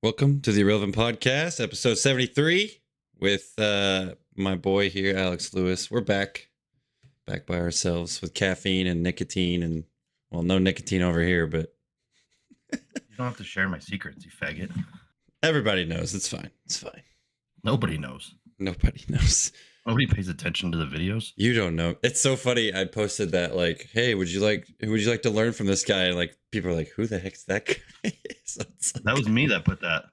Welcome to the Irrelevant Podcast, episode 73, with my boy here, Alex Lewis. We're back by ourselves with caffeine and nicotine, and well, no nicotine over here, but You don't have to share my secrets, you faggot. everybody knows. It's fine. It's fine. Nobody knows. Nobody knows. Nobody pays attention to the videos. You don't know. It's so funny. I posted that like, "Hey, would you like to learn from this guy?" And like, people are like, "Who the heck's that guy?" So it's like, That was me that put that.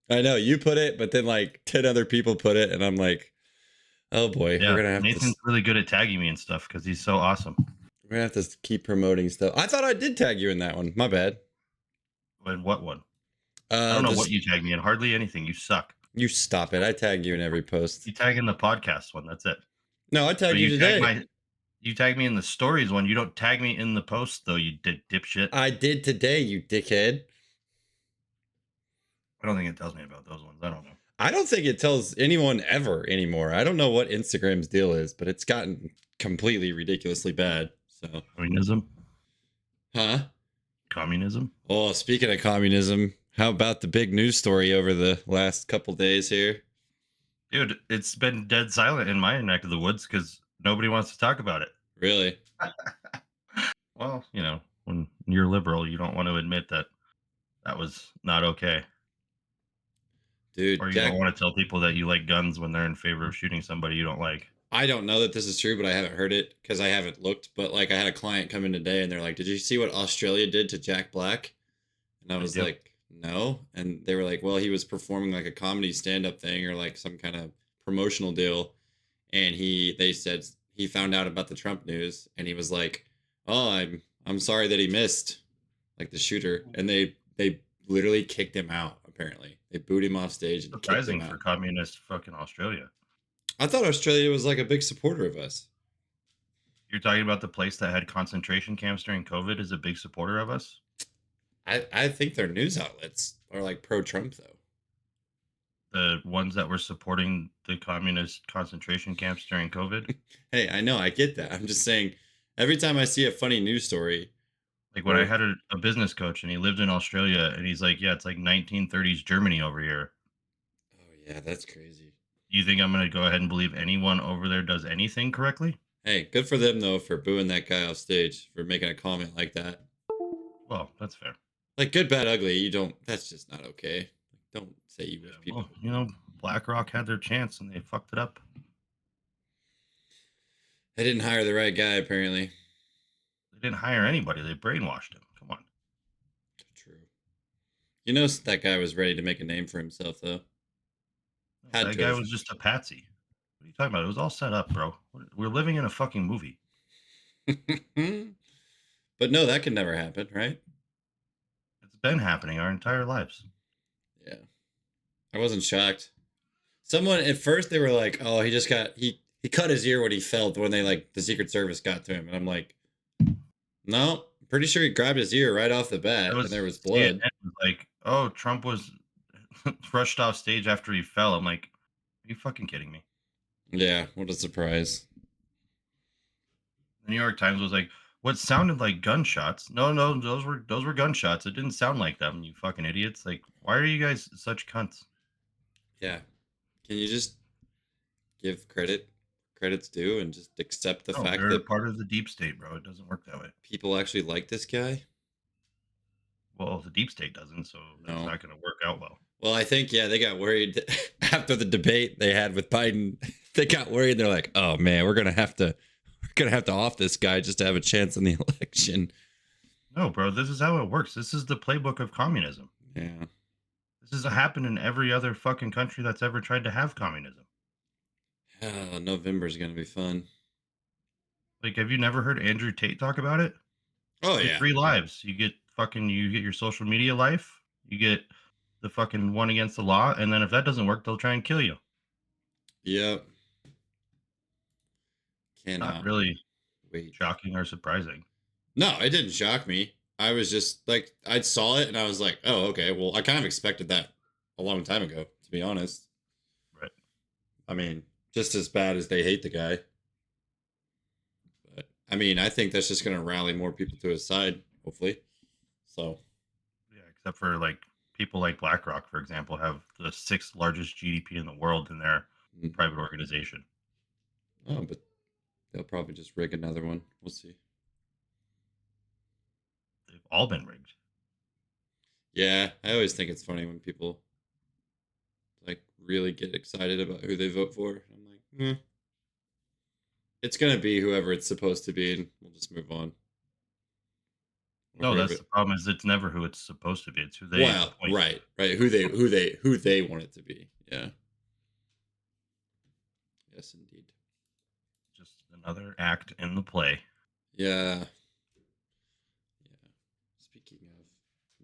I know you put it, but then like 10 other people put it, and I'm like, "Oh boy, Yeah, we're gonna have Nathan's to." really good at tagging me and stuff because he's so awesome. We're gonna have to keep promoting stuff. I thought I did tag you in that one. My bad. But what one? I don't know Just, what you tagged me in. Hardly anything. You suck. you stop it. I tag you in every post. You tag in the podcast one. That's it. No, I So tagged you today. you tag me in the stories one. You don't tag me in the post though. You dipshit. I did today, you dickhead. I don't think it tells me about those ones. I don't know. I don't think it tells anyone ever anymore. I don't know what Instagram's deal is, but it's gotten completely ridiculously bad. So, Communism. huh? Communism. Oh, speaking of communism, how about the big news story over the last couple days here? Dude, it's been dead silent in my neck of the woods because nobody wants to talk about it. Really? Well, you know, when you're liberal, you don't want to admit that that was not okay. Dude, Or you Jack, don't want to tell people that you like guns when they're in favor of shooting somebody you don't like. I don't know that this is true, but I haven't heard it because I haven't looked. But like, I had a client come in today, and they're like, "Did you see what Australia did to Jack Black?" And I was did. like, "No." And they were like, "Well, he was performing like a comedy stand-up thing or like some kind of promotional deal." And they said he found out about the Trump news, and he was like, "Oh, I'm sorry that he missed, like the shooter." And they literally kicked him out. Apparently, they booed him off stage and kicked him Surprising for out. communist fucking Australia. I thought Australia was like a big supporter of us. You're talking about the place that had concentration camps during COVID is a big supporter of us? I think their news outlets are like pro-Trump though. The ones that were supporting the communist concentration camps during COVID? Hey, I know, I get that. I'm just saying, every time I see a funny news story, Like when I or had a business coach and he lived in Australia and he's like, yeah, it's like 1930s Germany over here. oh yeah, that's crazy. You think I'm going to go ahead and believe anyone over there does anything correctly? Hey, good for them though for booing that guy off stage for making a comment like that. Well, that's fair. Like good, bad, ugly. You don't. That's just not okay. Don't say you wish people. Well, you know, BlackRock had their chance and they fucked it up. They didn't hire the right guy apparently. They didn't hire anybody. They brainwashed him. Come on. True. You know that guy was ready to make a name for himself though. Had That to guy have. was just a patsy. What are you talking about? It was all set up, bro. We're living in a fucking movie. But no, that could never happen, right? It's been happening our entire lives. Yeah. I wasn't shocked. Someone at first they were like, "Oh, he cut his ear when he fell when they like the Secret Service got to him," and I'm like, "No, I'm pretty sure he grabbed his ear right off the bat, and there was blood." CNN was like, oh, Trump was rushed off stage after he fell. I'm like, are you fucking kidding me? Yeah, what a surprise. The New York Times was like, what sounded like gunshots? No, those were gunshots. It didn't sound like them, you fucking idiots. Like, why are you guys such cunts? Yeah, can you just give credits due and just accept the No, fact they're that part of the deep state, bro. It doesn't work that way. people actually like this guy? Well, the deep state doesn't, so that's No. not going to work out well. Well, I think they got worried after the debate they had with Biden. They got worried. They're like, "Oh man, we're gonna have to off this guy just to have a chance in the election." No, bro, this is how it works. This is the playbook of communism. Yeah. This has happened in every other fucking country that's ever tried to have communism. Oh, November's gonna be fun. Like, have you never heard Andrew Tate talk about it? Oh You get yeah. 3 lives. You get your social media life, you get the fucking one against the law, and then if that doesn't work, they'll try and kill you. Yep. Not Cannot really wait. shocking or surprising. No, it didn't shock me. I was just like, I saw it and I was like, "Oh, okay. Well, I kind of expected that a long time ago, to be honest." Right. I mean, just as bad as they hate the guy. But I mean, I think that's just gonna rally more people to his side, hopefully. So Yeah, except for like people like BlackRock, for example, have the sixth largest GDP in the world in their Mm. private organization. Oh, but they'll probably just rig another one. We'll see. They've all been rigged. Yeah, I always think it's funny when people like really get excited about who they vote for. I'm like, it's gonna be whoever it's supposed to be, and we'll just move on. Or No, whoever. that's the problem. Is it's never who it's supposed to be. It's who they Wow, appoint. right. Who they want it to be. Yeah. Yes, indeed. Just another act in the play. Yeah. Yeah. Speaking of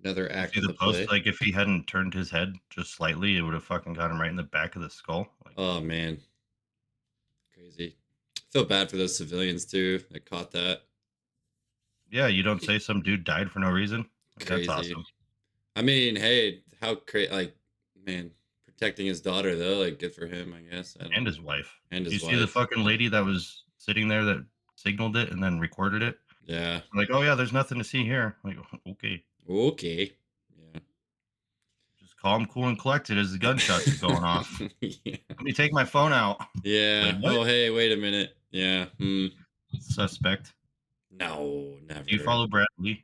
another You act see in the the post? play. Like if he hadn't turned his head just slightly, it would have fucking got him right in the back of the skull. Like, Oh man, crazy. I feel bad for those civilians too that caught that. yeah, you don't say some dude died for no reason. Like, that's Crazy. awesome. I mean, hey, how crazy! Like, man, protecting his daughter though, like, good for him, I guess. I don't And know. his wife. And Do you his see the wife. fucking lady that was sitting there that signaled it and then recorded it? Yeah. Like, oh yeah, there's nothing to see here. Like, okay, Okay. Yeah. just calm, cool, and collected as the gunshots are going off. Yeah. Let me take my phone out. Wait, Yeah. what? Oh, hey, wait a minute. Yeah. Suspect. No, Do you never. follow Brad Lee,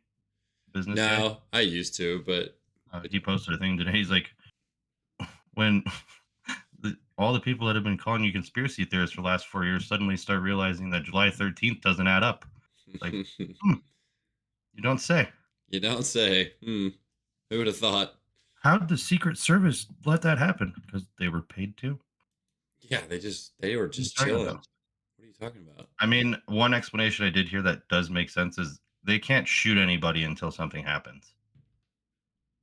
business guy? No, I used to, but it, He posted a thing today. He's like, when all the people that have been calling you conspiracy theorists for the last 4 years suddenly start realizing that July 13th doesn't add up. Like, hmm, you don't say. you don't say. Who would have thought? How did the Secret Service let that happen? Because they were paid to. What Yeah, they were are you just talking chilling. about? What are you talking about? I mean, one explanation I did hear that does make sense is they can't shoot anybody until something happens.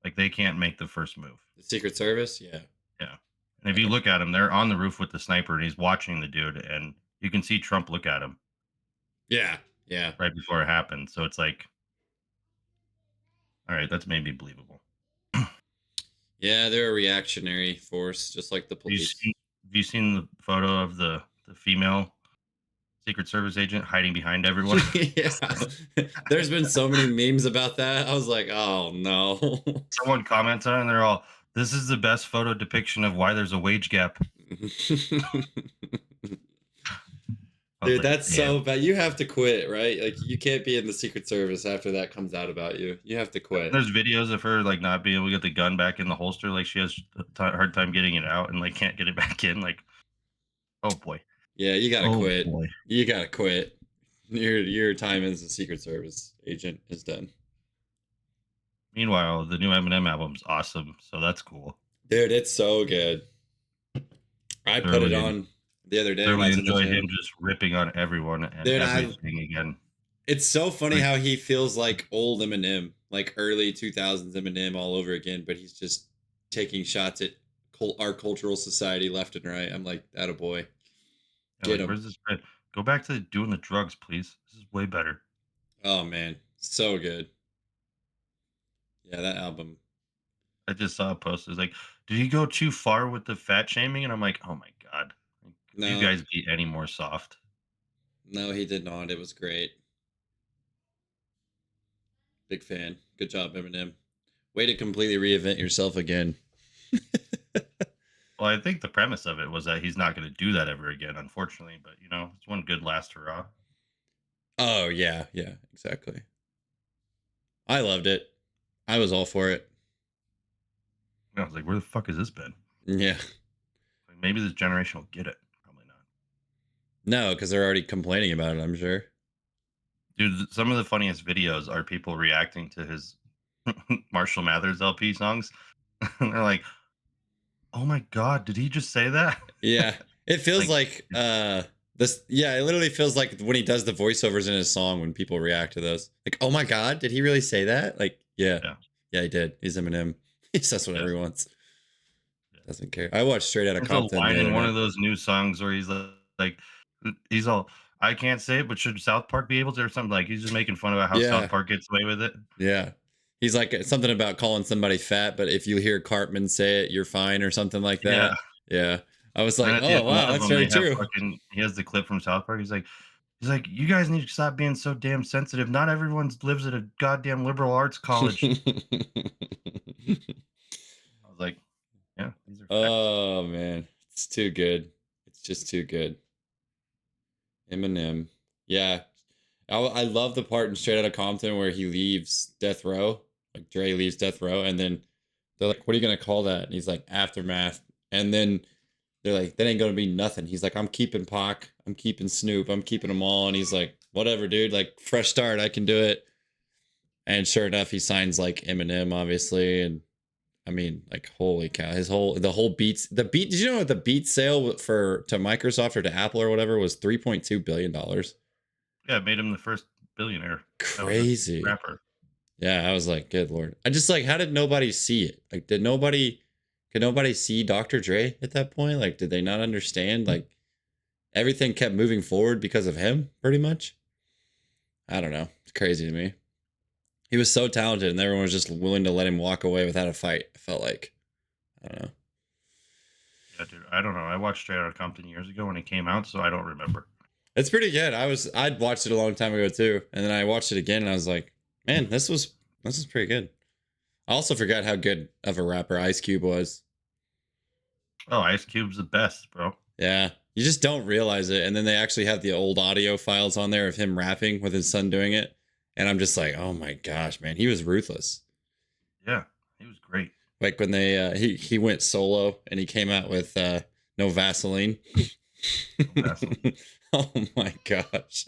Like they can't make the first move. The Secret Service? Yeah. Yeah. And if you Okay. look at him, they're on the roof with the sniper and he's watching the dude and you can see Trump look at him Yeah. Yeah. right before it happened. So it's like, all right, that's maybe believable. Yeah, they're a reactionary force, just like the Have you police. seen have you seen the photo of the female Secret Service agent hiding behind everyone? Yeah. There's been so many memes about that. I was like, oh no. Someone comments on it and they're all, "This is the best photo depiction of why there's a wage gap." I was Dude, like, that's "Damn." so bad. You have to quit, right? Like you can't be in the Secret Service after that comes out about you. You have to quit. There's videos of her like not being able to get the gun back in the holster, like she has a hard time getting it out and like can't get it back in. Like, oh boy, Yeah, you gotta oh quit. boy. You gotta quit. Your time as a Secret Service agent is done. Meanwhile, the new Eminem album's awesome, so that's cool. Dude, it's so good. I put it Thoroughly, on the other day when I thoroughly was in the enjoy him gym. just ripping on everyone and Dude, I everything again. it's so funny Like, how he feels like old Eminem, like early 2000s Eminem all over again, but he's just taking shots at our cultural society left and right. I'm like, that a boy. yeah, Get like him. where's this? Go back to doing the drugs, please. This is way better. Oh man, so good. Yeah, that album. I just saw a post. It's like, did he go too far with the fat shaming? And I'm like, oh my god, like, could you No, guys be any more soft? no, he did not. It was great. Big fan. Good job, Eminem. Way to completely reinvent yourself again. Well, I think the premise of it was that he's not going to do that ever again, unfortunately. But it's one good last hurrah. Oh yeah, yeah, exactly. I loved it. I was all for it. I was like, where the fuck has this been? Yeah. Like, maybe this generation will get it. Probably not. No, because they're already complaining about it, I'm sure. Dude, some of the funniest videos are people reacting to his Marshall Mathers LP songs. And they're like, oh my god, did he just say that? Yeah. It feels Like, like this yeah, it literally feels like when he does the voiceovers in his song when people react to those. Like, oh my god, did he really say that? Like, yeah. yeah, Yeah, he did. He's Eminem. He says whatever yeah. he wants. Yeah. Doesn't care. I watched Straight Outta There's a Compton line the other in one night. of those new songs where he's like, he's all, I can't say it, but should South Park be able to, or something? Like he's just making fun about how South Yeah. Park gets away with it. Yeah. He's like something about calling somebody fat, but if you hear Cartman say it, you're fine or something like Yeah. that. Yeah. I was And then like, at the end oh of one wow, of that's them, very they have true. fucking. He has the clip from South Park. He's like, you guys need to stop being so damn sensitive. Not everyone lives at a goddamn liberal arts college. was like, yeah, these are facts. Oh man, it's too good. It's just too good. Eminem. Yeah, I love the part in Straight Outta Compton where he leaves Death Row, like Dre leaves Death Row, and then they're like, "What are you gonna call that?" And he's like, "Aftermath." And then they're like, "That ain't gonna be nothing." He's like, "I'm keeping Pac, I'm keeping Snoop, I'm keeping them all." And he's like, "Whatever, dude. Like, fresh start. I can do it." And sure enough, he signs like Eminem, obviously, and I mean, like, holy cow, the whole beats, the beat. Did you know the beat sale for to Microsoft or to Apple or whatever was $3.2 billion? Yeah, it made him the first billionaire that was a Crazy. rapper. Yeah, I was like, good lord. I just like, how did nobody see it? Like, could nobody see Dr. Dre at that point? Like, did they not understand? Like, everything kept moving forward because of him, pretty much. I don't know. It's crazy to me. He was so talented, and everyone was just willing to let him walk away without a fight. I felt like, I don't know. Yeah, dude. I don't know. I watched Straight Outta Compton years ago when it came out, so I don't remember. It's pretty good. I'd watched it a long time ago too, and then I watched it again, and I was like, man, this was pretty good. I also forgot how good of a rapper Ice Cube was. Oh, Ice Cube's the best, bro. Yeah, you just don't realize it, and then they actually have the old audio files on there of him rapping with his son doing it, and I'm just like, oh my gosh, man, he was ruthless. Yeah, he was great. Like when they he went solo and he came out with no Vaseline. No Vaseline. Oh my gosh.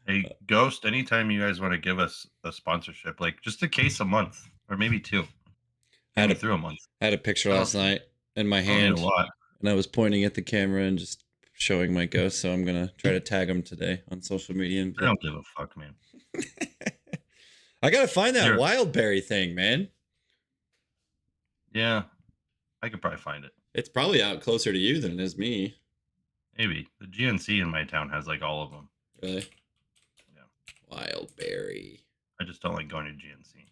Hey, Ghost, anytime you guys want to give us a sponsorship, like just a case a month or maybe two, I get had me a through a month. I had a picture I last don't, night in my I don't need a hand, lot. and I was pointing at the camera and just showing my ghost. So I'm gonna try to tag him today on social media and I don't give a fuck, man. I gotta find that Here, wildberry thing, man. yeah, I could probably find it. It's probably out closer to you than it is me. Maybe the GNC in my town has like all of them. Really? Yeah, Wildberry. I just don't like going to GNC.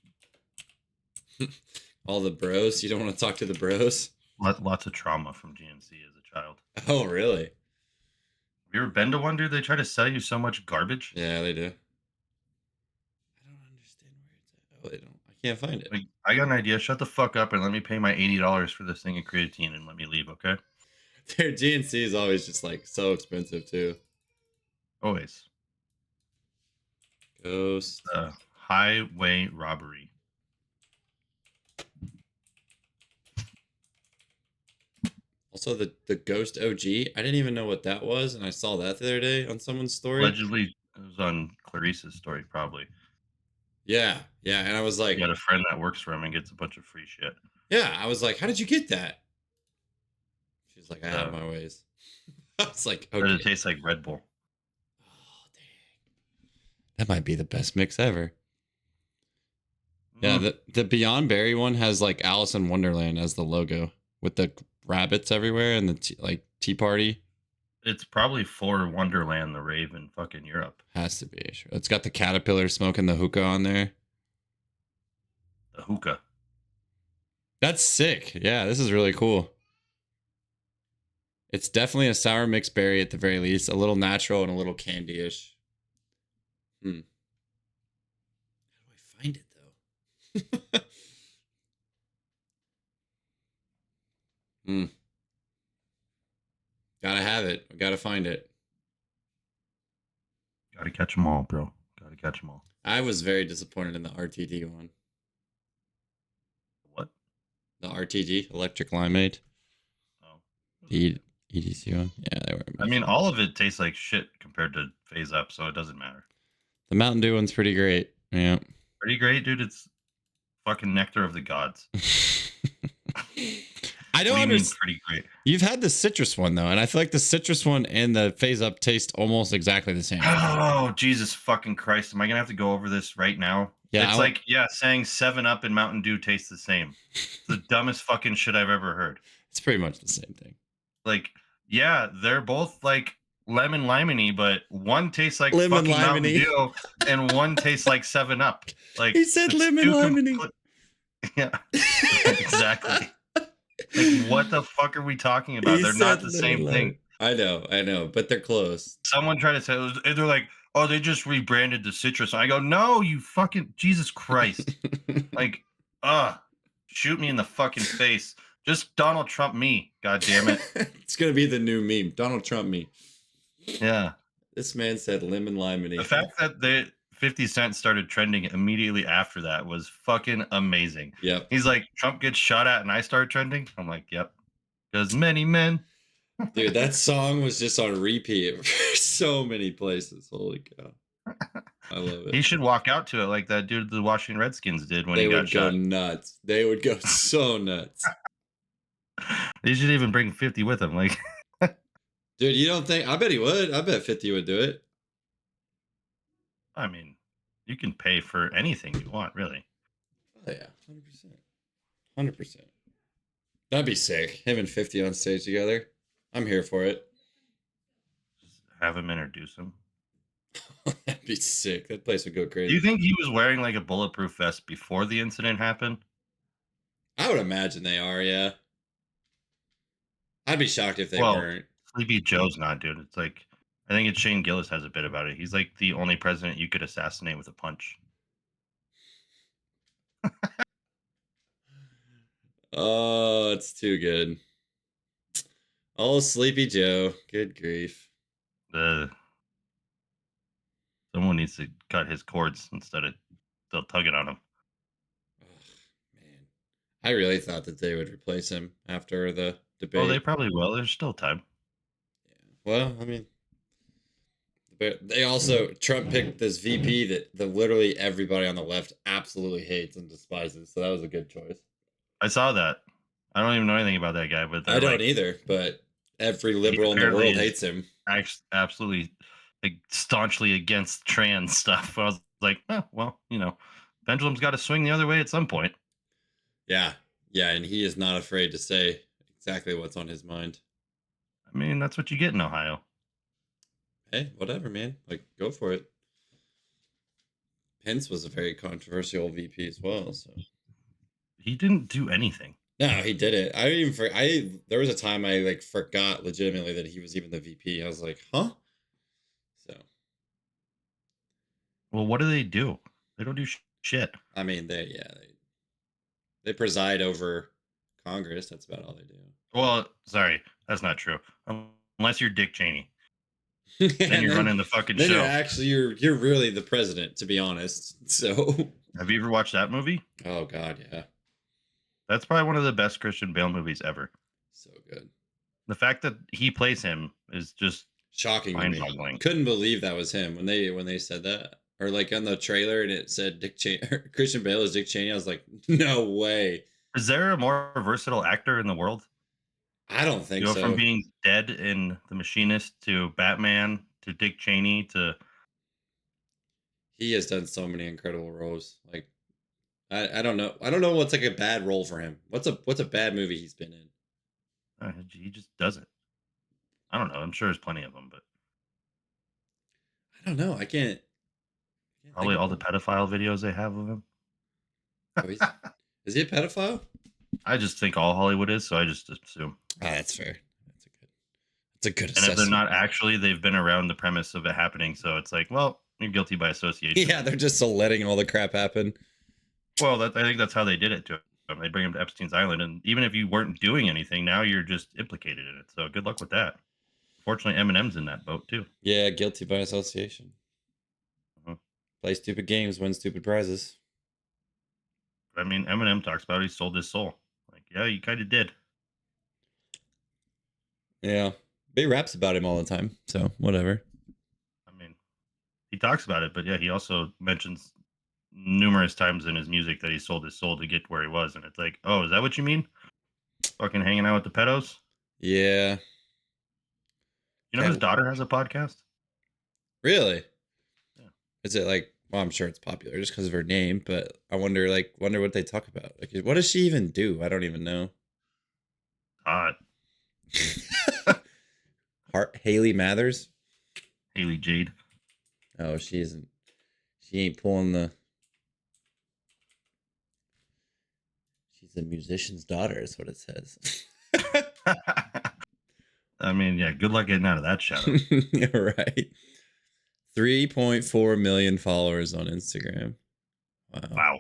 All the bros. You don't want to talk to the bros? Lots of trauma from GNC as a child. Oh, really? Have you ever been to one, dude? They try to sell you so much garbage. Yeah, they do. I don't understand where it's at. Oh, they don't. I can't find it. Like, I got an idea. Shut the fuck up and let me pay my $80 for this thing of creatine and let me leave, okay? Their GNC is always just like so expensive too. Always. Ghost. Highway robbery. Also, the Ghost OG. I didn't even know what that was, and I saw that the other day on someone's story. Allegedly, it was on Clarice's story, probably. Yeah, yeah, and I was He like, got a friend that works for him and gets a bunch of free shit. yeah, I was like, how did you get that? She's like, I have Uh, my ways. I was like, Does okay. it taste like Red Bull? Oh, dang. That might be the best mix ever. Yeah, the Beyond Berry one has like Alice in Wonderland as the logo with the rabbits everywhere and the like tea party. It's probably for Wonderland, the rave in fucking Europe. Has to be. Sure. It's got the caterpillar smoking the hookah on there. The hookah. That's sick. Yeah, this is really cool. It's definitely a sour mixed berry at the very least, a little natural and a little candy-ish. How do I find it though? Gotta have it. I gotta find it. Gotta catch them all, bro. Gotta catch them all. I was very disappointed in the RTD one. What? The RTD, Electric Limeade. Oh. The EDC one. Yeah, they were. I mean, all of it tastes like shit compared to Phase Up, so it doesn't matter. The Mountain Dew one's pretty great. Yeah. Pretty great, dude. It's fucking nectar of the gods. I don't understand. Pretty great. You've had the citrus one though, and I feel like the citrus one and the Phase Up taste almost exactly the same. Oh, Jesus fucking Christ. Am I going to have to go over this right now? Yeah. It's like, saying 7-Up and Mountain Dew taste the same. It's the dumbest fucking shit I've ever heard. It's pretty much the same thing. Like, yeah, they're both like lemon limey, but one tastes like lemon fucking Mountain limey Dew and one tastes like 7-Up. Like, he said lemon limey. Yeah, exactly. Like, what the fuck are we talking about? They're not the same thing. I know, but they're close. Someone tried to say, they're like, oh, they just rebranded the citrus. I go, no, you fucking Jesus Christ. Like, Shoot me in the fucking face. Just Donald Trump me. God damn it. It's gonna be the new meme. Donald Trump me. Yeah. This man said lemon The limony. fact that the 50 Cent started trending immediately after that was fucking amazing. Yep. He's like, Trump gets shot at and I start trending. I'm like, yep. Because many men. Dude, that song was just on repeat for so many places. Holy cow. I love it. He should walk out to it like that dude the Washington Redskins did when They he got would go shot. nuts. They would go so nuts. They should even bring 50 with him. Like, Dude, you don't think? I bet he would. I bet 50 would do it. I mean, you can pay for anything you want, really. Oh, yeah. 100%. 100%. That'd be sick. Him and 50 on stage together. I'm here for it. Just have him introduce him. That'd be sick. That place would go Do you crazy. think he was wearing like a bulletproof vest before the incident happened? I would imagine they are, yeah. I'd be shocked if they Well, weren't. Sleepy Joe's not, dude. It's like, I think it's Shane Gillis has a bit about it. He's like the only president you could assassinate with a punch. Oh, it's too good. Oh, Sleepy Joe. Good grief. Uh, Someone needs to cut his cords instead of still tugging on him. Oh, man. I really thought that they would replace him after the Oh, they debate. probably will. There's still time. Yeah. Well, I mean, but they also Trump picked this VP that literally everybody on the left absolutely hates and despises. So that was a good choice. I saw that. I don't even know anything about that guy, but I they're don't like, either, but every he liberal in the apparently world is hates him. absolutely like staunchly against trans stuff. I was like, oh, well, pendulum's got to swing the other way at some point. Yeah. Yeah, and he is not afraid to say exactly what's on his mind. I mean, that's what you get in Ohio. Hey, whatever, man. Like, go for it. Pence was a very controversial VP as well. So He didn't do anything. no, he did it. I even for I there was a time I like forgot legitimately that he was even the VP. I was like, huh? So Well, what do? They don't do shit. I mean, they preside over Congress. That's about all they do. Well, sorry, that's not true. Unless you're Dick Cheney, then And you're then running the fucking then show. you're really the president, to be honest. So Have you ever watched that movie? oh god, yeah, That's probably one of the best Christian Bale movies ever. so good. The fact that he plays him is just Shocking to me. mind-boggling. Couldn't believe that was him when they said that. Or like on the trailer and it said Dick Cheney Christian Bale is Dick Cheney. I was like, no way. Is there a more versatile actor in the world? I don't think From so. being dead in The Machinist to Batman to Dick Cheney to He has done so many incredible roles. Like I don't know. I don't know what's like a bad role for him. What's a bad movie he's been in? he just does it. I don't know. I'm sure there's plenty of them, but I don't know. I can't think probably of all the one. pedophile videos they have of him. Oh, is he a pedophile? I just think all Hollywood is, so I just assume. Ah, that's fair. That's a good And if they're assessment. not actually, they've been around the premise of it happening, so it's like, well, you're guilty by association. Yeah, they're just letting all the crap happen. Well, I think that's how they did it to him. They bring him to Epstein's Island, and even if you weren't doing anything, now you're just implicated in it. So good luck with that. Fortunately, Eminem's in that boat too. Yeah, guilty by association. Mhm. Play stupid games, win stupid prizes. But I mean, Eminem talks about he sold his soul. Like, yeah, you kind of did. Yeah. He raps about him all the time. So whatever. I mean, he talks about it, but yeah, he also mentions numerous times in his music that he sold his soul to get where he was, and it's like, oh, is that what you mean? Fucking hanging out with the pedos? Yeah. You know his Can't daughter has a podcast? really. Yeah. Is it like well, I'm sure it's popular just because of her name, but I wonder what they talk about. Like what does she even do? I don't even know. Hot. Haley Mathers? Haley Jade. Oh, she isn't. She ain't pulling the. She's a musician's daughter, is what it says. I mean, yeah, good luck getting out of that shadow. Right. 3.4 million followers on Instagram. Wow. Wow.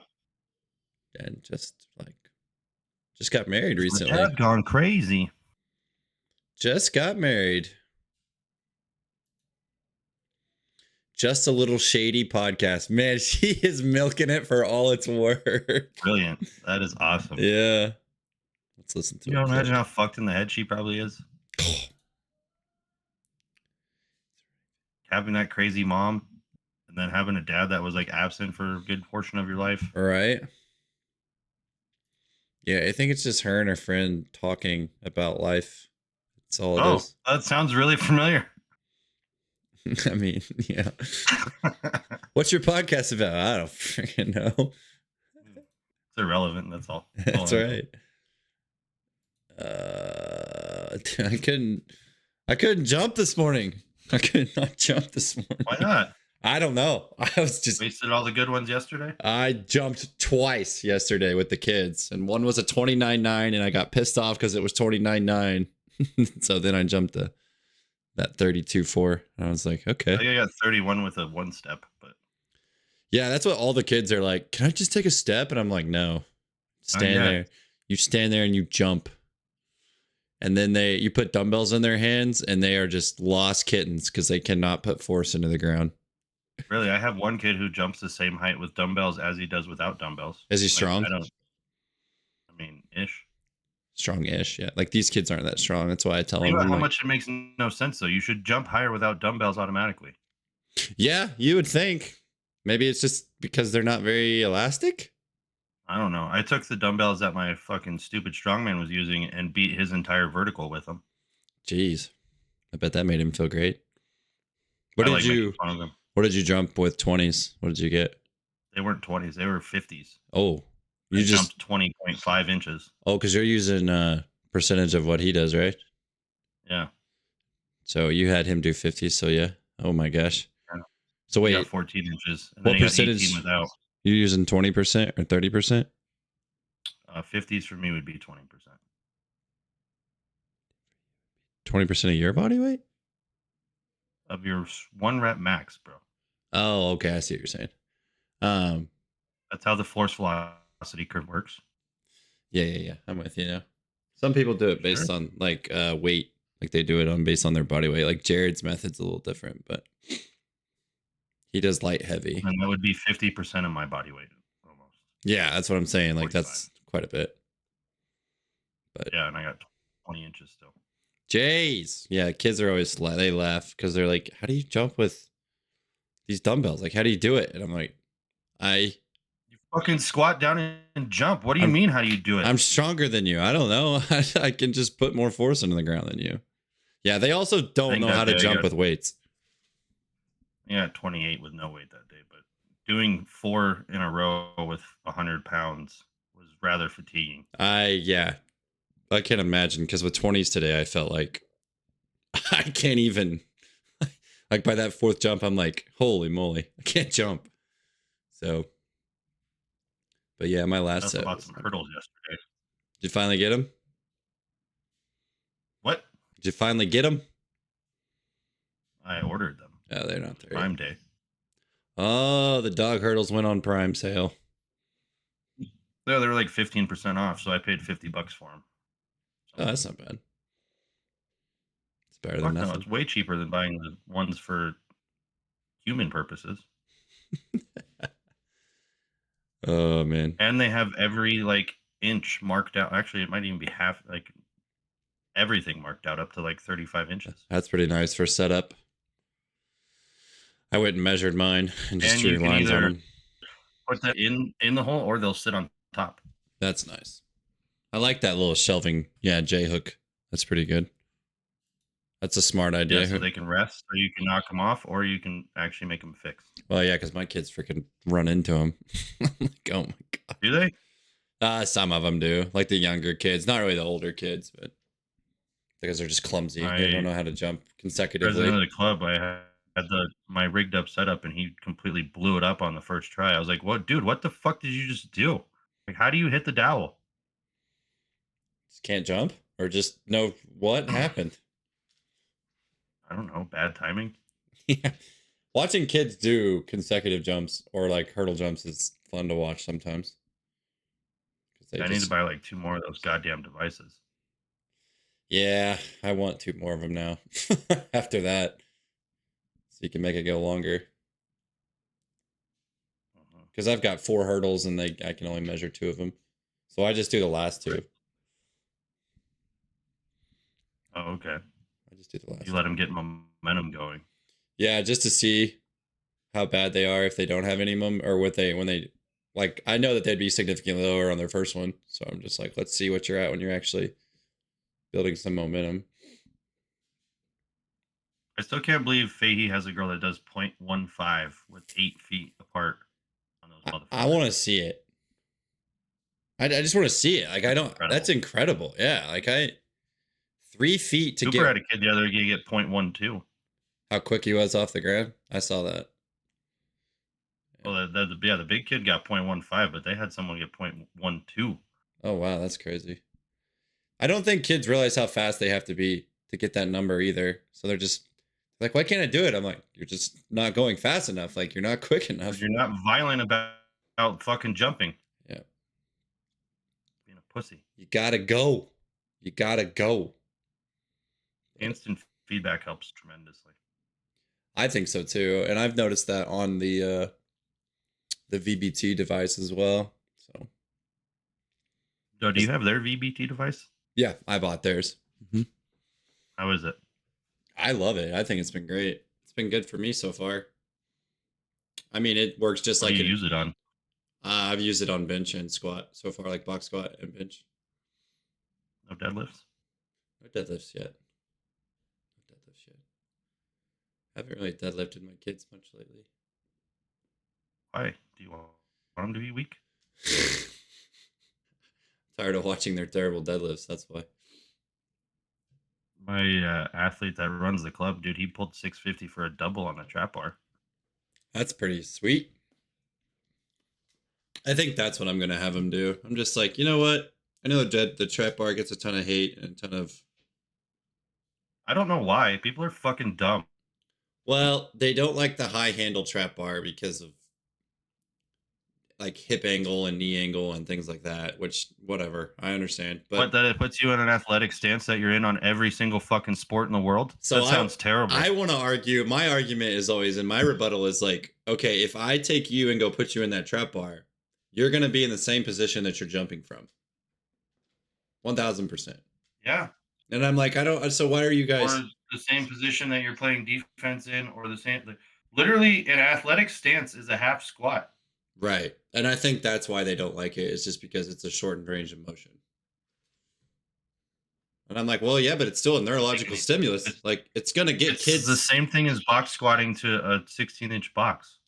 And just like Just got married Is my recently. dad gone crazy? Just got married. Just a little shady podcast. Man, she is milking it for all it's worth. Brilliant. That is awesome. Yeah. Let's listen to You a know, imagine clip. how fucked in the head she probably is. Having that crazy mom and then having a dad that was like absent for a good portion of your life. All right. Yeah, I think it's just her and her friend talking about life. That's all it Oh, is. that sounds really familiar. I mean, yeah. What's your podcast about? I don't freaking know. It's irrelevant. That's all. That's I know. right. I couldn't jump this morning. I could not jump this morning. Why not? I don't know. I was just Wasted all the good ones yesterday. I jumped twice yesterday with the kids, and one was a 29.9, and I got pissed off because it was 29.9. So then I jumped that 32.4. And I was like, okay. I think I got 31 with a one step, but Yeah, that's what all the kids are like. Can I just take a step? And I'm like, no. Stand yet. there. You stand there and you jump. And then you put dumbbells in their hands, and they are just lost kittens because they cannot put force into the ground. Really, I have one kid who jumps the same height with dumbbells as he does without dumbbells. Is he Like, strong? I mean, ish. Strong-ish, yeah. Like these kids aren't that strong. That's why I tell Think them. about how Like, much it makes no sense, though. You should jump higher without dumbbells automatically. yeah, you would think. Maybe it's just because they're not very elastic. I don't know. I took the dumbbells that my fucking stupid strongman was using and beat his entire vertical with them. Jeez, I bet that made him feel great. What I did like you? making fun of them. What did you jump with 20s? What did you get? They weren't 20s, they were 50s. Oh, I you just jumped 20.5 inches. because you're using percentage of what he does, right? Yeah. So you had him do 50. So yeah. Oh my gosh. Yeah. So He got wait, 14 inches. And what then he got 18 percentage? without. You using 20% or 30%? 50s for me would be 20%. 20% of your body weight? Of your one rep max, bro. Oh, okay. I see what you're saying. Um, That's how the force velocity curve works. yeah. I'm with you now. Some people do it based on like weight, like they do it on based on their body weight. Like Jared's method's a little different, but he does light heavy. And that would be 50% of my body weight almost. Yeah, that's what I'm saying. Like 45. that's quite a bit. But Yeah, and I got 20 inches still. Jays. Yeah, kids are always they laugh because they're like, "How do you jump with these dumbbells? Like, how do you do it?" And I'm like, "I You fucking squat down and jump. What do you mean? How do you do it? I'm stronger than you. I don't know. I can just put more force into the ground than you." Yeah, they also don't think know that how to day I jump got- with weights. Yeah, 28 with no weight that day, but doing 4 in a row with 100 pounds was rather fatiguing. Yeah, I can't imagine because with 20s today, I felt like I can't even. Like by that fourth jump, I'm like, holy moly, I can't jump. So, but yeah, my I last also set. bought some hurdles yesterday. Did you finally get them? What? Did you finally get them? I ordered them. Oh, they're not there. Prime Day. Oh, the dog hurdles went on Prime sale. Yeah, they were like 15% off, so I paid $50 for them. Oh, that's not bad. It's better than Fuck no, nothing. it's way cheaper than buying the ones for human purposes. Oh man. And they have every like inch marked out. Actually, it might even be half, like everything marked out up to like 35 inches. That's pretty nice for setup. I went and measured mine and just And drew you can lines on either them. put that in the hole or they'll sit on top. That's nice. I like that little shelving. Yeah, J hook. That's pretty good. That's a smart idea. Yeah, so they can rest, or you can knock them off, or you can actually make them fix. Well, yeah, because my kids freaking run into them. I'm like, oh my god. Do they? Some of them do, like the younger kids, not really the older kids, but because they're just clumsy. They don't know how to jump consecutively. President of the club, I had my rigged up setup, and he completely blew it up on the first try. I was like, "What, dude? What the fuck did you just do? Like, how do you hit the dowel?" Just can't jump, or just know what happened. I don't know. Bad timing. Yeah, watching kids do consecutive jumps or like hurdle jumps is fun to watch sometimes. They I need to just buy like 2 more of those goddamn devices. yeah, I want 2 more of them now. After that, so you can make it go longer. Mhm. Because I've got 4 hurdles and I can only measure 2 of them, so I just do the last 2. Oh, okay. I just do the You last let 2. them get momentum going. Yeah, just to see how bad they are if they don't have any or what they when they like. I know that they'd be significantly lower on their first one, so I'm just like, let's see what you're at when you're actually building some momentum. I still can't believe Fahey has a girl that does 0.15 with 8 feet apart on those I want to motherfuckers. see it. I just want to see it. Like I That's don't. That's incredible. incredible. Yeah. Like 3 feet to Cooper get had a kid the other day get 0.12. how quick he was off the ground. I saw that. Yeah. Well, the big kid got 0.15, but they had someone get 0.12. Oh wow, that's crazy. I don't think kids realize how fast they have to be to get that number either. So they're just like, why can't I do it? I'm like, you're just not going fast enough. Like you're not quick Because enough. you're not violent about fucking jumping, Yeah. being a pussy. You gotta go. You gotta go. But Instant feedback helps tremendously. I think so too. And I've noticed that on the VBT device as well. So Do you have their VBT device? yeah, I bought theirs. Mhm. How is it? I love it. I think it's been great. It's been good for me so far. I mean, it works just What do like you it. use it on? I've used it on bench and squat so far, like box squat and bench. No deadlifts? No deadlifts yet. No deadlifts yet. Haven't really deadlifted my kids much lately. Why? Do you want them to be weak? Tired of watching their terrible deadlifts. That's why. My athlete that runs the club, dude, he pulled 650 for a double on a trap bar. That's pretty sweet. I think that's what I'm gonna have him do. I'm just like, you know what? I know the trap bar gets a ton of hate and a ton of. I don't know why. People are fucking dumb. Well, they don't like the high handle trap bar because of like hip angle and knee angle and things like that. Which whatever, I understand. What, But that it puts you in an athletic stance that you're in on every single fucking sport in the world? so That sounds terrible. I want to argue. My argument is always, and my rebuttal is like, okay, if I take you and go put you in that trap bar, you're gonna be in the same position that you're jumping from. 1,000%. Yeah. And I'm like, I don't. So why are you guys Or the same position that you're playing defense in, or the same. Literally, an athletic stance is a half squat. right? And I think that's why they don't like it. Is just because it's a shortened range of motion. And I'm like, well, yeah, but it's still a neurological stimulus. It's, Like it's gonna get it's the kids. same thing as box squatting to a 16-inch box.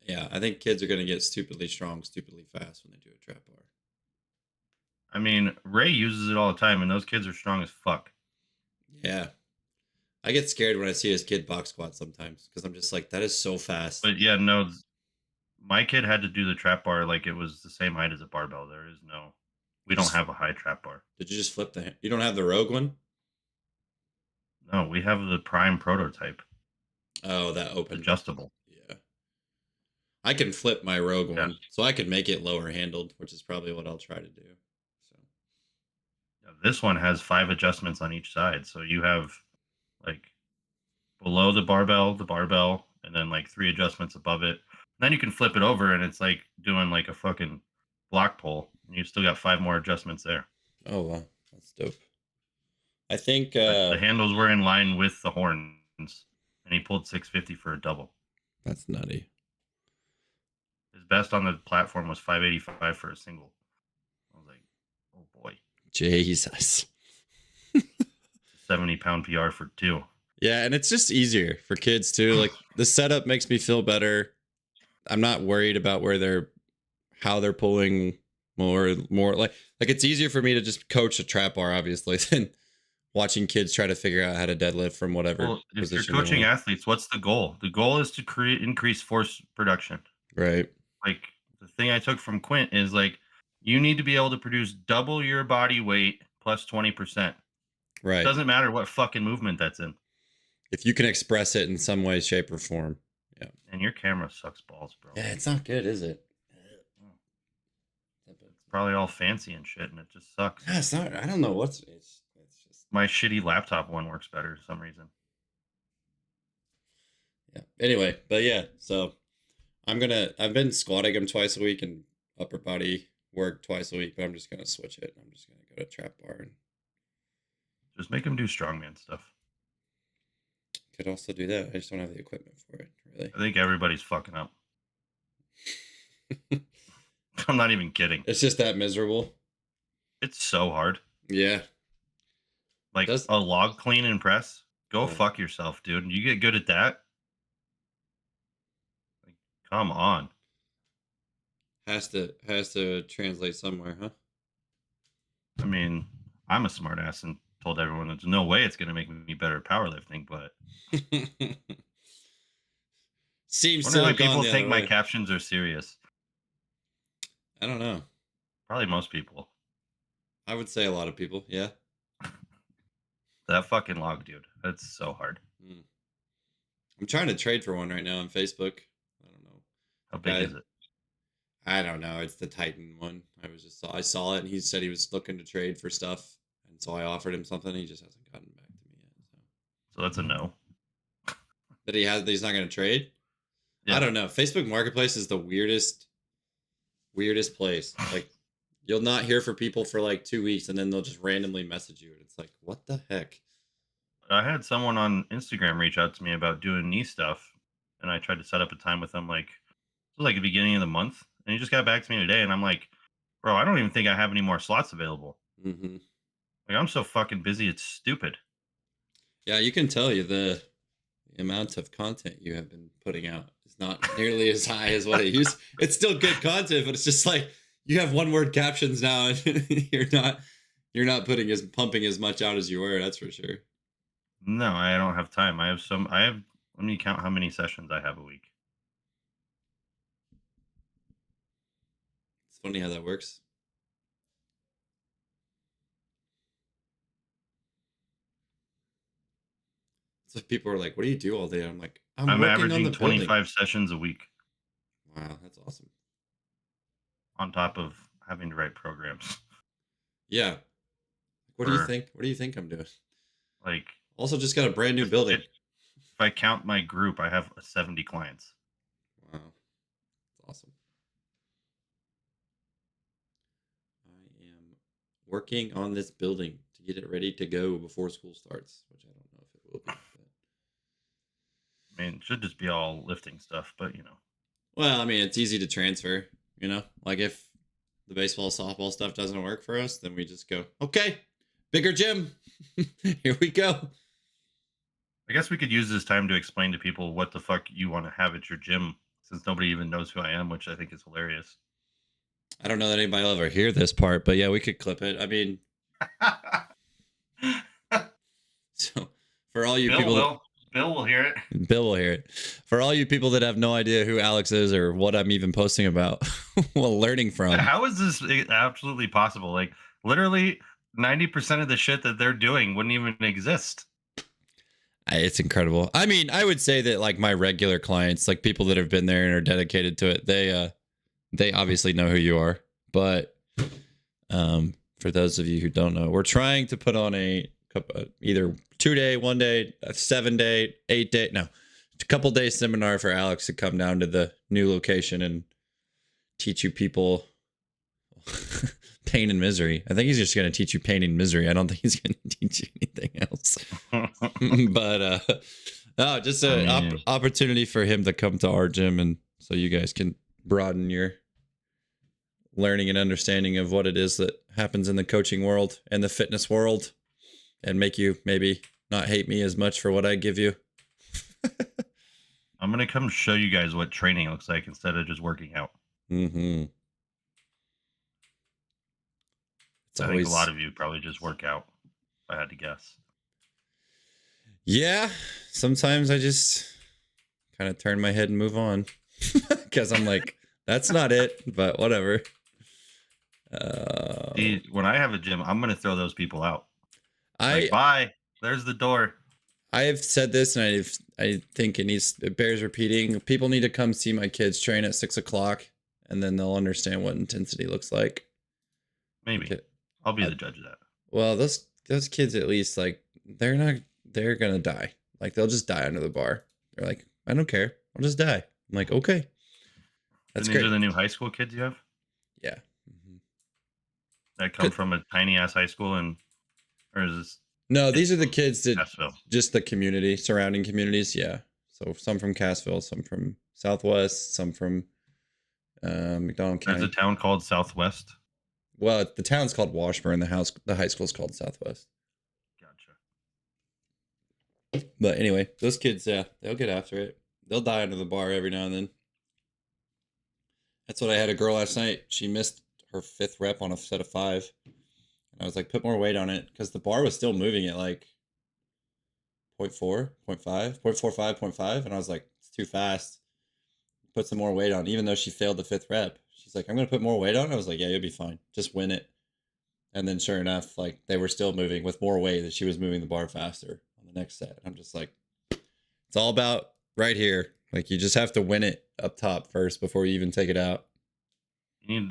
Yeah, I think kids are gonna get stupidly strong, stupidly fast when they do a trap bar. I mean, Ray uses it all the time, and those kids are strong as fuck. Yeah, I get scared when I see his kid box squat sometimes because I'm just like, that is so fast. But yeah, no, my kid had to do the trap bar like it was the same height as a barbell. We You don't just have a high trap bar. did you just flip the? You don't have the Rogue one? No, we have the prime prototype, Oh, that open. adjustable. Yeah, I can flip my Rogue Yeah. one, so I can make it lower handled, which is probably what I'll try to do. So Yeah, this one has 5 adjustments on each side. So you have like below the barbell, and then like 3 adjustments above it. And then you can flip it over and it's like doing like a fucking block pull. And you still got 5 more adjustments there. oh wow, that's dope. I think But the handles were in line with the horns. And he pulled 650 for a double. that's nutty. His best on the platform was 585 for a single. I was like, oh boy. Jesus. 70-pound PR for 2. Yeah, and it's just easier for kids too. Like the setup makes me feel better. I'm not worried about how they're pulling more like it's easier for me to just coach a trap bar obviously than watching kids try to figure out how to deadlift from whatever Well, if you're position they coaching want. athletes, what's the goal? The goal is to create increase force production. Right. Like the thing I took from Quint is like you need to be able to produce double your body weight plus 20%. Right. Doesn't matter what fucking movement that's in. If you can express it in some way, shape, or form. Yeah. And your camera sucks balls, bro. Yeah, it's not good, is it? Mm. It's probably all fancy and shit, and it just sucks. Yeah, it's not. I don't know what's. It's just. My shitty laptop one works better for some reason. Yeah. Anyway, but yeah. So I've been squatting him twice a week and upper body work twice a week, but I'm just gonna switch it. I'm just gonna go to trap bar and Just make him do strongman stuff. could also do that. I just don't have the equipment for it, really. I think everybody's fucking up. I'm not even kidding. It's just that miserable. It's so hard. Yeah. Like Does a log clean and press. Go Yeah. fuck yourself, dude. You get good at that. Like, come on. has to translate somewhere, huh? I mean, I'm a smartass and told everyone there's no way it's gonna make me better at powerlifting, but Seems wonder to why have gone people the think other my way. captions are serious. I don't know. Probably most people. I would say a lot of people. Yeah. That fucking log, dude. That's so hard. Mm. I'm trying to trade for one right now on Facebook. I don't know. How big Guy, is it? I don't know. It's the Titan one. I saw it and he said he was looking to trade for stuff, and so I offered him something. He just hasn't gotten back to me yet. So that's a no. That he's not going to trade. Yeah. I don't know. Facebook Marketplace is the weirdest place. Like, you'll not hear from people for like 2 weeks, and then they'll just randomly message you, and it's like, what the heck? I had someone on Instagram reach out to me about doing knee stuff, and I tried to set up a time with them like it was like the beginning of the month, and he just got back to me today, and I'm like, bro, I don't even think I have any more slots available. Mm-hmm. Like I'm so fucking busy, it's stupid. Yeah, you can tell the amount of content you have been putting out is not nearly as high as what it used. It's still good content, but it's just like you have one word captions now, and you're not pumping as much out as you were. That's for sure. No, I don't have time. Let me count how many sessions I have a week. It's funny how that works. So people are like, "What do you do all day?" I'm like, "I'm I'm working on averaging the building." 25 sessions a week Wow, that's awesome. on top of having to write programs. Yeah. What do you For think? What do you think I'm doing? like Also, just got a brand new building. if I count my group, I have 70 clients. Wow, that's awesome. I am working on this building to get it ready to go before school starts, which I don't know if it will be. I mean, it should just be all lifting stuff, but Well, I mean, it's easy to transfer, like if the baseball, softball stuff doesn't work for us, then we just go, okay, bigger gym. Here we go. I guess we could use this time to explain to people what the fuck you want to have at your gym, since nobody even knows who I am, which I think is hilarious. I don't know that anybody will ever hear this part, but yeah, we could clip it. I mean, so for all you people, Bill will hear it. Bill will hear it. For all you people that have no idea who Alex is or what I'm even posting about, well, learning from. How is this absolutely possible? Like, literally 90% of the shit that they're doing wouldn't even exist. It's incredible. I mean, I would say that like my regular clients, like people that have been there and are dedicated to it, they obviously know who you are. But for those of you who don't know, we're trying to put on either 2-day, 1-day, a 7-day, 8-day, no, a couple day seminar for Alex to come down to the new location and teach you people pain and misery. I think he's just going to teach you pain and misery. I don't think he's going to teach you anything else. But no, just an opportunity for him to come to our gym, and so you guys can broaden your learning and understanding of what it is that happens in the coaching world and the fitness world, and make you maybe not hate me as much for what I give you. I'm going to come show you guys what training looks like instead of just working out. Mm-hmm. I think a lot of you probably just work out, if I had to guess. Yeah, sometimes I just kind of turn my head and move on because I'm like, that's not it, but whatever. See, when I have a gym, I'm going to throw those people out. Like, bye. There's the door. I have said this, and I think it bears repeating. People need to come see my kids train at 6 o'clock, and then they'll understand what intensity looks like. Maybe. Okay. I'll be Uh, the judge of that. well, those kids at least like they're gonna die. Like they'll just die under the bar. They're like, I don't care. I'll just die. I'm like, okay, And that's these are great. the new high school kids you have Yeah. Mhm. that come Good. from a tiny ass high school, and or is this No, kids these are the from kids that Nashville? just the community, surrounding communities. Yeah. So some from Cassville, some from Southwest, some from McDonald There's a County. town called Southwest. Well, the town's called Washburn. The high school's called Southwest. Gotcha. But anyway, those kids, yeah, they'll get after it. They'll die under the bar every now and then. That's what I had a girl last night. She missed her fifth rep on a set of five. And I was like, put more weight on it because the bar was still moving at like zero point 0.4, 0.5, 0.45, zero point 0.5. And I was like, it's too fast. Put some more weight on, even though she failed the fifth rep. She's like, I'm going to put more weight on. I was like, yeah, you'll be fine. Just win it. And then sure enough, like they were still moving with more weight that she was moving the bar faster on the next set. I'm just like, it's all about right here. Like you just have to win it up top first before you even take it out. You need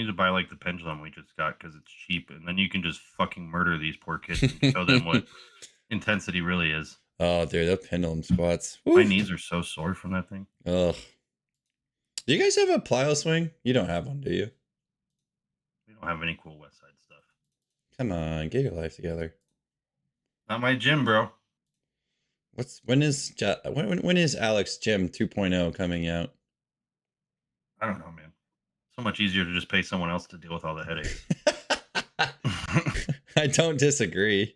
to buy like the pendulum we just got because it's cheap, and then you can just fucking murder these poor kids and show them what intensity really is. Oh, dude, the pendulum squats. My Woo. knees are so sore from that thing. Ugh. Do you guys have a plyo swing? You don't have one, do you? We don't have any cool West Side stuff. Come on, get your life together. Not my gym, bro. When is Alex Gym 2.0 coming out? I don't know, man. So much easier to just pay someone else to deal with all the headaches. I don't disagree.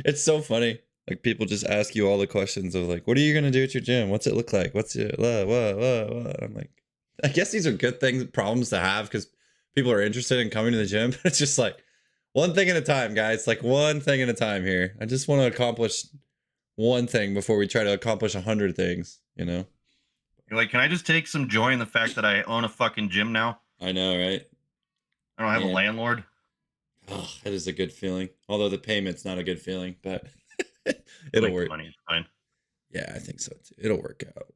It's so funny. Like people just ask you all the questions of like, what are you gonna do at your gym? What's it look like? What's it? What? I'm like, I guess these are good things, problems to have because people are interested in coming to the gym. But it's just like one thing at a time, guys. Like one thing at a time here. I just want to accomplish one thing before we try to accomplish 100 things. You know? You're like, can I just take some joy in the fact that I own a fucking gym now? I know, right? I don't have a Yeah. landlord. Oh, that is a good feeling. Although the payment's not a good feeling, but Like it'll the work. money is fine. Yeah, I think so too. It'll work out.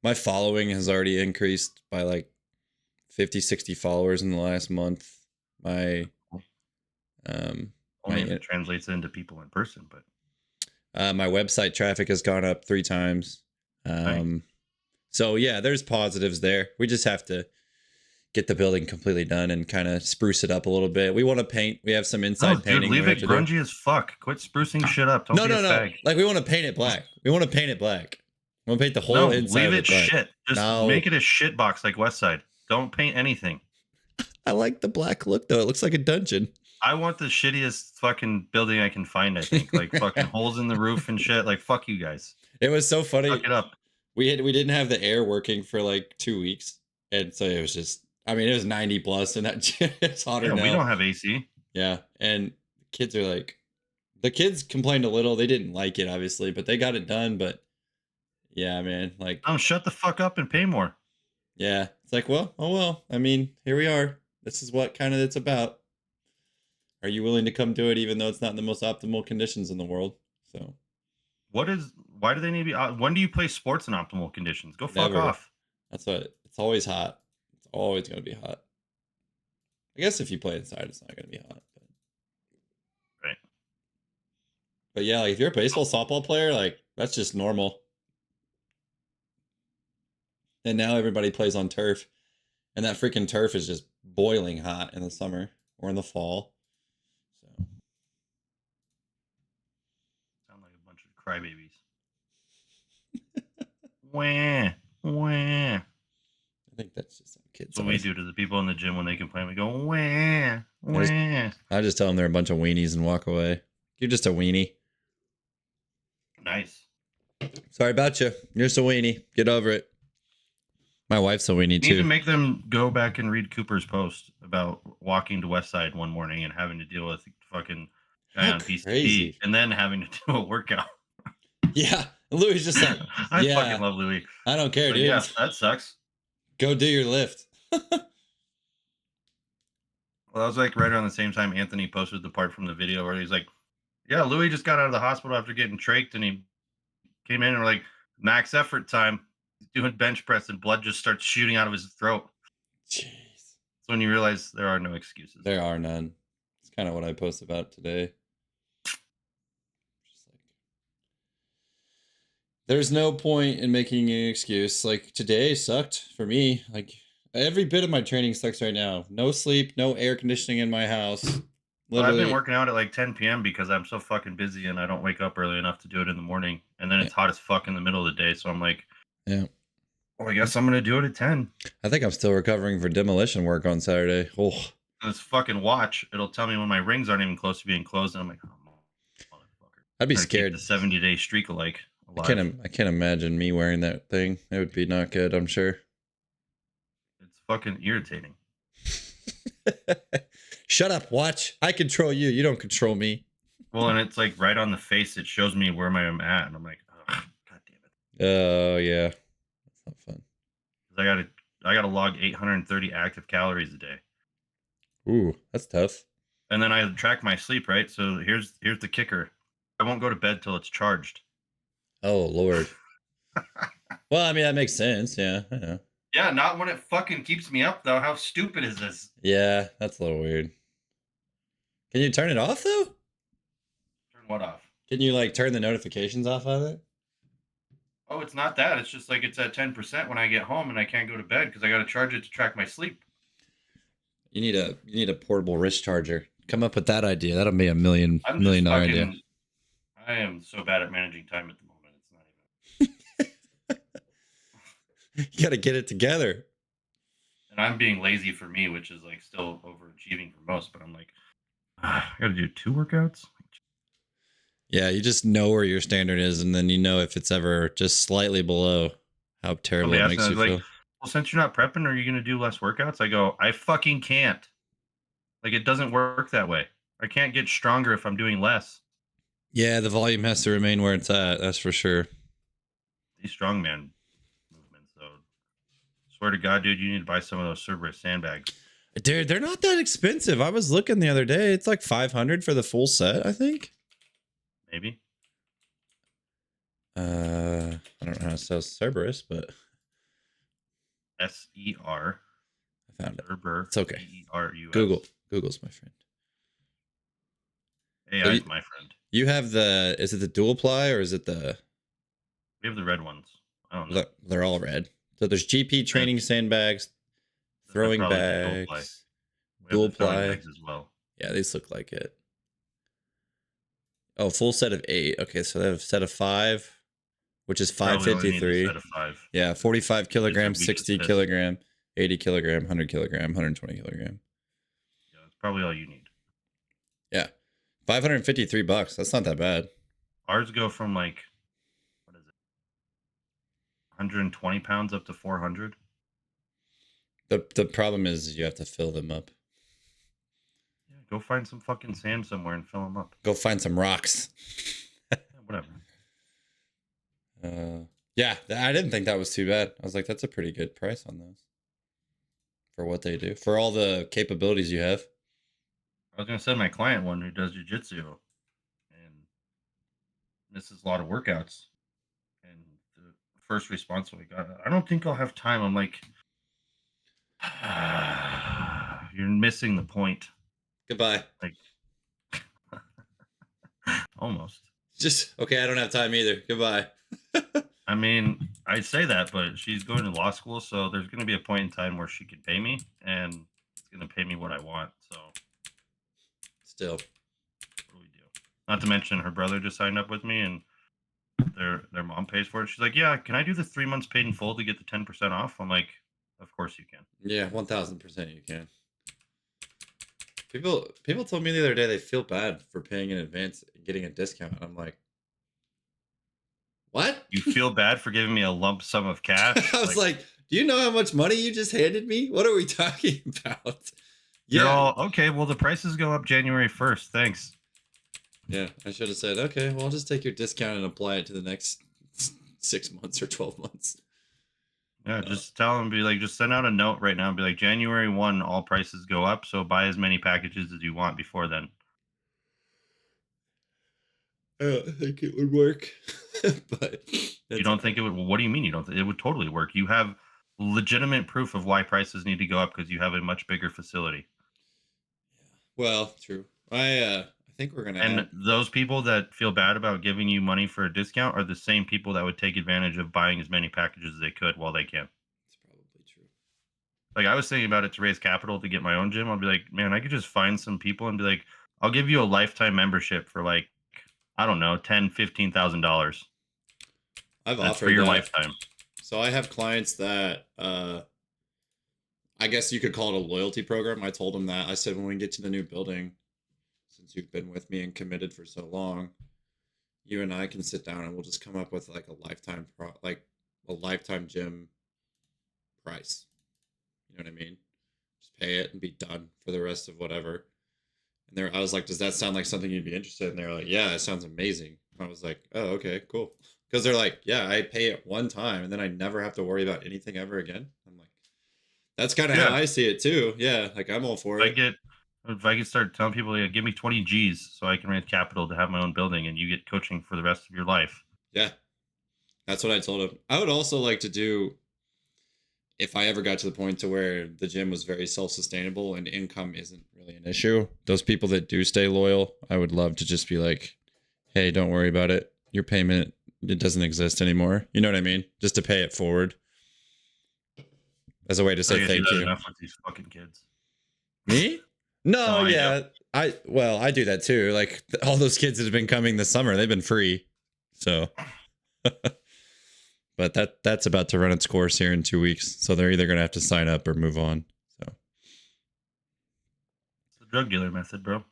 My following has already increased by like 50, 60 followers in the last month. My Only if my it translates into people in person, but my website traffic has gone up 3 times. nice. So yeah, there's positives there. We just have to get the building completely done and kind of spruce it up a little bit. We want to paint. We have some No, inside dude, painting leave we have it to do. grungy as fuck. Quit sprucing shit up. Don't No, be a no, no. fag. Like we want to paint it black. We want to paint it black. We want to paint the whole No, inside leave of it it black. shit. Just No. make it a shit box like West Side. Don't paint anything. I like the black look though. It looks like a dungeon. I want the shittiest fucking building I can find, I think. Like fucking holes in the roof and shit. Like fuck you guys. It was so funny. Suck it up. We didn't have the air working for like 2 weeks. And so it was just I mean, it was 90 plus and that gym it's hotter Yeah, now. we don't have AC. Yeah. And kids are like the kids complained a little. They didn't like it obviously, but they got it done, but yeah, man, like Shut the fuck up and pay more. yeah. It's like, well, oh well. I mean, here we are. This is what kind of it's about. Are you willing to come do it even though it's not in the most optimal conditions in the world? So Why do they need to be when do you play sports in optimal conditions? Go fuck never. off. That's what it's always hot. It's always gonna be hot. I guess if you play inside, it's not gonna be hot. Right. But yeah, like if you're a baseball softball player, like that's just normal. And now everybody plays on turf, and that freaking turf is just boiling hot in the summer or in the fall. So Sound like a bunch of crybabies. Wah, wah. I think that's just how kids. That's what we do to the people in the gym when they complain. We go, wah, wah. I just tell them they're a bunch of weenies and walk away. You're just a weenie. Nice. Sorry about you. You're just a weenie. Get over it. My wife's a weenie You need too. to make them go back and read Cooper's post about walking to West Side one morning and having to deal with fucking guy How on PCP crazy. and then having to do a workout. Yeah. Louis just like, I yeah, fucking love Louis. I don't care, But dude. yeah, that sucks. Go do your lift. Well, that was like right around the same time Anthony posted the part from the video where he's like, yeah, Louis just got out of the hospital after getting traked and he came in and we're like, max effort time. He's doing bench press and blood just starts shooting out of his throat. Jeez. It's when you realize there are no excuses. There are none. It's kind of what I posted about today. Just like, there's no point in making an excuse. Like today sucked for me. Like every bit of my training sucks right now. No sleep, no air conditioning in my house. Well, I've been Literally. working out at like 10 p.m. because I'm so fucking busy and I don't wake up early enough to do it in the morning. And then Yeah. it's hot as fuck in the middle of the day. So I'm like, Yeah. well, I guess I'm going to do it at 10. I think I'm still recovering for demolition work on Saturday. Oh, This fucking watch, it'll tell me when my rings aren't even close to being closed. And I'm like, oh, motherfucker. I'd be Trying to keep scared. the 70-day streak alike I alive. can't imagine me wearing that thing. It would be not good, I'm sure. It's fucking irritating. Shut up, watch. I control you. You don't control me. Well, and it's like right on the face. It shows me where I'm at. And I'm like, oh, God damn it. Oh, yeah. That's not fun. I gotta log 830 active calories a day. Ooh, that's tough. And then I track my sleep, right? So here's the kicker. I won't go to bed till it's charged. Oh, Lord. Well, I mean, that makes sense. Yeah. Yeah. Yeah, not when it fucking keeps me up though. How stupid is this? Yeah, that's a little weird. Can you turn it off, though? Turn what off? Can you, like, turn the notifications off of it? Oh, it's not that. It's just like it's at 10% when I get home and I can't go to bed because I got to charge it to track my sleep. You need a portable wrist charger. Come up with that idea. That'll be a million I'm just million dollar idea. fucking. I am so bad at managing time at the moment. It's not even. You got to get it together. And I'm being lazy for me, which is like still overachieving for most. But I'm like, I got to do 2 workouts. Yeah, you just know where your standard is, and then you know if it's ever just slightly below how terrible Somebody it asked me, makes I you was like, feel. well, since you're not prepping, are you going to do less workouts? I go, I fucking can't. Like, it doesn't work that way. I can't get stronger if I'm doing less. Yeah, the volume has to remain where it's at. That's for sure. These strongman movements, though. Swear to God, dude, you need to buy some of those Cerberus sandbags. Dude, they're not that expensive. I was looking the other day. It's like 500 for the full set, I think. Maybe. I don't know how to spell Cerberus, but S-E-R. I found it. Cerber. It's okay. E-R-U-S. Google's my friend. AI So is my friend. you have is it the dual ply or is it the? We have the red ones. I don't know. They're all red. So there's GP training sandbags, throwing bags, dual ply. Bags as well. Yeah, these look like it. Oh, full set of 8. Okay, so they have a set of 5, which is 553. Set of 5. Yeah, 45 kilogram, 60 kilogram, kilogram, 80 kilogram, 100 kilogram, 120 kilogram. Yeah, that's probably all you need. Yeah, $553. That's not that bad. Ours go from like, what is it, 120 pounds up to 400. The problem is you have to fill them up. Yeah, go find some fucking sand somewhere and fill them up. Go find some rocks. Yeah, whatever. Yeah, I didn't think that was too bad. I was like, that's a pretty good price on those for what they do, for all the capabilities you have. I was gonna send my client one who does jujitsu, and this is a lot of workouts. And the first response we got, I don't think I'll have time. I'm like, you're missing the point. Goodbye. Like, almost. Just okay. I don't have time either. Goodbye. I mean, I say that, but she's going to law school, so there's going to be a point in time where she can pay me, and it's going to pay me what I want. So, still, what do we do? Not to mention, her brother just signed up with me, and their mom pays for it. She's like, "Yeah, can I do the 3 months paid in full to get the 10% off?" I'm like, "Of course you can." Yeah, 1000% you can. People told me the other day they feel bad for paying in advance and getting a discount. I'm like, what? You feel bad for giving me a lump sum of cash? I was like, do you know how much money you just handed me? What are we talking about? You're all okay. Well, the prices go up January 1st. Thanks. Yeah, I should have said, okay, well, I'll just take your discount and apply it to the next 6 months or 12 months. Yeah, just tell them, be like, just send out a note right now and be like, January 1, all prices go up. So buy as many packages as you want before then. I think it would work. But you don't think it would? Well, what do you mean you don't? It would totally work. You have legitimate proof of why prices need to go up because you have a much bigger facility. Well, true. I think we're gonna And have. those people that feel bad about giving you money for a discount are the same people that would take advantage of buying as many packages as they could while they can. It's probably true. Like I was thinking about it to raise capital to get my own gym. I'll be like, man, I could just find some people and be like, I'll give you a lifetime membership for like, I don't know, 10, $15,000. I've And it's for offered your that. lifetime. So I have clients that I guess you could call it a loyalty program. I told them that. I said when we get to the new building, since you've been with me and committed for so long, you and I can sit down and we'll just come up with like like a lifetime gym price. You know what I mean? Just pay it and be done for the rest of whatever. And I was like, does that sound like something you'd be interested in? They were like, yeah, it sounds amazing. I was like, oh, okay, cool. Because they're like, yeah, I pay it one time and then I never have to worry about anything ever again. I'm like, that's kind of how Yeah. I see it too. Yeah, like I'm all for If I it. get, if I could start telling people, yeah, give me 20 G's so I can raise capital to have my own building and you get coaching for the rest of your life. Yeah, that's what I told him. I would also like to do if I ever got to the point to where the gym was very self-sustainable and income isn't really an issue. Those people that do stay loyal, I would love to just be like, hey, don't worry about it. Your payment, it doesn't exist anymore. You know what I mean? Just to pay it forward as a way to I say think I do thank that you. enough with these fucking kids. Me? No, No, I know. yeah. I do that too. Like all those kids that have been coming this summer, they've been free. So but that's about to run its course here in 2 weeks. So they're either gonna have to sign up or move on. So It's the drug dealer method, bro.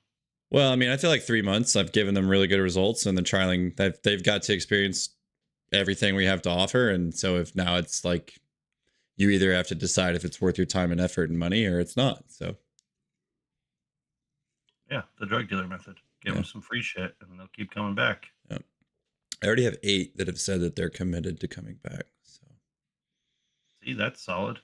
well, I mean, I feel like 3 months I've given them really good results, and the trialing they've got to experience everything we have to offer. And so if now it's like you either have to decide if it's worth your time and effort and money or it's not. So Yeah, the drug dealer method. Give yeah. them some free shit and they'll keep coming back. Yeah. I already have 8 that have said that they're committed to coming back. So See, that's solid.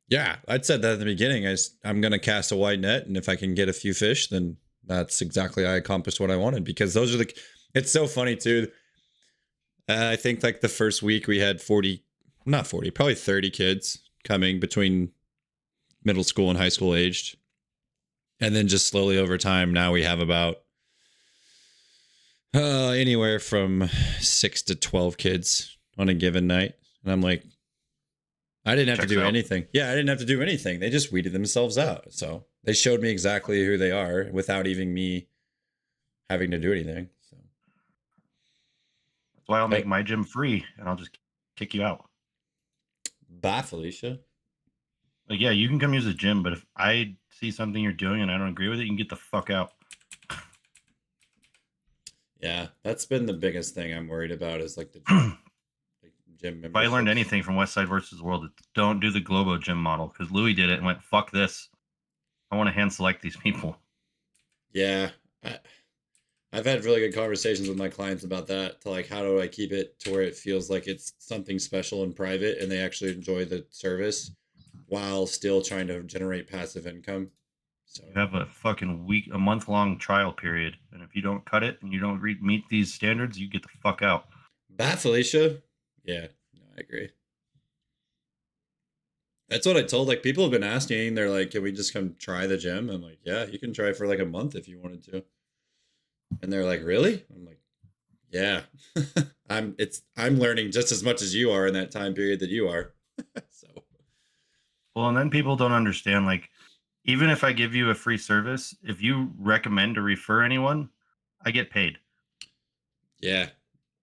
yeah, I'd said that at the beginning. I'm going to cast a wide net, and if I can get a few fish, then that's exactly I accomplished what I wanted. Because those are the. It's so funny too. I think like the first week we had 40, not 40, probably 30 kids coming between middle school and high school aged, and then just slowly over time, now we have about anywhere from 6 to 12 kids on a given night, and I'm like, I didn't have to Checks do out. anything. Yeah, I didn't have to do anything. They just weeded themselves out. So they showed me exactly who they are without even me having to do anything. So, That's why I'll make but my gym free and I'll just kick you out. bye, Felicia. Like, yeah, you can come use the gym, but if I see something you're doing and I don't agree with it, you can get the fuck out. Yeah, that's been the biggest thing I'm worried about is like the gym If I learned memberships. anything from West Side versus the World, it's don't do the Globo gym model because Louis did it and went, fuck this. I want to hand select these people. Yeah, I've had really good conversations with my clients about that. To like, how do I keep it to where it feels like it's something special and private, and they actually enjoy the service while still trying to generate passive income. So You have a fucking week, a month long trial period. And if you don't cut it and you don't meet these standards, you get the fuck out. bye, Felicia. Yeah, no, I agree. That's what I told. Like, people have been asking. They're like, "Can we just come try the gym?" I'm like, "Yeah, you can try for like a month if you wanted to." And they're like, "Really?" I'm like, "Yeah." I'm learning just as much as you are in that time period that you are. So Well, and then people don't understand, like, even if I give you a free service, if you recommend or refer anyone, I get paid. yeah,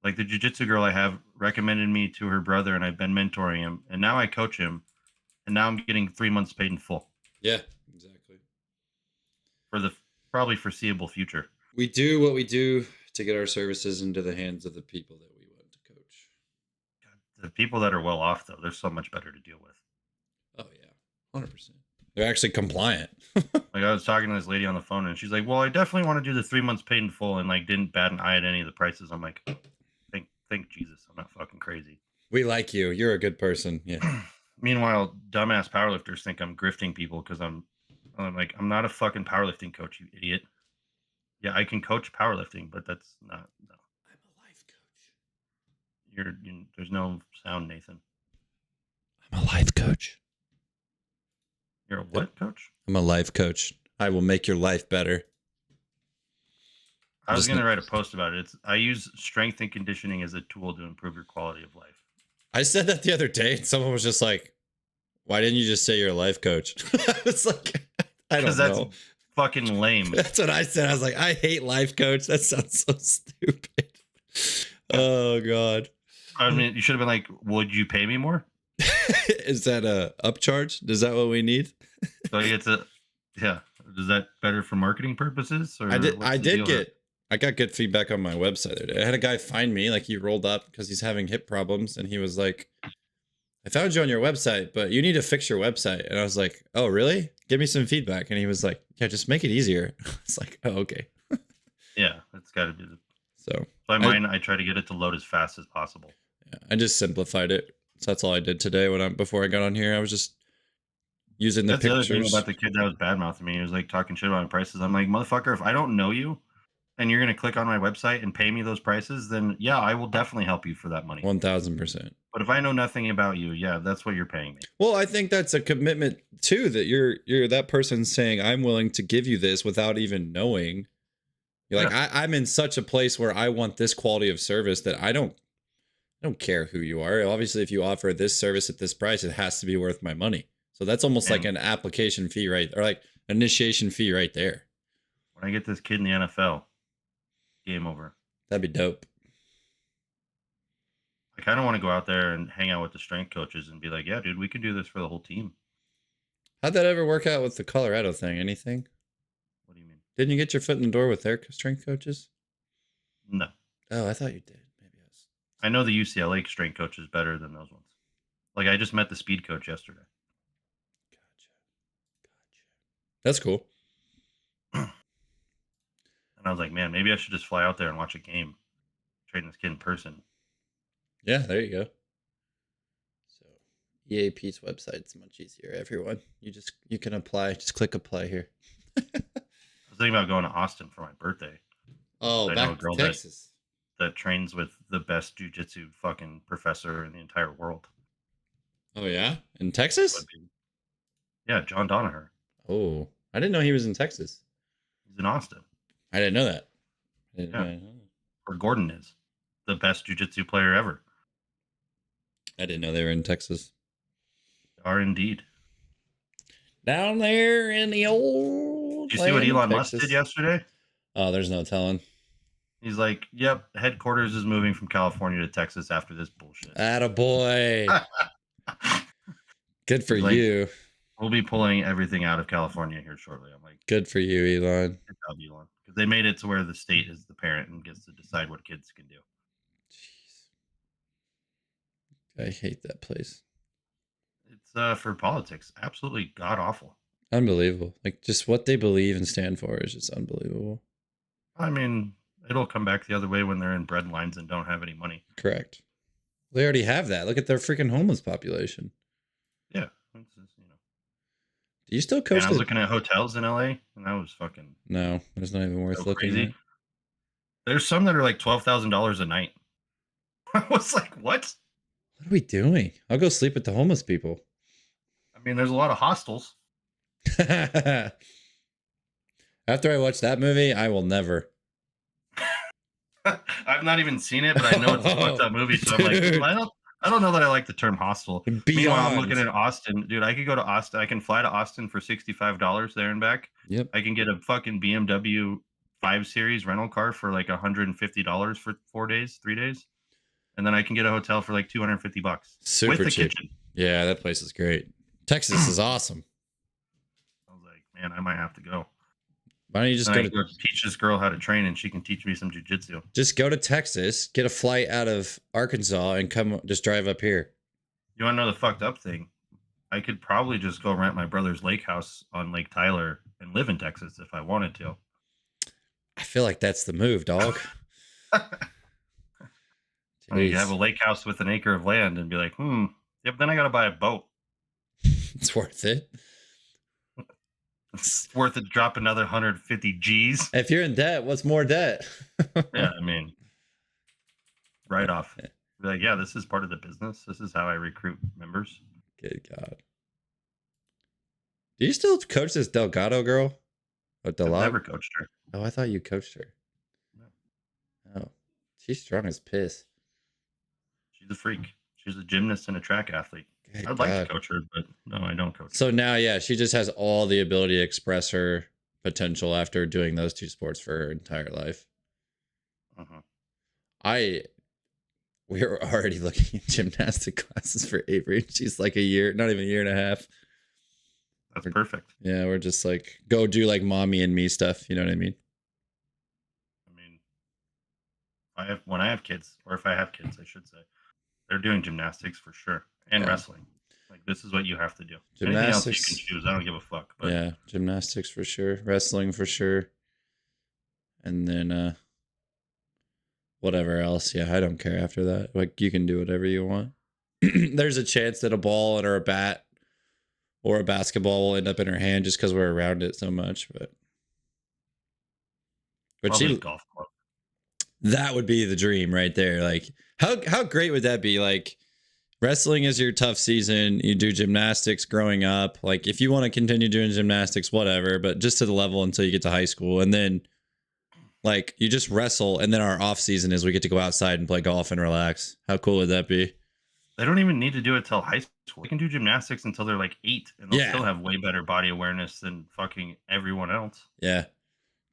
Like the jujitsu girl I have recommended me to her brother, and I've been mentoring him, and now I coach him, and now I'm getting 3 months paid in full yeah, exactly. for the probably foreseeable future. We do what we do to get our services into the hands of the people that we want to coach. The people that are well off, though, they're so much better to deal with. Oh yeah, 100%. They're actually compliant. Like I was talking to this lady on the phone, and she's like, "Well, I definitely want to do the 3 months paid in full," and like didn't bat an eye at any of the prices. I'm like, thank Jesus, I'm not fucking crazy. We like you. You're a good person. Yeah. Meanwhile, dumbass powerlifters think I'm grifting people because I'm like, I'm not a fucking powerlifting coach, you idiot. Yeah, I can coach powerlifting, but that's not. No, I'm a life coach. there's no sound, Nathan. I'm a life coach. You're a what coach? I'm a life coach. I will make your life better. I was going to write a post about it. I use strength and conditioning as a tool to improve your quality of life. I said that the other day, and someone was just like, "Why didn't you just say you're a life coach?" It's like, I don't know. That's fucking lame. That's what I said. I was like, I hate life coach. That sounds so stupid. Oh God. I mean, you should have been like, "Would you pay me more?" Is that a upcharge? Is that what we need? So I get to, yeah. Is that better for marketing purposes? Or I got good feedback on my website the other day. I had a guy find me, like he rolled up because he's having hip problems, and he was like, I found you on your website, but you need to fix your website. And I was like, oh, really? Give me some feedback. And he was like, yeah, just make it easier. It's like, oh, okay. Yeah, it's got to be. So I try to get it to load as fast as possible. Yeah, I just simplified it. So that's all I did today before I got on here. I was just using the pictures. The other thing about the kid that was bad mouthing me. He was like talking shit about my prices. I'm like, motherfucker, if I don't know you and you're going to click on my website and pay me those prices, then yeah, I will definitely help you for that money. 1000%. But if I know nothing about you, yeah, that's what you're paying me. Well, I think that's a commitment too, that you're that person saying, I'm willing to give you this without even knowing. You're like, I'm in such a place where I want this quality of service that I don't care who you are. Obviously, if you offer this service at this price, it has to be worth my money. So that's almost like an application fee, right? Or like initiation fee right there. When I get this kid in the NFL, game over. That'd be dope. I kind of want to go out there and hang out with the strength coaches and be like, yeah, dude, we can do this for the whole team. How'd that ever work out with the Colorado thing? Anything? What do you mean? Didn't you get your foot in the door with their strength coaches? No. Oh, I thought you did. Maybe I know the UCLA strength coach is better than those ones. Like, I just met the speed coach yesterday. Gotcha. That's cool. And I was like, man, maybe I should just fly out there and watch a game, train this kid in person. Yeah, there you go. So EAP's website's much easier, everyone. You can apply. Just click apply here. I was thinking about going to Austin for my birthday. Oh, back to Texas. That trains with the best jiu-jitsu fucking professor in the entire world. Oh, yeah? In Texas? Yeah, John Donaher. Oh, I didn't know he was in Texas. He's in Austin. I didn't know that. Where Gordon is. The best jiu-jitsu player ever. I didn't know they were in Texas. They are indeed. Down there in the old. Did you see what Elon Musk did yesterday? Oh, there's no telling. He's like, yep, headquarters is moving from California to Texas after this bullshit. Attaboy. Good for you. We'll be pulling everything out of California here shortly. I'm like, good for you, Elon. Good job, Elon. Because they made it to where the state is the parent and gets to decide what kids can do. Jeez. I hate that place. It's for politics. Absolutely god awful. Unbelievable. Like, just what they believe and stand for is just unbelievable. I mean, it'll come back the other way when they're in bread lines and don't have any money. Correct. They already have that. Look at their freaking homeless population. Yeah. Do you still coach? I was looking at hotels in LA, and that was fucking... No, it's not even worth looking crazy. At. There's some that are like $12,000 a night. I was like, what? What are we doing? I'll go sleep with the homeless people. I mean, there's a lot of hostels. After I watch that movie, I will never. I've not even seen it, but I know it's a fucked up movie, so I'm like, I don't know that I like the term hostel. Meanwhile, I'm looking at Austin. Dude, I could go to Austin. I can fly to Austin for $65 there and back. Yep. I can get a fucking BMW 5 Series rental car for like $150 for 3 days. And then I can get a hotel for like $250. Super with the cheap. kitchen. Yeah, that place is great. Texas is awesome. I was like, man, I might have to go. Why don't you just go teach this girl how to train and she can teach me some jiu-jitsu? Just go to Texas, get a flight out of Arkansas, and just drive up here. You want to know the fucked up thing? I could probably just go rent my brother's lake house on Lake Tyler and live in Texas if I wanted to. I feel like that's the move, dog. You have a lake house with an acre of land and be like, yep, then I got to buy a boat. It's worth it. It's worth it to drop another 150 G's. If you're in debt, what's more debt? Yeah, I mean, right off. Be like, yeah, this is part of the business. This is how I recruit members. Good God. Do you still coach this Delgado girl? Oh, I've Delog? never coached her. Oh, I thought you coached her. No. Oh, she's strong as piss. She's a freak. She's a gymnast and a track athlete. Good I'd like to God. coach her, but no, I don't coach her. So now, yeah, she just has all the ability to express her potential after doing those two sports for her entire life. Uh-huh. We were already looking at gymnastic classes for Avery. She's like a year, not even a year and a half. That's perfect. Yeah, we're just like, go do like mommy and me stuff. You know what I mean? I mean, when I have kids, or if I have kids, I should say, they're doing gymnastics for sure and Yeah. wrestling. Like, this is what you have to do. Anything else you can Gymnastics. choose. I don't give a fuck. But Yeah, gymnastics for sure. Wrestling for sure. And then whatever else. Yeah, I don't care after that. Like, you can do whatever you want. There's a chance that a ball or a bat or a basketball will end up in her hand just because we're around it so much. But probably a golf club. that would be the dream right there. Like, how great would that be? Like, wrestling is your tough season. You do gymnastics growing up. Like, if you want to continue doing gymnastics, whatever, but just to the level until you get to high school. And then, like, you just wrestle. And then our off season is we get to go outside and play golf and relax. How cool would that be? They don't even need to do it till high school. They can do gymnastics until they're like 8, and they'll Yeah. still have way better body awareness than fucking everyone else. Yeah.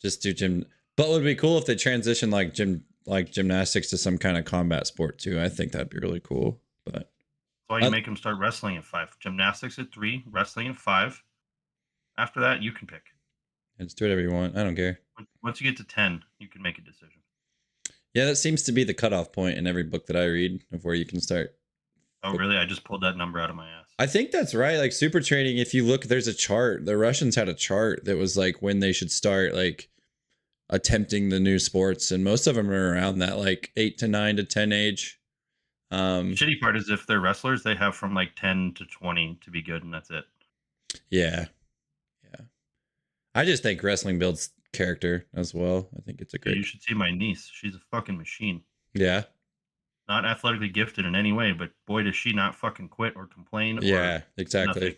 Just do gym. But it would be cool if they transition like gymnastics to some kind of combat sport too. I think that'd be really cool. But that's why you make them start wrestling at 5. Gymnastics at 3, wrestling at 5. After that, you can pick. Just do whatever you want. I don't care. Once you get to 10, you can make a decision. Yeah, that seems to be the cutoff point in every book that I read of where you can start. Oh, really? I just pulled that number out of my ass. I think that's right. Like super training, if you look, there's a chart. The Russians had a chart that was like when they should start like attempting the new sports, and most of them are around that like 8 to 9 to 10 age. The shitty part is if they're wrestlers, they have from like 10 to 20 to be good, and that's it. Yeah. I just think wrestling builds character as well. I think it's a great. You should see my niece. She's a fucking machine. Yeah. Not athletically gifted in any way, but boy, does she not fucking quit or complain. Yeah, exactly. Nothing.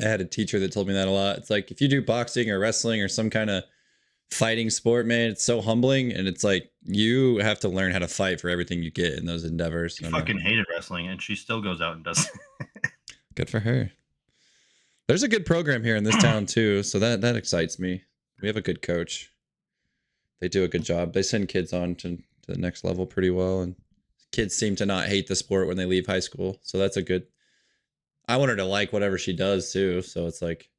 I had a teacher that told me that a lot. It's like if you do boxing or wrestling or some kind of fighting sport, man, it's so humbling, and it's like you have to learn how to fight for everything you get in those endeavors. She fucking hated wrestling, and she still goes out and does it. Good for her. There's a good program here in this town too, so that excites me. We have a good coach. They do a good job. They send kids on to the next level pretty well, and kids seem to not hate the sport when they leave high school. So that's a good. I want her to like whatever she does too. So it's like,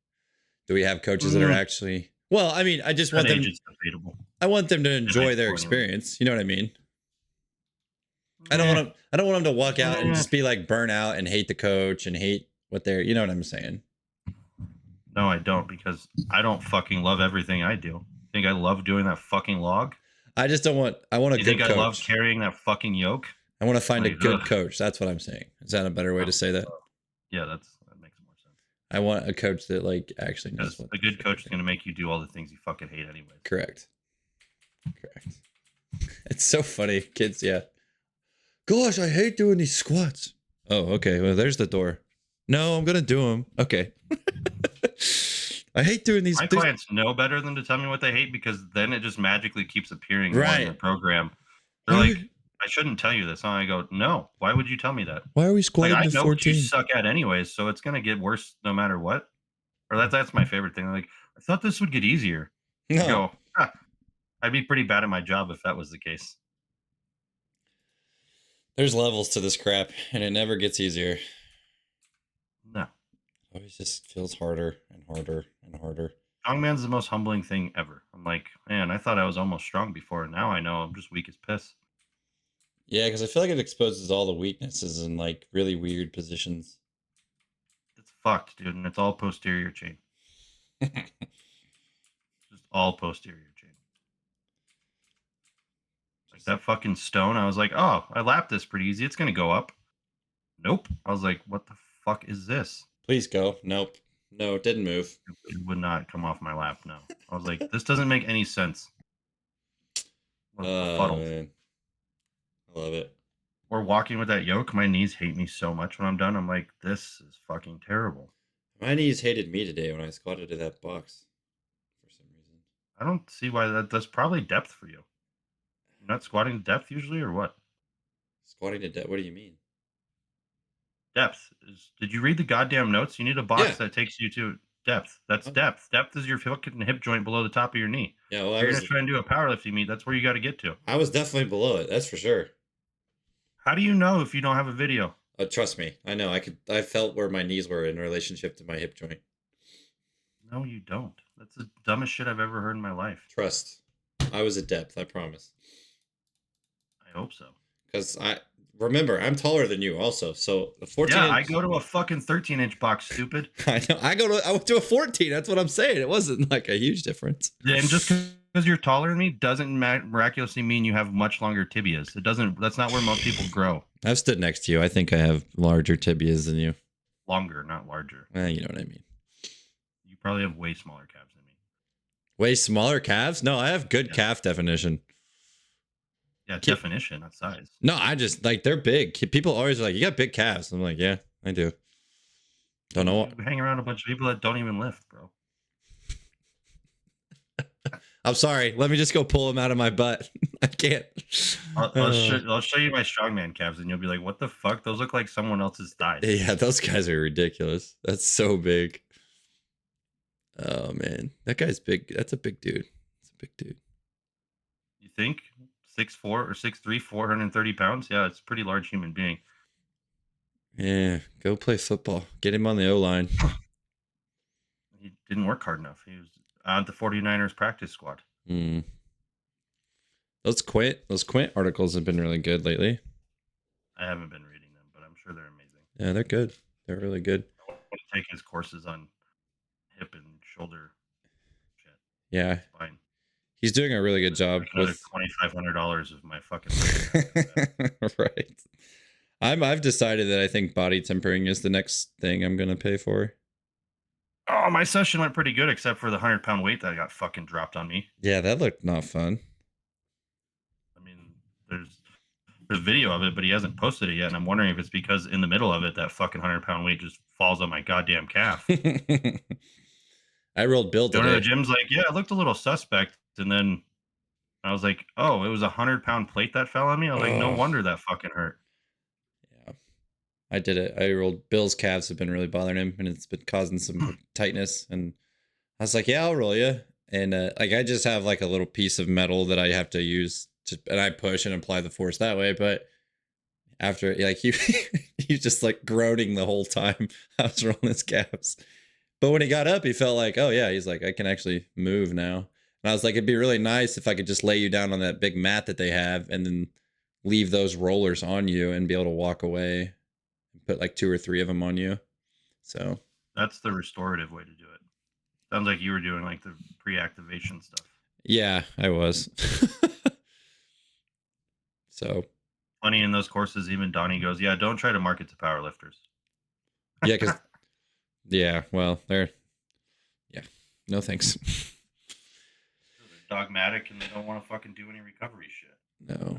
do we have coaches that are actually? Well, I mean, I just want them. I want them to enjoy their experience. You know what I mean? I don't want them to walk out and just be like burn out and hate the coach and hate what they're. You know what I'm saying? No, I don't, because I don't fucking love everything I do. Think I love doing that fucking log? I just don't want. I want a good coach. I love carrying that fucking yoke? I want to find a good coach. That's what I'm saying. Is that a better way to say that? Yeah, that makes more sense. I want a coach that like actually knows what. A good coach is going to make you do all the things you fucking hate anyway. Correct. It's so funny, kids. Yeah. Gosh, I hate doing these squats. Oh, okay. Well, there's the door. No, I'm gonna do them. Okay. I hate doing these. My clients know better than to tell me what they hate, because then it just magically keeps appearing in the program. They're like, I shouldn't tell you this. And I go, no. Why would you tell me that? Why are we squatting to 14? I know what you suck at anyways, so it's gonna get worse no matter what. Or that's my favorite thing. They're like, I thought this would get easier. No. I go, I'd be pretty bad at my job if that was the case. There's levels to this crap, and it never gets easier. No. It always just feels harder and harder and harder. Strongman's the most humbling thing ever. I'm like, man, I thought I was almost strong before, and now I know I'm just weak as piss. Yeah, because I feel like it exposes all the weaknesses in like really weird positions. It's fucked, dude, and it's all posterior chain. Just all posterior chain. Like that fucking stone, I was like, oh, I lapped this pretty easy. It's gonna go up. Nope. I was like, what the fuck is this? Please go. Nope. No, it didn't move. It would not come off my lap. No. I was like, this doesn't make any sense. Man. I love it. or walking with that yoke, my knees hate me so much when I'm done. I'm like, this is fucking terrible. My knees hated me today when I squatted to that box for some reason. I don't see why that's probably depth for you. You're not squatting to depth usually, or what? Squatting to death. What do you mean? Depth is. Did you read the goddamn notes? You need a box Yeah. that takes you to depth. That's Oh, depth. Depth is your fucking hip joint below the top of your knee. yeah. Well, If I you're gonna was try and do a powerlifting meet, that's where you got to get to. I was definitely below it. That's for sure. How do you know if you don't have a video? Trust me. I know. I felt where my knees were in relationship to my hip joint. No, you don't. That's the dumbest shit I've ever heard in my life. Trust. I was at depth. I promise. I hope so. Because I remember I'm taller than you also. So a 14 Yeah, I inch. go to a fucking 13-inch box, stupid. I know. I went to a 14. That's what I'm saying. It wasn't like a huge difference. And just because you're taller than me doesn't miraculously mean you have much longer tibias. It doesn't. That's not where most people grow. I've stood next to you. I think I have larger tibias than you. Longer, not larger. You know what I mean. You probably have way smaller calves than me. Way smaller calves? No, I have good Yeah. calf definition. Yeah, definition, not size. No, I just like they're big. People always are like, you got big calves. I'm like, yeah, I do. Don't know. You hang around a bunch of people that don't even lift, bro. I'm sorry. Let me just go pull them out of my butt. I can't. I'll show you my strongman calves, and you'll be like, "What the fuck? Those look like someone else's thighs." Yeah, those guys are ridiculous. That's so big. Oh man, that guy's big. That's a big dude. That's a big dude. You think 6'4" or 6'3", 430 pounds? Yeah, it's a pretty large human being. Yeah, go play football. Get him on the O line. He didn't work hard enough. He was on the 49ers practice squad. Mm. Those Quint articles have been really good lately. I haven't been reading them, but I'm sure they're amazing. Yeah, they're good. They're really good. I want to take his courses on hip and shoulder shit. Yeah, Spine. he's doing a really good job Another with $2,500 of my fucking. right. I've decided that I think body tempering is the next thing I'm gonna pay for. Oh, my session went pretty good, except for the 100-pound weight that got fucking dropped on me. Yeah, that looked not fun. I mean, there's video of it, but he hasn't posted it yet, and I'm wondering if it's because in the middle of it, that fucking 100-pound weight just falls on my goddamn calf. I rolled Bill The owner today. of the gym's like, yeah, it looked a little suspect, and then I was like, oh, it was a 100-pound plate that fell on me. I was like, no wonder that fucking hurt. Yeah, I did it. I rolled Bill's calves have been really bothering him, and it's been causing some tightness. And I was like, yeah, I'll roll you. And like I just have like a little piece of metal that I have to use to, and I push and apply the force that way. But after like he's just like groaning the whole time I was rolling his calves. But when he got up, he felt like, oh yeah, he's like, I can actually move now. And I was like, it'd be really nice if I could just lay you down on that big mat that they have and then leave those rollers on you and be able to walk away and put like 2 or 3 of them on you. So that's the restorative way to do it. Sounds like you were doing like the pre-activation stuff. Yeah, I was. So funny in those courses, even Donnie goes, yeah, don't try to market to powerlifters. Yeah, because yeah, well, they're no thanks. They're dogmatic and they don't want to fucking do any recovery shit. No.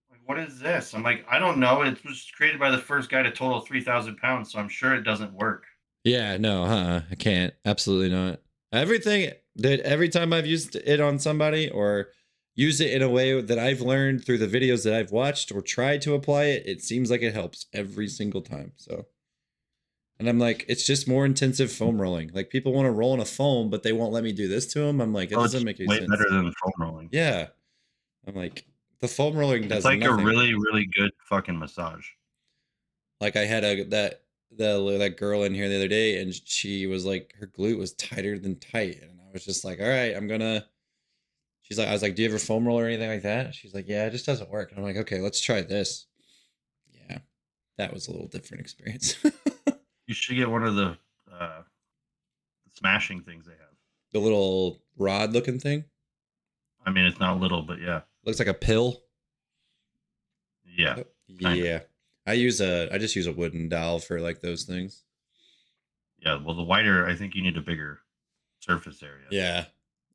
Like, what is this? I'm like, I don't know. It was created by the first guy to total 3,000 pounds, so I'm sure it doesn't work. Yeah, no, I can't. Absolutely not. Every time I've used it on somebody or use it in a way that I've learned through the videos that I've watched or tried to apply it, it seems like it helps every single time. So, and I'm like, it's just more intensive foam rolling. Like people want to roll in a foam, but they won't let me do this to them. I'm like, it doesn't make any way sense. Better than foam rolling. Yeah. I'm like, the foam rolling does it's like nothing. A really, really good fucking massage. Like I had that girl in here the other day, and she was like, her glute was tighter than tight, and I was just like, all right, she's like, I was like, do you ever foam roll or anything like that? She's like, yeah, it just doesn't work. And I'm like, okay, let's try this. Yeah, that was a little different experience. You should get one of the smashing things they have. The little rod looking thing. I mean, it's not little, but yeah, looks like a pill. Yeah, yeah. I just use a wooden dowel for like those things. Yeah, well, the wider, I think you need a bigger surface area. Yeah,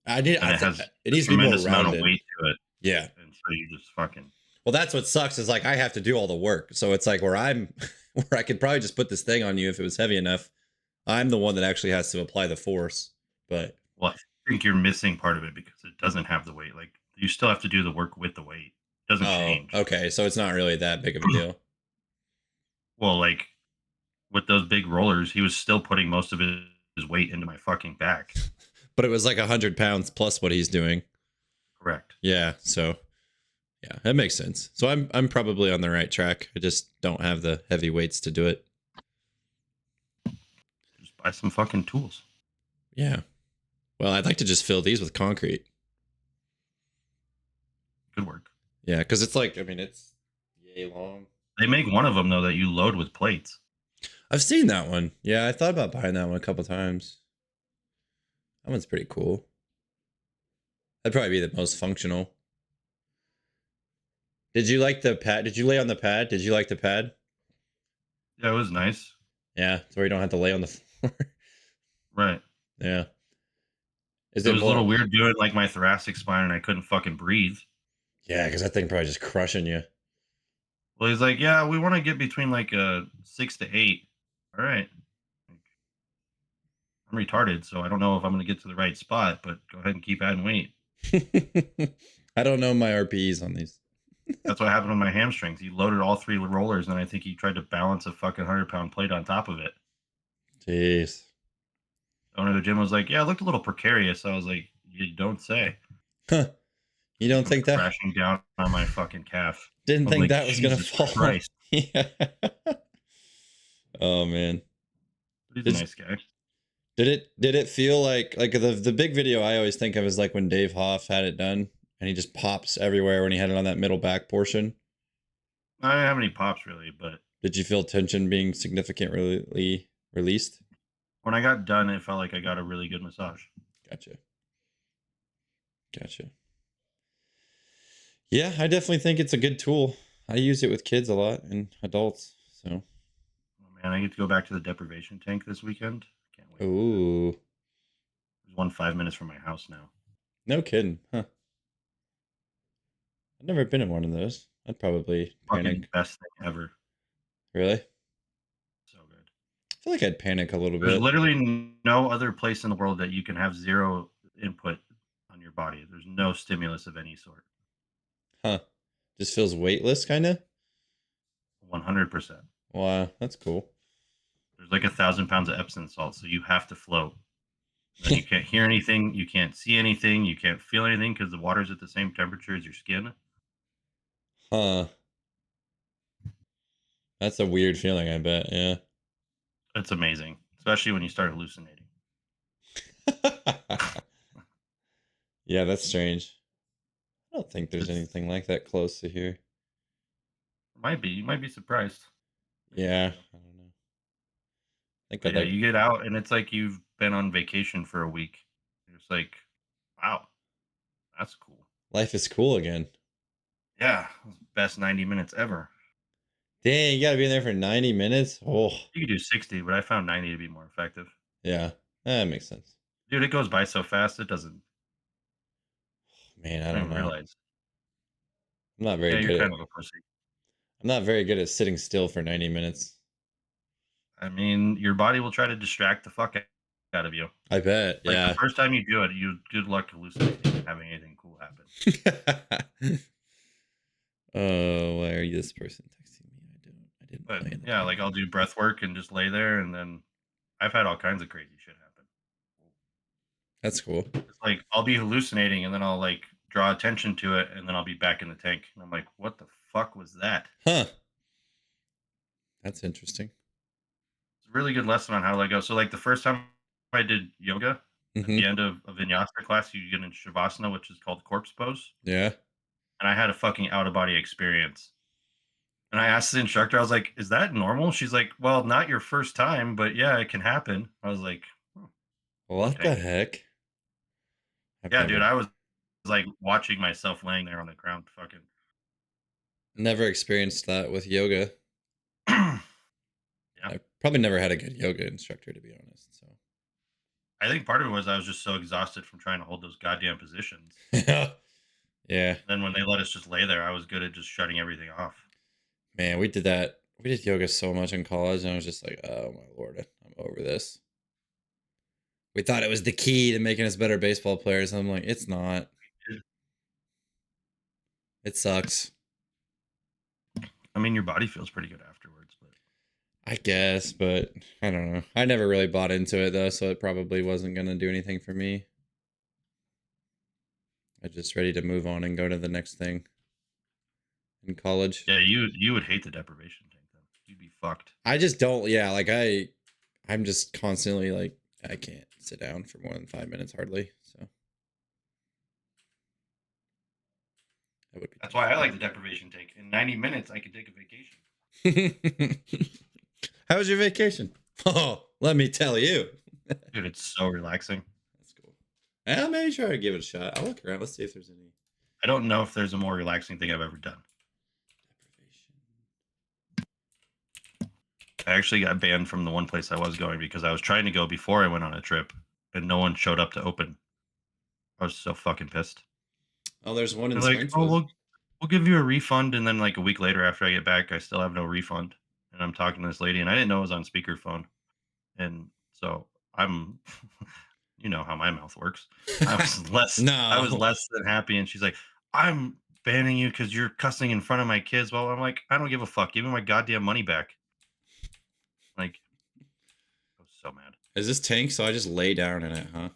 it needs to be more rounded. amount of weight to it. Yeah, and so you just fucking. Well, that's what sucks is like I have to do all the work. So it's like where I'm where I could probably just put this thing on you if it was heavy enough. I'm the one that actually has to apply the force. But Well, I think you're missing part of it because it doesn't have the weight. Like you still have to do the work with the weight. It doesn't oh, change. okay. So it's not really that big of a deal. Well, like with those big rollers, he was still putting most of his weight into my fucking back. But it was like 100 pounds plus what he's doing. Correct. Yeah. So yeah, that makes sense. So I'm probably on the right track. I just don't have the heavy weights to do it. Just buy some fucking tools. Yeah. Well, I'd like to just fill these with concrete. Good work. Yeah, because it's like, I mean, it's yay long. They make one of them though that you load with plates. I've seen that one. Yeah, I thought about buying that one a couple times. That one's pretty cool. That'd probably be the most functional. Did you like the pad? Did you lay on the pad? Did you like the pad? Yeah, it was nice. Yeah, so you don't have to lay on the floor. Right. Yeah. Is It it was a more? little weird doing like my thoracic spine and I couldn't fucking breathe. Yeah, because that thing probably just crushing you. Well, he's like, yeah, we want to get between like a 6 to 8. All right. Like, I'm retarded, so I don't know if I'm going to get to the right spot, but go ahead and keep adding weight. I don't know my RPEs on these. That's what happened with my hamstrings. He loaded all 3 rollers, and I think he tried to balance a fucking 100-pound plate on top of it. Jeez. The owner of the gym was like, yeah, it looked a little precarious. I was like, you don't say. Huh. You don't think that? Crashing down on my fucking calf. Didn't I was think like, that was gonna Jesus fall. Christ. Yeah. Oh man. He's a Did, nice guy. did it feel like the big video I always think of is like when Dave Hoff had it done and he just pops everywhere when he had it on that middle back portion. I didn't have any pops really, but Did you feel tension being significantly released? when I got done, it felt like I got a really good massage. Gotcha. Gotcha. Yeah, I definitely think it's a good tool. I use it with kids a lot and adults. So, Oh man, I get to go back to the deprivation tank this weekend. Can't wait. ooh, There's one 5 minutes from my house now. no kidding, huh? I've never been in one of those. I'd probably Fucking panic. best thing ever. Really? So good. I feel like I'd panic a little There's bit. literally no other place in the world that you can have zero input on your body. There's no stimulus of any sort. Huh. Just feels weightless, kind of. 100%. Wow, that's cool. There's like 1,000 pounds of Epsom salt, so you have to float. Then you can't hear anything, you can't see anything, you can't feel anything because the water's at the same temperature as your skin. Huh. That's a weird feeling, I bet. Yeah. It's amazing, especially when you start hallucinating. Yeah, that's strange. I don't think there's anything like that close to here. Might be. You might be surprised. Yeah, I don't know. I think But I'd yeah, like you get out and it's like you've been on vacation for a week. It's like, wow, that's cool. life is cool again. Yeah, best 90 minutes ever. Dang, you gotta be in there for 90 minutes. Oh, You could do 60, but I found 90 to be more effective. yeah, that makes sense. Dude, it goes by so fast, it doesn't, Man, I I don't don't even know. realize. I'm not very Yeah, you're good at. kind of a pussy. I'm not very good at sitting still for 90 minutes. I mean, your body will try to distract the fuck out of you. I bet. Like the Yeah. first time you do it, you good luck hallucinating and having anything cool happen. Oh, why are you this person texting me? I didn't But play in the yeah, like I'll do breath work and just lay there, and then I've had all kinds of crazy shit happen. That's cool. It's like I'll be hallucinating, and then I'll like draw attention to it, and then I'll be back in the tank, and I'm like, what the fuck was that? Huh. That's interesting. It's a really good lesson on how to let go. So like the first time I did yoga, at Hmm. the end of a vinyasa class, you get in shavasana, which is called corpse pose, Yeah. and I had a fucking out of body experience. And I asked the instructor, I was like, "Is that normal?" She's like, "Well, not your first time, but yeah, it can happen." I was like, "Oh, What the okay." heck? I've Yeah, dude, never I was like watching myself laying there on the ground, fucking. never experienced that with yoga. Yeah, I probably never had a good yoga instructor to be honest. So I think part of it was I was just so exhausted from trying to hold those goddamn positions. yeah, Yeah. Then when they let us just lay there, I was good at just shutting everything off. Man, we did that. We did yoga so much in college, and I was just like, oh my lord, I'm over this. We thought it was the key to making us better baseball players. I'm like, it's not. It sucks. I mean, your body feels pretty good afterwards, but I guess, but I don't know. I never really bought into it though, so it probably wasn't gonna do anything for me. I'm just ready to move on and go to the next thing in college. yeah, you would hate the deprivation tank then. You'd be fucked. I just don't. Yeah, like I'm just constantly like I can't sit down for more than 5 minutes hardly. So that would be That's why I like the deprivation tank. In 90 minutes, I could take a vacation. tough. How was your vacation? Oh, let me tell you. Dude, it's so relaxing. That's cool. I'll maybe try to give it a shot. I'll look around. Let's see if there's any I don't know if there's a more relaxing thing I've ever done. deprivation. I actually got banned from the one place I was going because I was trying to go before I went on a trip and no one showed up to open. I was so fucking pissed. Oh, there's one in They're like, "Oh, Springfield. we'll give you a refund," and then like a week later after I get back, I still have no refund. And I'm talking to this lady and I didn't know it was on speakerphone. And so I'm you know how my mouth works. I was No. less than happy and she's like, "I'm banning you because you're cussing in front of my kids." Well, I'm like, "I don't give a fuck. Give me my goddamn money back." Like, I was so mad. Is this tank? So I just lay down in it, huh?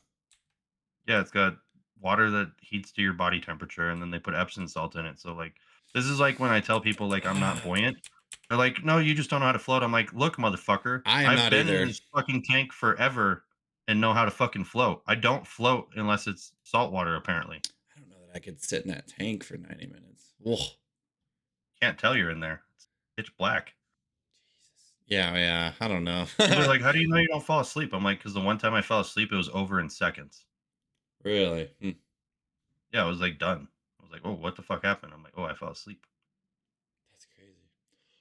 Yeah, it's got water that heats to your body temperature, and then they put Epsom salt in it. So, like, this is like when I tell people, like, I'm not buoyant. They're like, "No, you just don't know how to float." I'm like, "Look, motherfucker, I am I've not been in either. this fucking tank forever and know how to fucking float. I don't float unless it's salt water, apparently. I don't know that I could sit in that tank for 90 minutes. Whoa. Can't tell you're in there. It's pitch black." Jesus. Yeah, yeah. I don't know. People are like, "How do you know you don't fall asleep?" I'm like, "'Cause the one time I fell asleep, it was over in seconds." Really? Hmm. Yeah, I was, like, done. I was like, "Oh, what the fuck happened?" I'm like, "Oh, I fell asleep." That's crazy.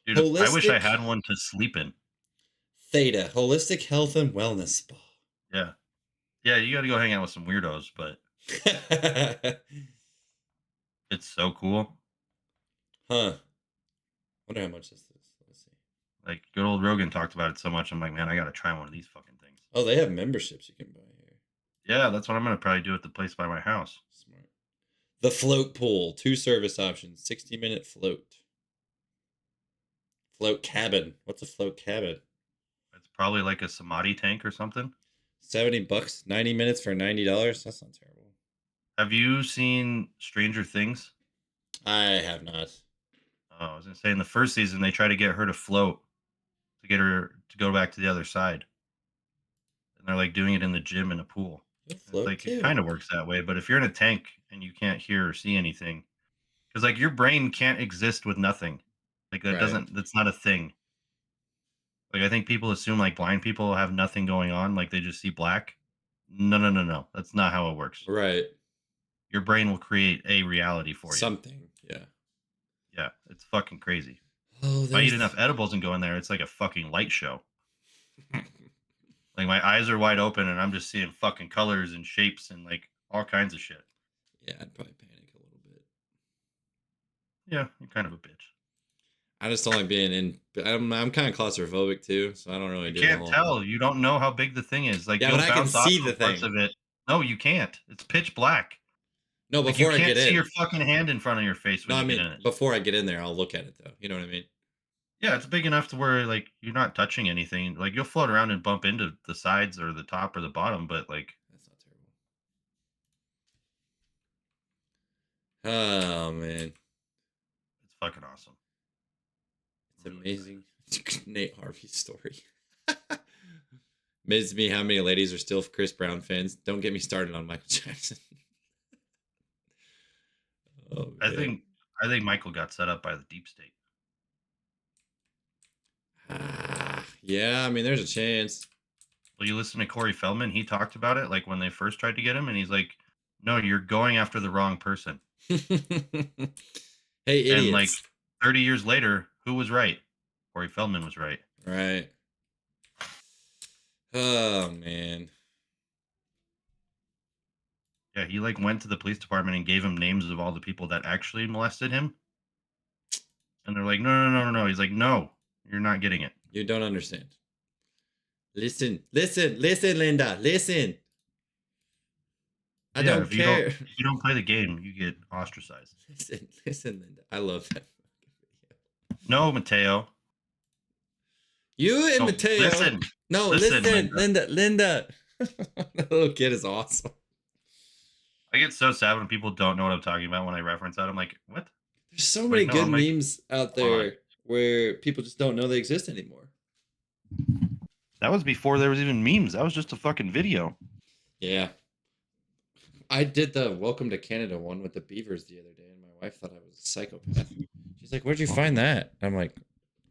Dude, I wish I Holistic had one to sleep in. Theta, holistic health and wellness spa. Yeah. Yeah, you gotta go hang out with some weirdos, but it's so cool. Huh. Wonder how much this is. Let's see. Like, good old Rogan talked about it so much, I'm like, "Man, I gotta try one of these fucking things." Oh, they have memberships you can buy here. Yeah, that's what I'm gonna probably do at the place by my house. Smart. The float pool, two service options, 60-minute float. Float cabin. What's a float cabin? It's probably like a samadhi tank or something. $70, 90 minutes for $90. That's not terrible. Have you seen Stranger Things? I have not. Oh, I was gonna say in the first season, they try to get her to float to get her to go back to the other side. And they're, like, doing it in the gym in a pool. You'll And it's float like, it too. kinda works that way, but if you're in a tank and you can't hear or see anything, because like, your brain can't exist with nothing. Like, Right. that's not a thing. Like, I think people assume, like, blind people have nothing going on, like, they just see black. No, no, no, no, that's not how it works. Right. Your brain will create a reality for you. Something. Yeah. Yeah, it's fucking crazy. Oh, If I eat there's. enough edibles and go in there, it's like a fucking light show. Like, my eyes are wide open, and I'm just seeing fucking colors and shapes and, like, all kinds of shit. Yeah, I'd probably panic a little bit. Yeah, you're kind of a bitch. I just don't like being in. I'm kind of claustrophobic too, so I don't really You do the can't whole. tell, you don't know how big the thing is, like, Yeah, but you'll I can bounce off see the of parts thing. of it. No, you can't. It's pitch black. No, Like, you before I can't get see your in. fucking hand in front of your face No, when I you get mean in it. before I get in there, I'll look at it though. You know what I mean? Yeah, it's big enough to where, like, you're not touching anything. Like, you'll float around and bump into the sides or the top or the bottom, but, like, That's not terrible. Oh man, it's fucking awesome. it's I'm really excited. amazing. Nate Harvey's story. Amazes me how many ladies are still Chris Brown fans. Don't get me started on Michael Jackson. Oh I man. think I think Michael got set up by the deep state. Yeah, I mean, there's a chance. Well, you listen to Corey Feldman, he talked about it, like, when they first tried to get him, and he's like, "No, you're going after the wrong person." Hey, And, like, idiots. 30 years later, who was right? Corey Feldman was right. Right. Oh man. Yeah, he like went to the police department and gave him names of all the people that actually molested him, and they're like, "No, no, no, no, no." He's like, "No, you're not getting it." You don't understand. Listen, listen, listen, Linda, listen. I Yeah, don't if you don't care. if you don't play the game, you get ostracized. Listen, listen, Linda. I love that fucking video. No, Mateo. You and No, Mateo. listen, No, listen, listen, Linda. Linda, Linda. That little kid is awesome. I get so sad when people don't know what I'm talking about when I reference that. I'm like, what? There's so Like, many no, good I'm like, memes out come on. there where people just don't know they exist anymore. That was before there was even memes. That was just a fucking video. Yeah. I did the Welcome to Canada one with the beavers the other day, and my wife thought I was a psychopath. She's like, "Where'd you find that?" I'm like,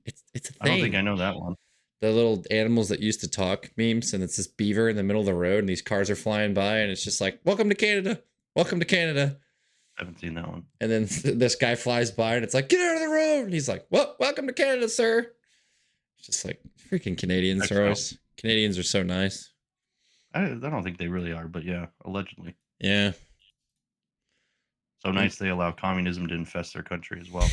"It's a I don't think I thing." know that one. The little animals that used to talk memes, and it's this beaver in the middle of the road, and these cars are flying by, and it's just like, "Welcome to Canada, welcome to Canada," I haven't seen that one. and then this guy flies by, and it's like, "Get out of the road," and he's like, "Well, welcome to Canada, sir." It's just like freaking Canadians are XO. always Canadians are so nice. I don't think they really are, but yeah, allegedly. Yeah. So nice they allow communism to infest their country as well.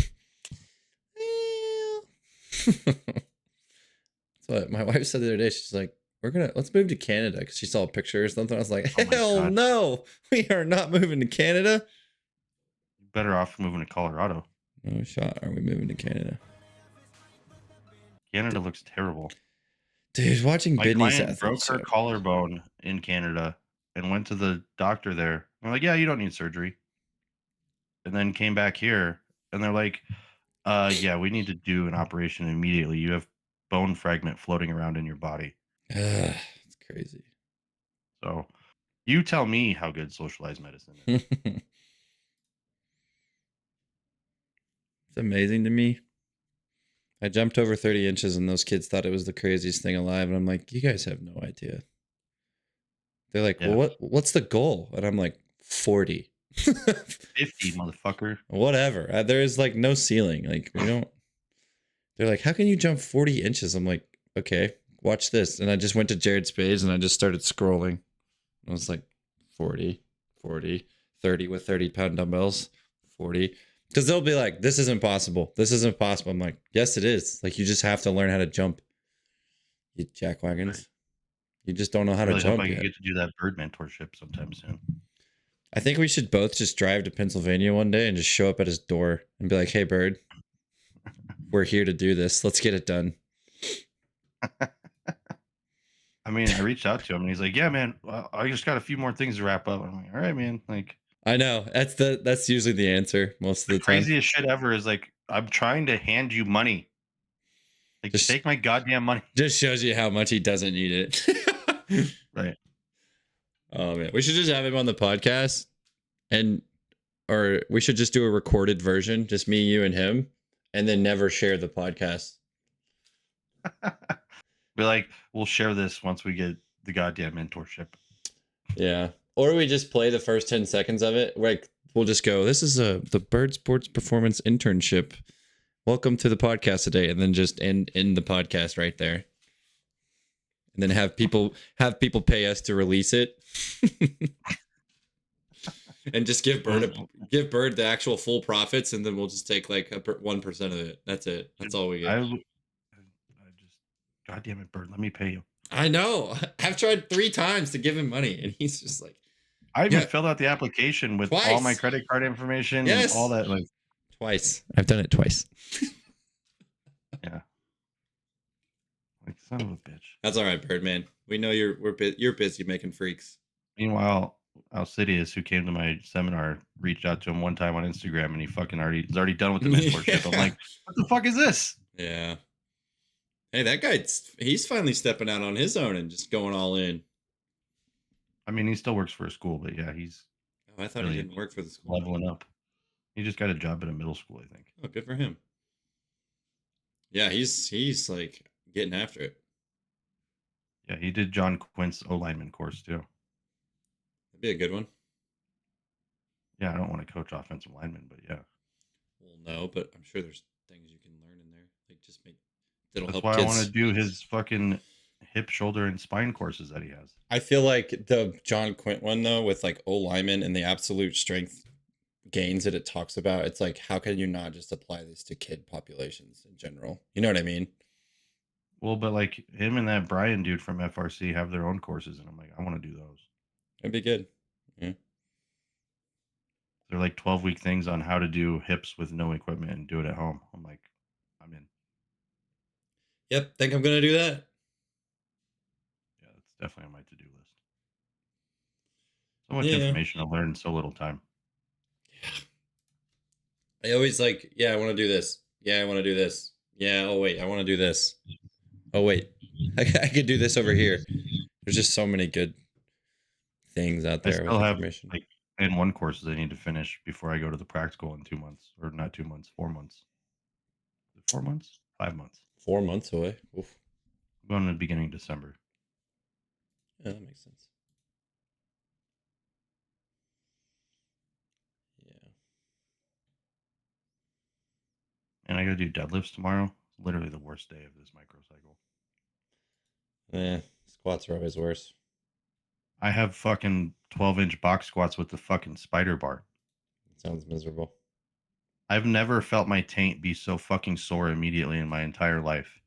That's what my wife said the other day. She's like, let's move to Canada because she saw a picture or something. I was like, Oh my hell God. no, we are not moving to Canada. Better off moving to Colorado. No shot. Are we moving to Canada? Canada looks terrible. Dude, watching My Bidney's client athlete broke her show. collarbone in Canada and went to the doctor there. I'm like, yeah, you don't need surgery. And then came back here and they're like, yeah, we need to do an operation immediately. You have bone fragment floating around in your body. It's crazy. So you tell me how good socialized medicine is. It's amazing to me. I jumped over 30 inches and those kids thought it was the craziest thing alive. And I'm like, you guys have no idea. They're like, Yeah. well, what's the goal? And I'm like, 40. 50, motherfucker. Whatever. There is like no ceiling. Like, we don't. They're like, how can you jump 40 inches? I'm like, okay, watch this. And I just went to Jared Spades and I just started scrolling. I was like, 40, 40, 30 with 30-pound dumbbells, 40. Because they'll be like, this isn't possible. This isn't possible. I'm like, yes, it is. Like, you just have to learn how to jump. You jackwagons. Right. You just don't know how I to really hope jump I can yet. get to do that bird mentorship sometime soon. I think we should both just drive to Pennsylvania one day and just show up at his door and be like, hey, Bird, we're here to do this. Let's get it done. I mean, I reached out to him and he's like, yeah, man, well, I just got a few more things to wrap up. I'm like, all right, man. Like, I know. That's usually the answer most of the the time. craziest shit ever is like, I'm trying to hand you money. Like, Just take my goddamn money. Just shows you how much he doesn't need it. Right. Oh man, we should just have him on the podcast, or we should just do a recorded version, just me, you, and him, and then never share the podcast. Be like, we'll share this once we get the goddamn mentorship. Yeah, or we just play the first 10 seconds of it. Like we'll just go, "This is the Bird Sports Performance Internship. Welcome to the podcast today," and then just end the podcast right there. And then have people pay us to release it. And just give Bird the actual full profits, and then we'll just take like 1% of it. That's it. That's all we get. I just, goddamn it, Bird, let me pay you. I know. I've tried 3 times to give him money, and he's just like, I even filled out the application with all my Twice. credit card information Yes. and all that. Like, twice. I've done it twice. yeah. Like, son of a bitch. That's all right, Birdman. We know you're busy making freaks. Meanwhile, Alcidius, who came to my seminar, reached out to him one time on Instagram, and he's already done with the mentorship. I'm like, what the fuck is this? Yeah. Hey, that he's finally stepping out on his own and just going all in. I mean, he still works for a school, but yeah, he's. Oh, I thought he didn't work for the school. Leveling up. He just got a job at a middle school, I think. Oh, good for him. Yeah, he's like getting after it. Yeah, he did John Quint's O-lineman course too. That'd be a good one. Yeah, I don't want to coach offensive linemen, but yeah. Well, no, but I'm sure there's things you can learn in there. Like just make that'll That's help why kids. I want to do his fucking hip, shoulder, and spine courses that he has. I feel like the John Quint one though, with like O lineman and the absolute strength gains that it talks about, it's like how can you not just apply this to kid populations in general? You know what I mean? Well, but like him and that Brian dude from FRC have their own courses, and I'm like, I want to do those. It'd be good. Yeah. They're like 12-week things on how to do hips with no equipment and do it at home. I'm like, I'm in. Yep. Think I'm gonna do that. Yeah, that's definitely on my to-do list. So much Yeah. information to learn in so little time. I always like, yeah, I want to do this. Yeah, I want to do this. Yeah. Oh wait, I want to do this. Oh wait, I could do this over here. There's just so many good things out I there with still have information. like N1 courses I need to finish before I go to the practical in 2 months, or not 2 months, 4 months. Is it 4 months? 5 months. 4 months away. Oof. I'm going in the beginning of December. Yeah, that makes sense. Yeah. And I got to do deadlifts tomorrow. It's literally the worst day of this microcycle. Squats are always worse. I have fucking 12-inch box squats with the fucking spider bar. Sounds miserable. I've never felt my taint be so fucking sore immediately in my entire life.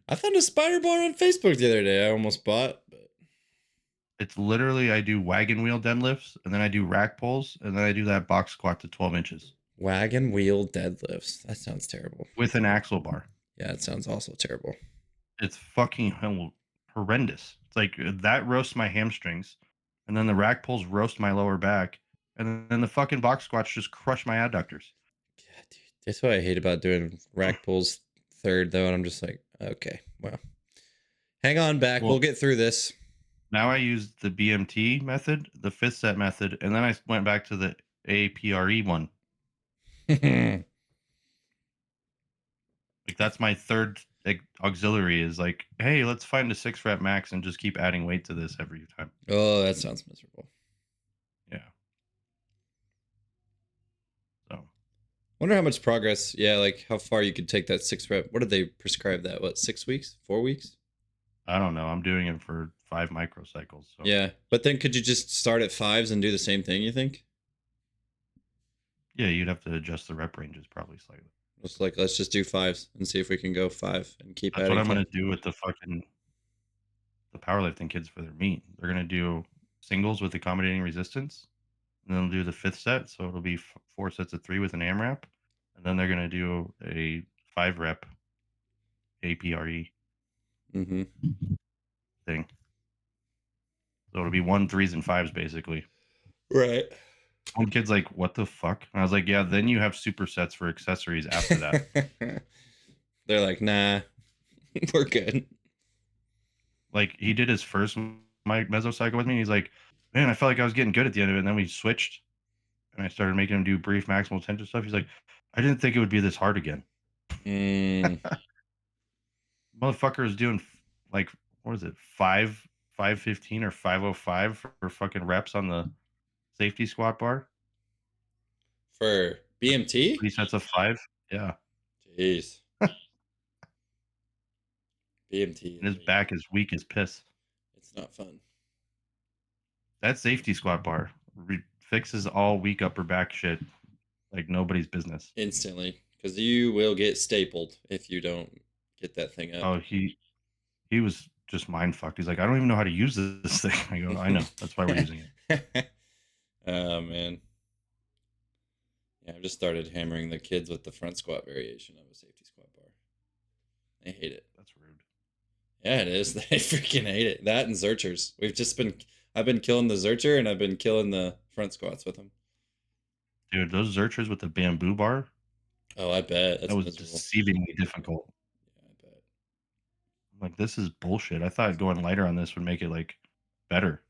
I found a spider bar on Facebook the other day. I almost bought, but It's literally I do wagon wheel deadlifts, and then I do rack pulls, and then I do that box squat to 12 inches wagon wheel deadlifts. That sounds terrible. with an axle bar. Yeah, it sounds also terrible. It's fucking horrendous. It's like that roasts my hamstrings, and then the rack pulls roast my lower back, and then the fucking box squats just crush my adductors. Yeah, dude. That's what I hate about doing rack pulls third though, and I'm just like, okay, well, hang on back. Well, We'll get through this. now I use the BMT method, the fifth set method, and then I went back to the APRE one. Like that's my third auxiliary is like, hey, let's find a 6 rep max and just keep adding weight to this every time. Oh, that sounds miserable. Yeah. So Wonder how much progress. Yeah, like how far you could take that 6 rep. What did they prescribe that? What, 6 weeks? 4 weeks? I don't know. I'm doing it for 5 microcycles. So Yeah, but then could you just start at fives and do the same thing? You think? yeah, you'd have to adjust the rep ranges probably slightly. Just like let's just do fives and see if we can go five and keep That's what adding I'm time. gonna do with the powerlifting kids for their meet. They're gonna do singles with accommodating resistance, and then they'll do the fifth set. So it'll be 4 sets of 3 with an AMRAP, and then they're gonna do a 5 rep APRE Mm-hmm. thing. So it'll be 1, 3s, and 5s basically. Right. One kid's like, "What the fuck?" And I was like, "Yeah." Then you have supersets for accessories after that. They're like, nah, we're good. Like he did his first mesocycle with me. And he's like, "Man, I felt like I was getting good at the end of it." And then we switched, and I started making him do brief maximal tension stuff. He's like, "I didn't think it would be this hard again." Mm, Motherfucker was doing like what was it, 515 or 505 for fucking reps on the safety squat bar. for BMT? 3 sets of 5. Yeah, Jeez. BMT and is his back is weak as piss. it's not fun. That safety squat bar fixes all weak upper back shit like nobody's business. Instantly. Because you will get stapled if you don't get that thing up. Oh, he was just mind fucked. He's like, I don't even know how to use this thing. I go, I know. That's why we're using it. Oh man. Yeah, I've just started hammering the kids with the front squat variation of a safety squat bar. They hate it. That's rude. Yeah, it is. They freaking hate it. That and Zerchers. I've been killing the Zercher and I've been killing the front squats with them. Dude, those Zerchers with the bamboo bar, Oh, I bet. that That's was miserable. deceivingly difficult. Yeah, I bet. I'm like, this is bullshit. I thought going lighter on this would make it like better.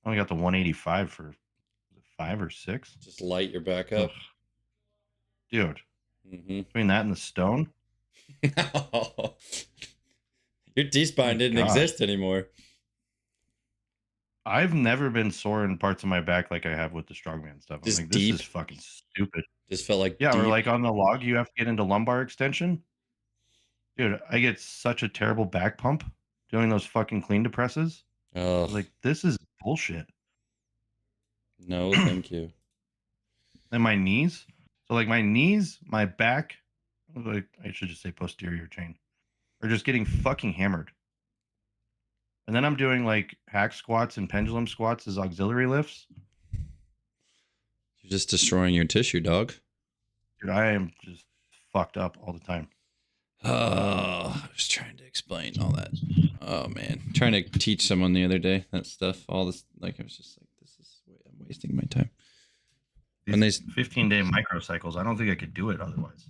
I only got the 185 for 5 or 6. Just light your back Ugh. up. Dude, Mm-hmm. between that and the stone, Your D spine my didn't God. exist anymore. I've never been sore in parts of my back like I have with the strongman stuff. I'm Just like, this deep. is fucking stupid. Just felt like Yeah, or deep. like on the log, you have to get into lumbar extension. Dude, I get such a terrible back pump doing those fucking clean depresses. I Oh, was like, this is bullshit. no, thank you. And my knees. So like my knees, my back, like I should just say posterior chain, are just getting fucking hammered. And then I'm doing like hack squats and pendulum squats as auxiliary lifts. You're just destroying your tissue, dog. Dude, I am just fucked up all the time. Oh, I was trying to explain all that. Oh man, trying to teach someone the other day that stuff. All this, like, I was just like, this is, I'm wasting my time. When they, These 15-day microcycles, I don't think I could do it otherwise.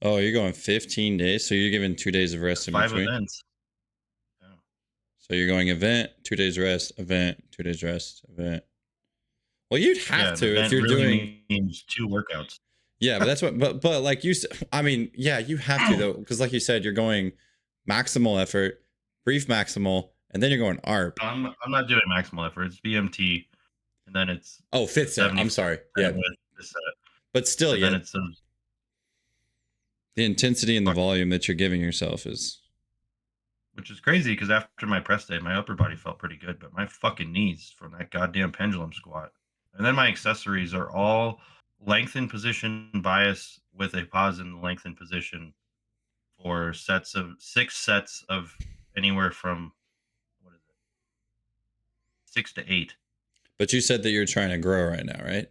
oh, you're going 15 days, so you're giving 2 days of rest That's in 5 between. events. Yeah. So you're going event, 2 days rest, event, 2 days rest, event. Well, you'd have Yeah, an to if event you're doing. really means 2 workouts. Yeah, but that's what. But like you, I mean, yeah, you have to though, because like you said, you're going maximal effort, brief maximal, and then you're going ARP. I'm not doing maximal effort. It's BMT, and then it's Oh, fifth set. I'm 70% sorry. Yeah, with this set, but still, and then yeah, it's a the intensity and the fuck, volume that you're giving yourself is. which is crazy because after my press day, my upper body felt pretty good, but my fucking knees from that goddamn pendulum squat, and then my accessories are all lengthened position bias with a pause in the lengthened position for 6 sets of anywhere from what is it, 6 to 8. But you said that you're trying to grow right now, right?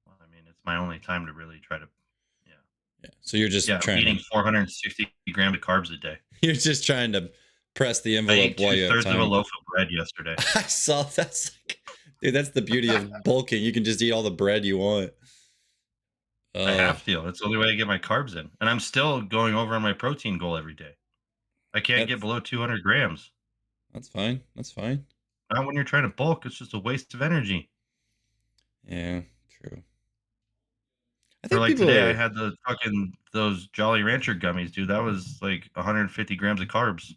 Well, I mean, it's my only time to really try to, yeah, Yeah. So you're just yeah, I'm trying eating to. 460 grams of carbs a day. You're just trying to press the I envelope ate while two you have thirds of a time. loaf of bread yesterday. I saw that's like, dude, that's the beauty of bulking. You can just eat all the bread you want. I Oh, have to. It's the only way to get my carbs in, and I'm still going over on my protein goal every day. I can't get that's below 200 grams. that's fine. That's fine. Not when you're trying to bulk. It's just a waste of energy. Yeah, true. I Or think like people today, I are had those Jolly Rancher gummies, dude. That was like 150 grams of carbs.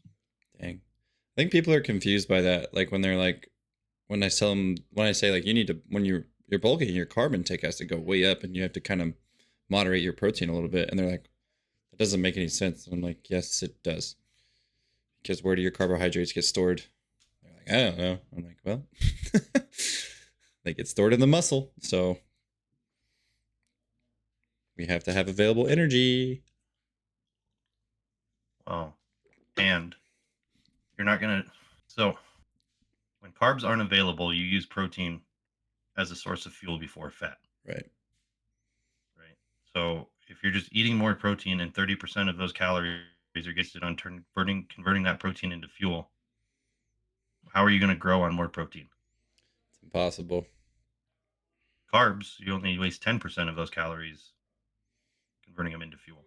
dang. I think people are confused by that. Like when they're like, when I tell them, when I say like you need to, when you're bulking, your carb intake has to go way up, and you have to kind of moderate your protein a little bit. And they're like, that doesn't make any sense. And I'm like, yes, it does. Because where do your carbohydrates get stored? They're like, I don't know. I'm like, well, they get stored in the muscle, so we have to have available energy. Well, and you're not gonna. So when carbs aren't available, you use protein as a source of fuel before fat, Right. right? So if you're just eating more protein and 30% of those calories are wasted on converting that protein into fuel, how are you going to grow on more protein? It's impossible. Carbs, you only waste 10% of those calories converting them into fuel.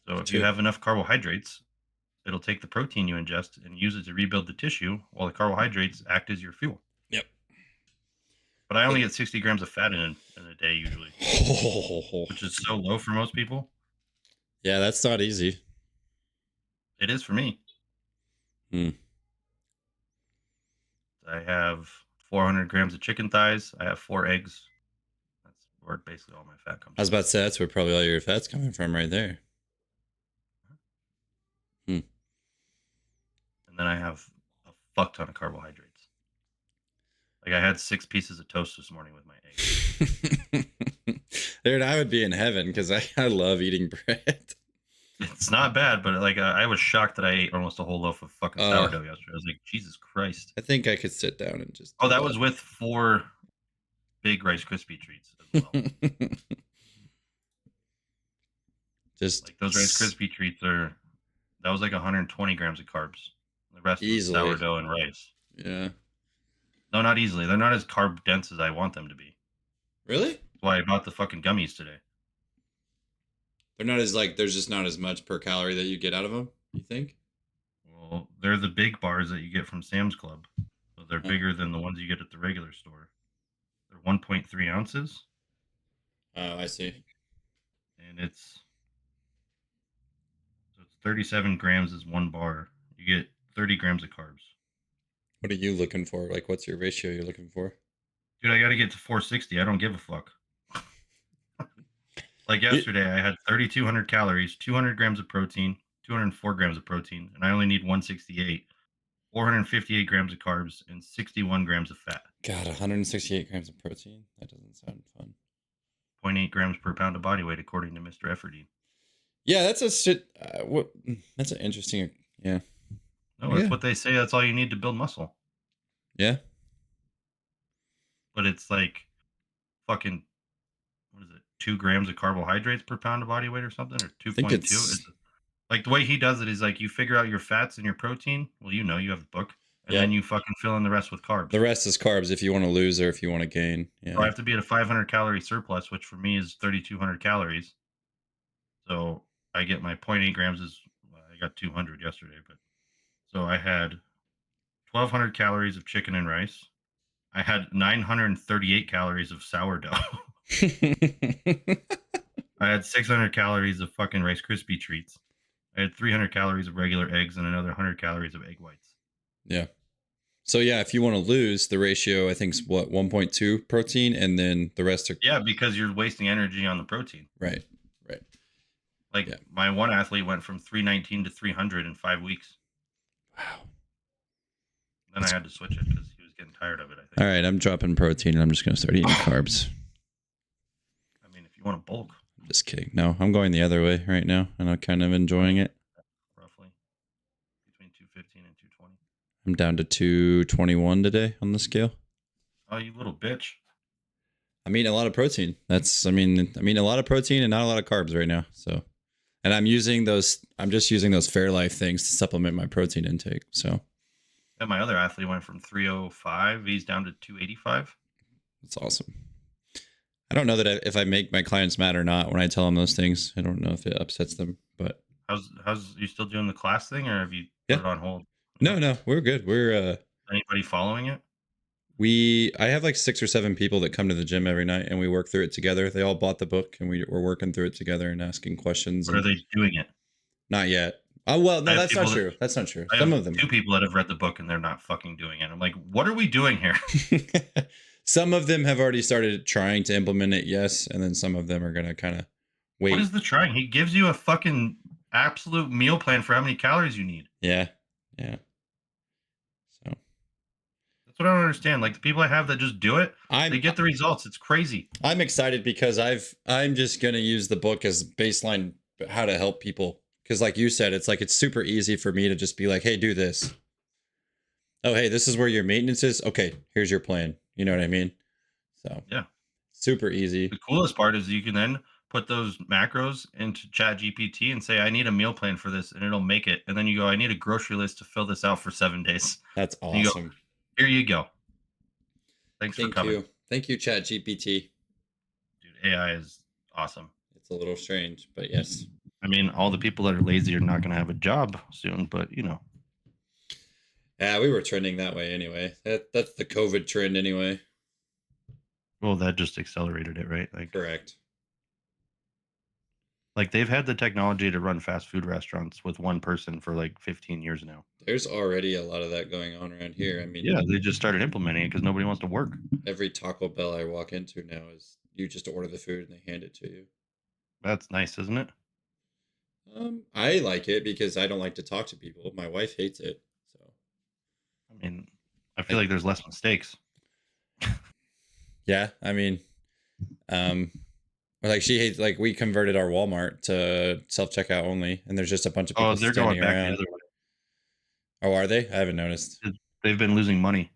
So It's if you true. have enough carbohydrates, it'll take the protein you ingest and use it to rebuild the tissue while the carbohydrates act as your fuel. Yep. But I So, only get 60 grams of fat in a day usually, which is so low for most people. yeah, that's not easy. It is for me. Hmm. I have 400 grams of chicken thighs. I have 4 eggs. That's where basically all my fat comes I was from. about to say that's where probably all your fat's coming from, right there. Hmm. And then I have a fuck ton of carbohydrates. Like I had 6 pieces of toast this morning with my eggs. Dude, I would be in heaven because I love eating bread. It's not bad, but like I was shocked that I ate almost a whole loaf of fucking Uh, sourdough yesterday. I was like, Jesus Christ. I think I could sit down and just Oh, do that was with 4 big Rice Krispie treats as well. that. Just Like those Rice Krispie treats that was like 120 grams of carbs. The rest was easily. sourdough and rice. Yeah. No, not easily. They're not as carb dense as I want them to be. Really? That's why I bought the fucking gummies today. They're not as like there's just not as much per calorie that you get out of them, you think? Well, they're the big bars that you get from Sam's Club. So they're Oh, bigger than the ones you get at the regular store. They're 1.3 ounces, oh, I see. and it's 37 grams is one bar. You get 30 grams of carbs. What are you looking for? Like what's your ratio you're looking for? Dude, I got to get to 460. I don't give a fuck. Like It- yesterday, I had 3,200 calories, 200 grams of protein, 204 grams of protein, and I only need 168, 458 grams of carbs, and 61 grams of fat. God, 168 grams of protein. That doesn't sound fun. zero point 0.8 grams per pound of body weight, according to Mr. Efferdine. Yeah, that's a shit. What? That's an interesting. Yeah. No, that's Yeah. what they say. That's all you need to build muscle. Yeah. But it's like fucking, what is it, 2 grams of carbohydrates per pound of body weight or something, or I think 2.2. it's. It's like the way he does it is like you figure out your fats and your protein. Well, you have the book, and then Yep. you fucking fill in the rest with carbs. The rest is carbs if you want to lose or if you want to gain. So I Yeah. have to be at a 500 calorie surplus, which for me is 3,200 calories. So I get my zero point 0.8 grams is, well, I got 200 yesterday, but so I had 1,200 calories of chicken and rice. I had 938 calories of sourdough. I had 600 calories of fucking Rice Krispie treats. I had 300 calories of regular eggs and another 100 calories of egg whites. Yeah. So yeah, if you want to lose, the ratio I think is what 1.2 protein, and then the rest are Yeah, because you're wasting energy on the protein. right. Right. Like Yeah. my one athlete went from 319 to 300 in 5 weeks. Wow. Then I had to switch it because he was getting tired of it, I think. All right, I'm dropping protein and I'm just gonna start eating carbs. I mean, if you want to bulk, I'm just kidding. No, I'm going the other way right now, and I'm kind of enjoying it. roughly between 215 and 220. I'm down to 221 today on the scale. Oh, you little bitch. I'm eating a lot of protein. I'm eating a lot of protein and not a lot of carbs right now. So, and I'm just using those Fairlife things to supplement my protein intake. So And my other athlete went from 305. He's down to 285. it's awesome. I don't know that if I make my clients mad or not when I tell them those things. I don't know if it upsets them, but How's you still doing the class thing, or have you yeah, put it on hold? Okay. no, we're good. Anybody following it? I have like 6 or 7 people that come to the gym every night and we work through it together. They all bought the book and we're working through it together and asking questions. Or are And they doing it? not yet. Oh well, I no, have that's not people that true. That's not true. I Some have of them 2 people that have read the book and they're not fucking doing it. I'm like, what are we doing here? some of them have already started trying to implement it, yes, and then some of them are gonna kind of What wait. is the trying? He gives you a fucking absolute meal plan for how many calories you need. Yeah, yeah. So That's what I don't understand. Like the people I have that just do it, they I'm get the results. It's crazy. I'm excited because I'm just gonna use the book as baseline how to help people because like you said, it's super easy for me to just be like, hey, do this. Oh, hey, this is where your maintenance is. Okay, here's your plan. You know what I mean? So Yeah. super easy. The coolest part is you can then put those macros into Chat GPT and say, I need a meal plan for this, and it'll make it. And then you go, I need a grocery list to fill this out for 7 days. That's And you go, awesome. here you go. Thanks for coming. Thank you, Chat GPT. Dude, AI is awesome. It's a little strange, but yes. I mean, all the people that are lazy are not going to have a job soon, but you know. Yeah, we were trending that way anyway. That's the COVID trend anyway. Well, that just accelerated it, right? Correct. Like they've had the technology to run fast food restaurants with one person for like 15 years now. There's already a lot of that going on around here. I mean, Yeah, they just started implementing it because nobody wants to work. every Taco Bell I walk into now is you just order the food and they hand it to you. That's nice, isn't it? I like it because I don't like to talk to people. My wife hates it. So I mean, I feel like there's less mistakes. yeah, I mean, or like she hates like we converted our Walmart to self checkout only, and there's just a bunch of people Oh, they're going standing back around. the other way. Oh, are they? I haven't noticed. They've been losing money.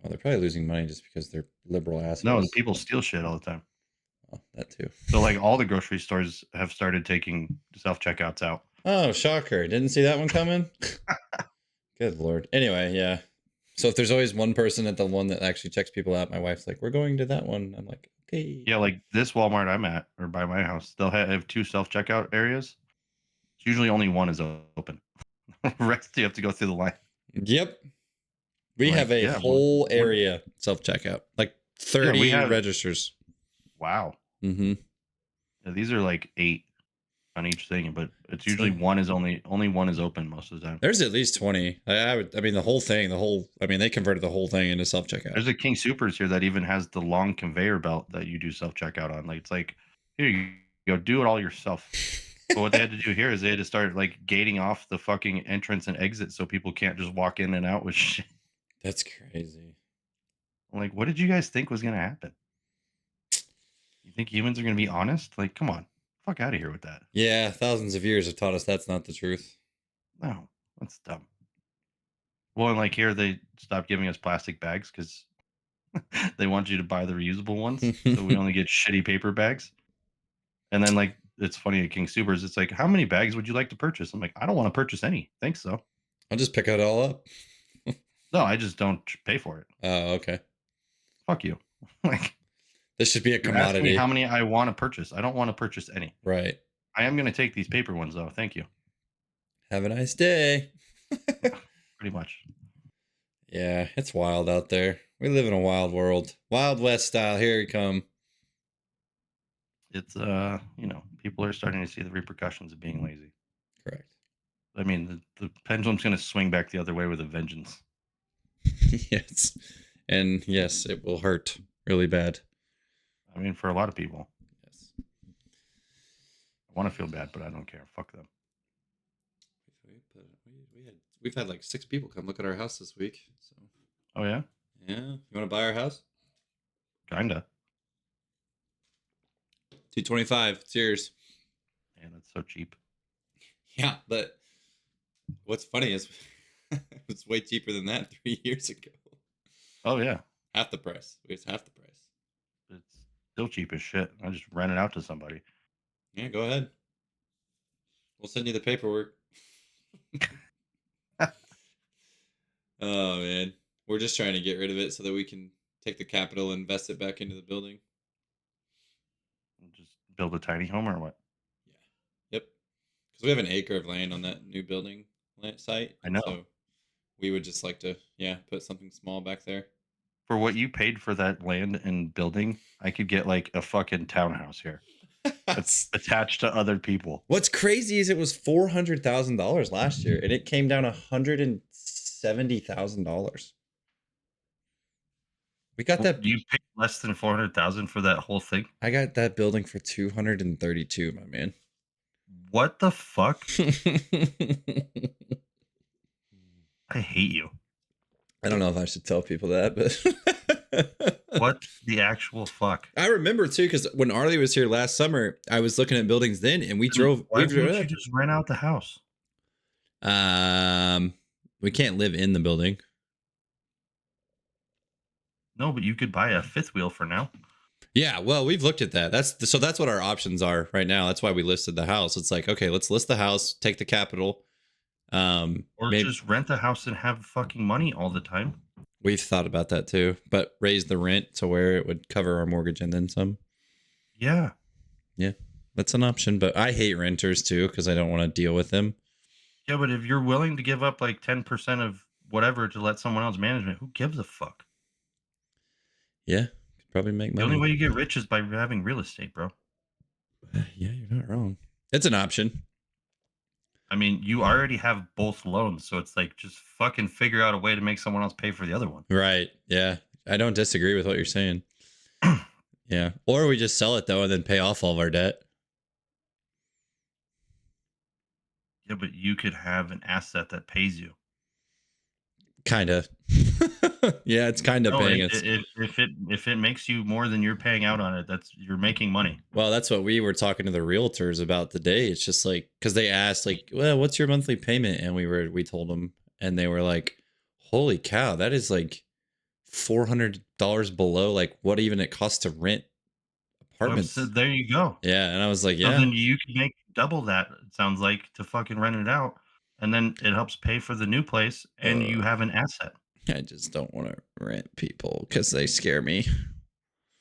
Well, they're probably losing money just because they're liberal assholes. No, the people steal shit all the time. Oh, that too. So like all the grocery stores have started taking self checkouts out. Oh, shocker! Didn't see that one coming. Good lord. Anyway, yeah. So if there's always one person at the one that actually checks people out, my wife's like, "We're going to that one." I'm like, "Okay." Yeah, like this Walmart I'm at or by my house, they'll have 2 self checkout areas. It's usually only one is open. The rest you have to go through the line. Yep. We Like, have a yeah, whole area self checkout, like 30 we have- registers. Wow. Mm-hmm. Yeah, these are like 8 on each thing, but it's usually one is only one is open most of the time. There's at least 20. I mean, the whole thing, they converted the whole thing into self checkout. There's a King Supers here that even has the long conveyor belt that you do self checkout on. Like it's like Here you go, do it all yourself. But what they had to do here is they had to start like gating off the fucking entrance and exit so people can't just walk in and out with shit. That's crazy. Like, what did you guys think was gonna happen? You think humans are gonna be honest? Like, come on, fuck out of here with that. Yeah, thousands of years have taught us that's not the truth. No, that's dumb. Well, and like here they stopped giving us plastic bags because they want you to buy the reusable ones, so we only get shitty paper bags. And then like it's funny at King Supers, it's like, how many bags would you like to purchase? I'm like, I don't want to purchase any. Thanks, so. I'll just pick it all up. No, I just don't pay for it. Oh, okay. Fuck you. Like, This should be a you're asking me how commodity. many I want to purchase. I don't want to purchase any. Right. I am going to take these paper ones though. Thank you. Have a nice day. Pretty much. Yeah, it's wild out there. We live in a wild world. Wild West style. Here we come. It's people are starting to see the repercussions of being lazy. Correct. I mean, the pendulum's going to swing back the other way with a vengeance. Yes. And yes, it will hurt really bad. I mean, for a lot of people. Yes. I want to feel bad, but I don't care. Fuck them. We've had like 6 people come look at our house this week. So Oh yeah? yeah, you want to buy our house? Kinda. 225. It's yours. Man, that's so cheap. Yeah, but what's funny is it's way cheaper than that 3 years ago. Oh yeah. Half the price. It's half the price. It's still cheap as shit. I just rent it out to somebody. Yeah, go ahead. We'll send you the paperwork. Oh man, we're just trying to get rid of it so that we can take the capital and invest it back into the building. Just build a tiny home or what? Yeah. Yep. Because we have an acre of land on that new building site, I and know. so we would just like to, put something small back there. For what you paid for that land and building, I could get like a fucking townhouse here. Attached to other people. What's crazy is it was $400,000 last year, and it came down $170,000. We got that. You paid less than 400,000 for that whole thing. I got that building for 232, my man. What the fuck? I hate you. I don't know if I should tell people that, but What the actual fuck? I remember too, because when Arlie was here last summer, I was looking at buildings then, and we drove. Why We drove didn't you just rent out the house? We can't live in the building. No, but you could buy a fifth wheel for now. Yeah, well, we've looked at that. That's what our options are right now. That's why we listed the house. It's like, okay, let's list the house, take the capital. Or just rent the house and have fucking money all the time. We've thought about that too, but raise the rent to where it would cover our mortgage and then some. Yeah. Yeah, that's an option, but I hate renters too because I don't want to deal with them. Yeah, but if you're willing to give up like 10% of whatever to let someone else manage it, who gives a fuck? Yeah, could probably make money. The only way you get rich is by having real estate, bro. Yeah, you're not wrong. It's an option. I mean, you already have both loans, so it's like just fucking figure out a way to make someone else pay for the other one. Right. Yeah. I don't disagree with what you're saying. Yeah. Or we just sell it though and then pay off all of our debt. Yeah, but you could have an asset that pays you. Kind of. Yeah, it's kind of paying us. If it makes you more than you're paying out on it, you're making money. Well, that's what we were talking to the realtors about today. It's just like, because they asked like, well, what's your monthly payment? And we told them, and they were like, holy cow, that is like $400 below like what even it costs to rent apartments. So there you go. Yeah, and I was like, So yeah. then you can make double that, it sounds like, to fucking rent it out. And then it helps pay for the new place, and you have an asset. I just don't want to rent people because they scare me.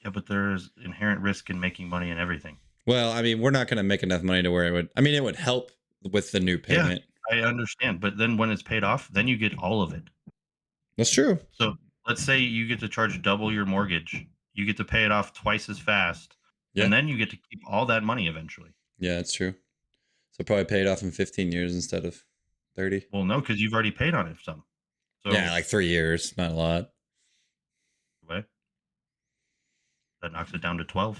Yeah, but there's inherent risk in making money and everything. Well, I mean, we're not going to make enough money to where it would help with the new payment. Yeah, I understand. But then when it's paid off, then you get all of it. That's true. So let's say you get to charge double your mortgage. You get to pay it off twice as fast. Yeah. And then you get to keep all that money eventually. Yeah, that's true. So probably pay it off in 15 years instead of 30. Well, no, because you've already paid on it some. So, yeah, like 3 years, not a lot. That knocks it down to 12.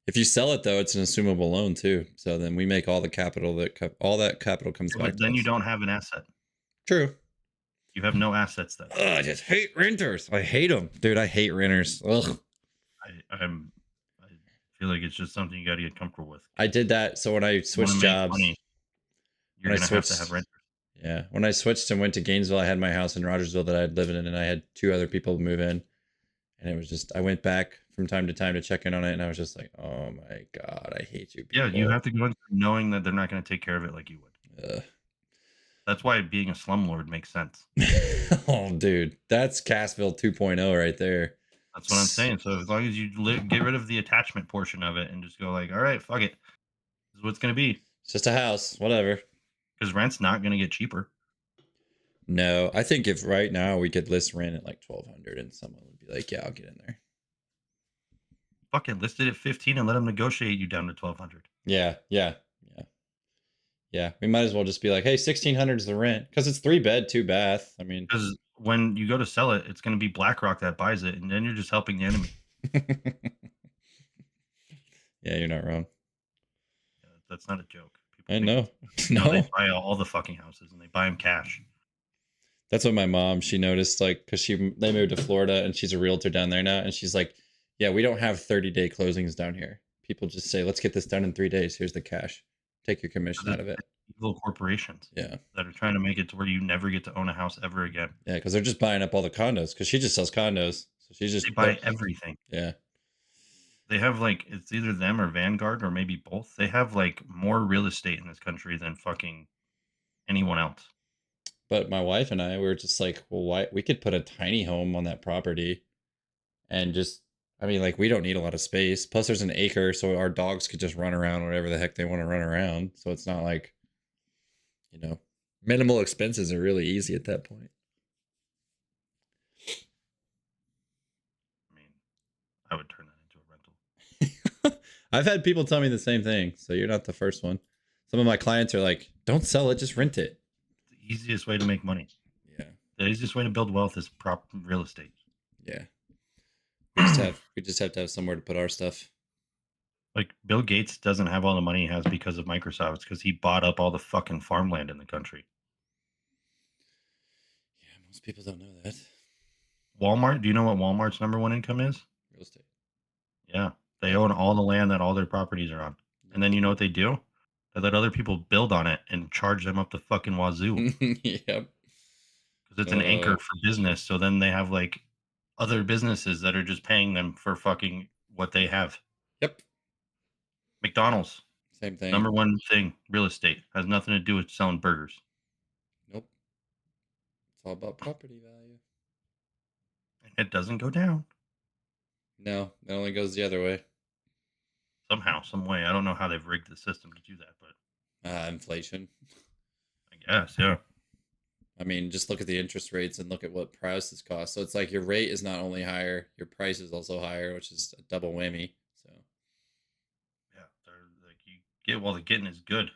If you sell it though, it's an assumable loan too. So then we make all the capital all that capital comes Yeah, back but to then you us. don't have an asset. True. You have no assets then. Ugh, I just hate renters. I hate them, dude. I hate renters. Ugh. I feel like it's just something you got to get comfortable with. I did that. So when I You want to switched make jobs, money, when you're I gonna have to have switched, renters. yeah, when I switched and went to Gainesville, I had my house in Rogersville that I had lived in, and I had two other people move in, and it was just I went back from time to time to check in on it, and I was just like, oh my god, I hate you Yeah, you people. have to go in knowing that they're not going to take care of it like you would. Ugh. That's why being a slumlord makes sense. Oh, dude, that's Cassville 2.0 right there. That's what I'm saying. So as long as you get rid of the attachment portion of it and just go like, all right, fuck it, this is what it's going to be. It's just a house, whatever. Because rent's not going to get cheaper. No, I think if right now we could list rent at like 1,200, and someone would be like, "Yeah, I'll get in there." Fucking list it at 15 and let them negotiate you down to 1,200. Yeah, yeah, yeah, yeah. We might as well just be like, "Hey, 1,600 is the rent," because it's 3 bed, 2 bath. I mean, Because when you go to sell it, it's going to be BlackRock that buys it, and then you're just helping the enemy. yeah, you're not wrong. Yeah, that's not a joke. I People know. think no, they No, buy all the fucking houses and they buy them cash. that's what my mom, she noticed, like, because they moved to Florida and she's a realtor down there now, and she's like, "Yeah, we don't have 30-day closings down here. People just say, let's get this done in 3 days. Here's the cash. Take your commission out of it." Evil corporations Yeah. that are trying to make it to where you never get to own a house ever again. Yeah, because they're just buying up all the condos. Because she just sells condos, so she's They just buy everything. yeah. They have like it's either them or Vanguard or maybe both. They have like more real estate in this country than fucking anyone else. But my wife and I were just like, well, why we could put a tiny home on that property and just I mean, like we don't need a lot of space. Plus there's an acre, so our dogs could just run around whatever the heck they want to run around. So it's not like, you know, minimal expenses are really easy at that point. I mean, I would turn that into a rental. I've had people tell me the same thing, so you're not the first one. Some of my clients are like, "Don't sell it, just rent it." The easiest way to make money. Yeah. The easiest way to build wealth is prop real estate. Yeah. We just have to have somewhere to put our stuff. Like Bill Gates doesn't have all the money he has because of Microsoft. It's because he bought up all the fucking farmland in the country. Yeah, most people don't know that. Walmart, do you know what Walmart's number one income is? Real estate. Yeah. They own all the land that all their properties are on. And then you know what they do? They let other people build on it and charge them up the fucking wazoo. Yep. Because it's an anchor for business. So then they have like other businesses that are just paying them for fucking what they have. Yep. McDonald's, Same thing. number one thing, real estate. Has nothing to do with selling burgers. Nope. It's all about property value. And it doesn't go down. No, it only goes the other way. Somehow, some way. I don't know how they've rigged the system to do that, but Inflation. I guess, yeah. I mean, just look at the interest rates and look at what prices cost. So it's like your rate is not only higher, your price is also higher, which is a double whammy. So Yeah. They're like you get while the getting is good.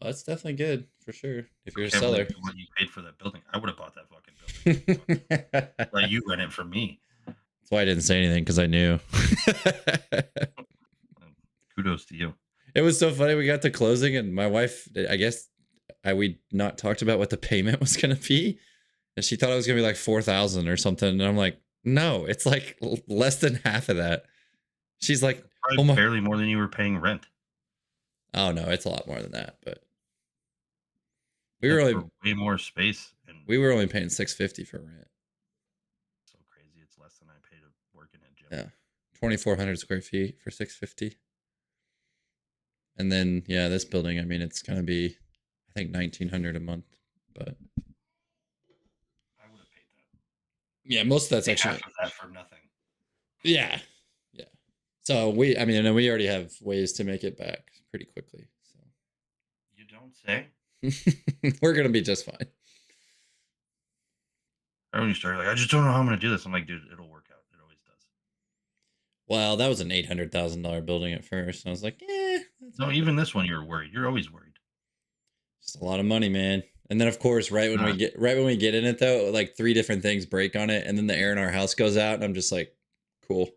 well, that's definitely good for sure. If you're a Can't seller. believe what you paid for that building. I would have bought that fucking building. That's Let you rent it for me. why I didn't say anything, because I knew. Kudos to you. It was so funny. We got to closing, and my wife, I guess, we not talked about what the payment was going to be, and she thought it was going to be like 4,000 or something. And I'm like, no, it's like less than half of that. She's like, Probably oh my, barely more than you were paying rent. oh no, it's a lot more than that. But we That's were for only way more space, and we were only paying $650 for rent. so crazy. It's less than I pay to work in a gym. Yeah, 2,400 square feet for $650. And then yeah, this building, I mean, it's gonna be, I think, $1,900 a month. But I would have paid that. yeah, most of that's Pay actually half of that for nothing. yeah, yeah. So we, I mean, and we already have ways to make it back pretty quickly. So You don't say. we're gonna be just fine. Or when you start like, I just don't know how I'm gonna do this. I'm like, dude, it'll work out. It always does. Well, that was an $800,000 building at first. I was like, that's No, even this one, you're worried. You're always worried. just a lot of money, man. And then of course, right when we get in it though, like 3 different things break on it, and then the air in our house goes out, and I'm just like, cool.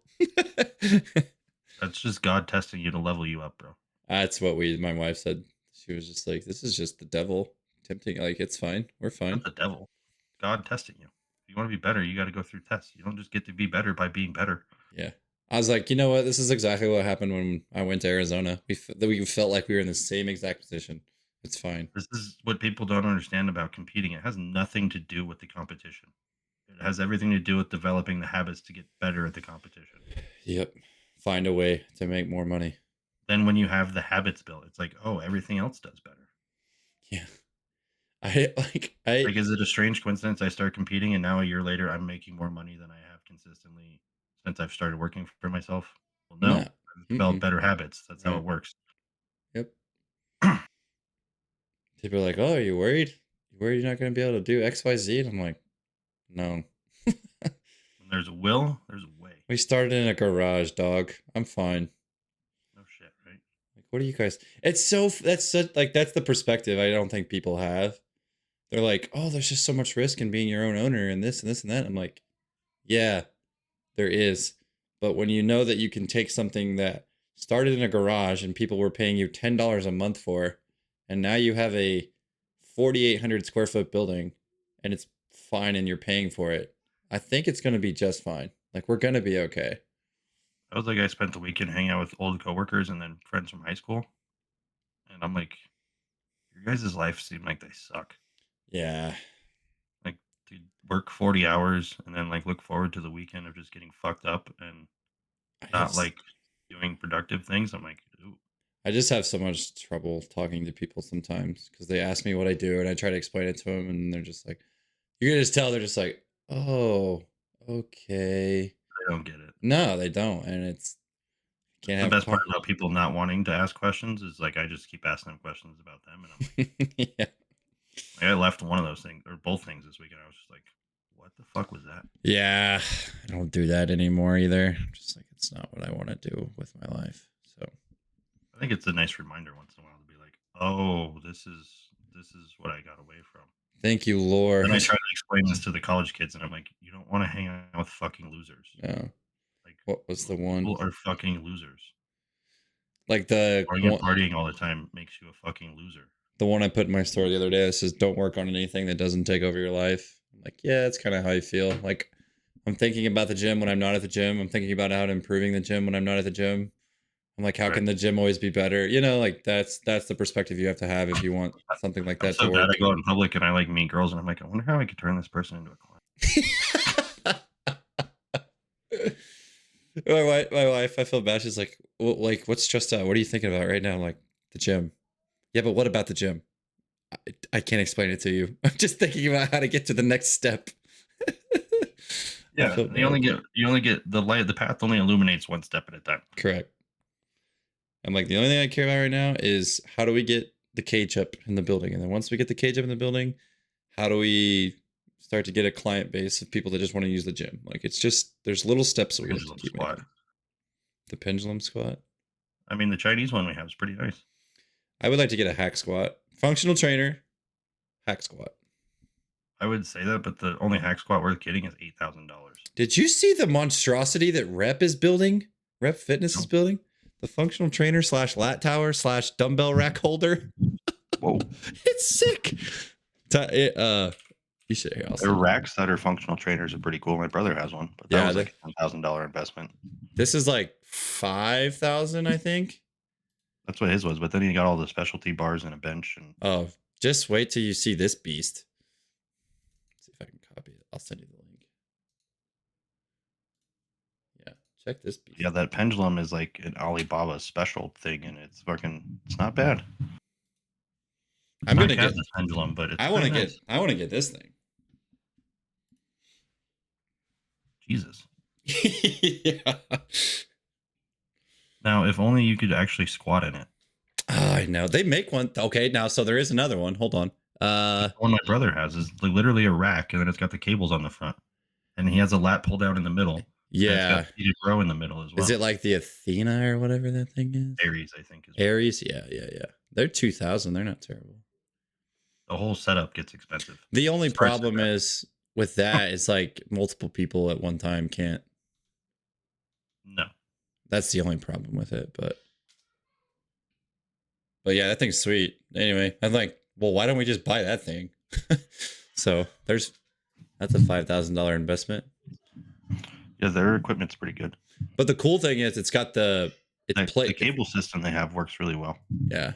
That's just God testing you to level you up, bro. That's what my wife said. She was just like, this is just the devil tempting. Like, it's fine. We're Not fine. the devil. God testing you. If you want to be better, you got to go through tests. You don't just get to be better by being better. Yeah. I was like, you know what? This is exactly what happened when I went to Arizona. We felt like we were in the same exact position. It's fine. This is what people don't understand about competing. It has nothing to do with the competition. It has everything to do with developing the habits to get better at the competition. Yep. Find a way to make more money. Then when you have the habits built, it's like, oh, everything else does better. Yeah. I Is it a strange coincidence I start competing and now a year later I'm making more money than I have consistently since I've started working for myself? Well, no. no. I've developed Mm-mm. better habits. That's how Right. it works. Yep. People are like, "Oh, are you worried? You worried you're not going to be able to do X, Y, Z?" And I'm like, "No." When there's a will, there's a way. We started in a garage, dog. I'm fine. No shit, right? Like, what are you guys? It's so that's such like that's the perspective I don't think people have. They're like, "Oh, there's just so much risk in being your own owner and this and this and that." I'm like, "Yeah, there is." But when you know that you can take something that started in a garage and people were paying you $10 a month for, and now you have a 4,800 square foot building and it's fine and you're paying for it, I think it's going to be just fine. Like, we're going to be okay. I was like, I spent the weekend hanging out with old coworkers and then friends from high school. And I'm like, your guys' life seem like they suck. Yeah. Like, to work 40 hours and then like look forward to the weekend of just getting fucked up and I not just, like doing productive things. I'm like, ooh, I just have so much trouble talking to people sometimes because they ask me what I do and I try to explain it to them and they're just like, you can just tell they're just like, oh, okay. I don't get it. No, they don't. And it's, can't The have best part car. about people not wanting to ask questions is like I just keep asking them questions about them, and I'm Yeah. like I left one of those things or both things this weekend. I was just like, what the fuck was that? Yeah. I don't do that anymore either. I'm just like, it's not what I want to do with my life. So, I think it's a nice reminder once in a while to be like, oh, this is what I got away from. thank you, Lord. Then I try to explain this to the college kids, and I'm like, you don't want to hang out with fucking losers. No. Like, What was the one? people are fucking losers. Like Going and partying all the time makes you a fucking loser. the one I put in my story the other day that says, "Don't work on anything that doesn't take over your life." I'm like, yeah, that's kind of how I feel. Like, I'm thinking about the gym when I'm not at the gym. I'm thinking about how to improving the gym when I'm not at the gym. I'm like, how Right. can the gym always be better? You know, like that's the perspective you have to have if you want something like I'm that to so bad. I work. go out in public and I like meet girls, and I'm like, I wonder how I could turn this person into a client. My wife, I feel bad. She's like, well, like, what's stressed out? What are you thinking about right now? I'm like, the gym. Yeah, but what about the gym? I can't explain it to you. I'm just thinking about how to get to the next step. I Yeah, feel bad. you only get the light. The path only illuminates one step at a time. Correct. I'm like, the only thing I care about right now is how do we get the cage up in the building? And then once we get the cage up in the building, how do we start to get a client base of people that just want to use the gym? Like, it's just, there's little steps that we have to Pendulum keep squat. making. The pendulum squat. I mean, the Chinese one we have is pretty nice. I would like to get a hack squat. Functional trainer, hack squat. I would say that, but the only hack squat worth getting is $8,000. Did you see the monstrosity that Rep is building? Rep Fitness is No. building? The functional trainer slash lat tower slash dumbbell rack holder. Whoa. It's sick. You should hear. Their racks that are functional trainers are pretty cool. My brother has one, but that was like a $10,000 investment. This is like 5,000, I think. That's what his was, but then he got all the specialty bars and a bench. And Oh, just wait till you see this beast. Let's see if I can copy it. I'll send you the link. Yeah, check this beast. yeah, that pendulum is like an Alibaba special thing, and it's not bad. I'm gonna get get this pendulum, but it's I want to nice. get. I want to get this thing. Jesus. Yeah. Now, if only you could actually squat in it. Oh, I know. They make one. Okay, now so there is another one. Hold on. The one my brother has is like literally a rack, and then it's got the cables on the front, and he has a lat pull down in the middle. Yeah. And it's got seated row in the middle as well. Is it like the Athena or whatever that thing is? Aries, I think. Aries? Yeah. They're 2,000. They're not terrible. The whole setup gets expensive. The only problem is with that is like multiple people at one time can't. No. That's the only problem with it, but yeah, that thing's sweet. Anyway, I'm like, well, why don't we just buy that thing? So that's a $5,000 investment. Yeah, their equipment's pretty good. But the cool thing is, it's got it's The plate. cable system they have works really well. Yeah,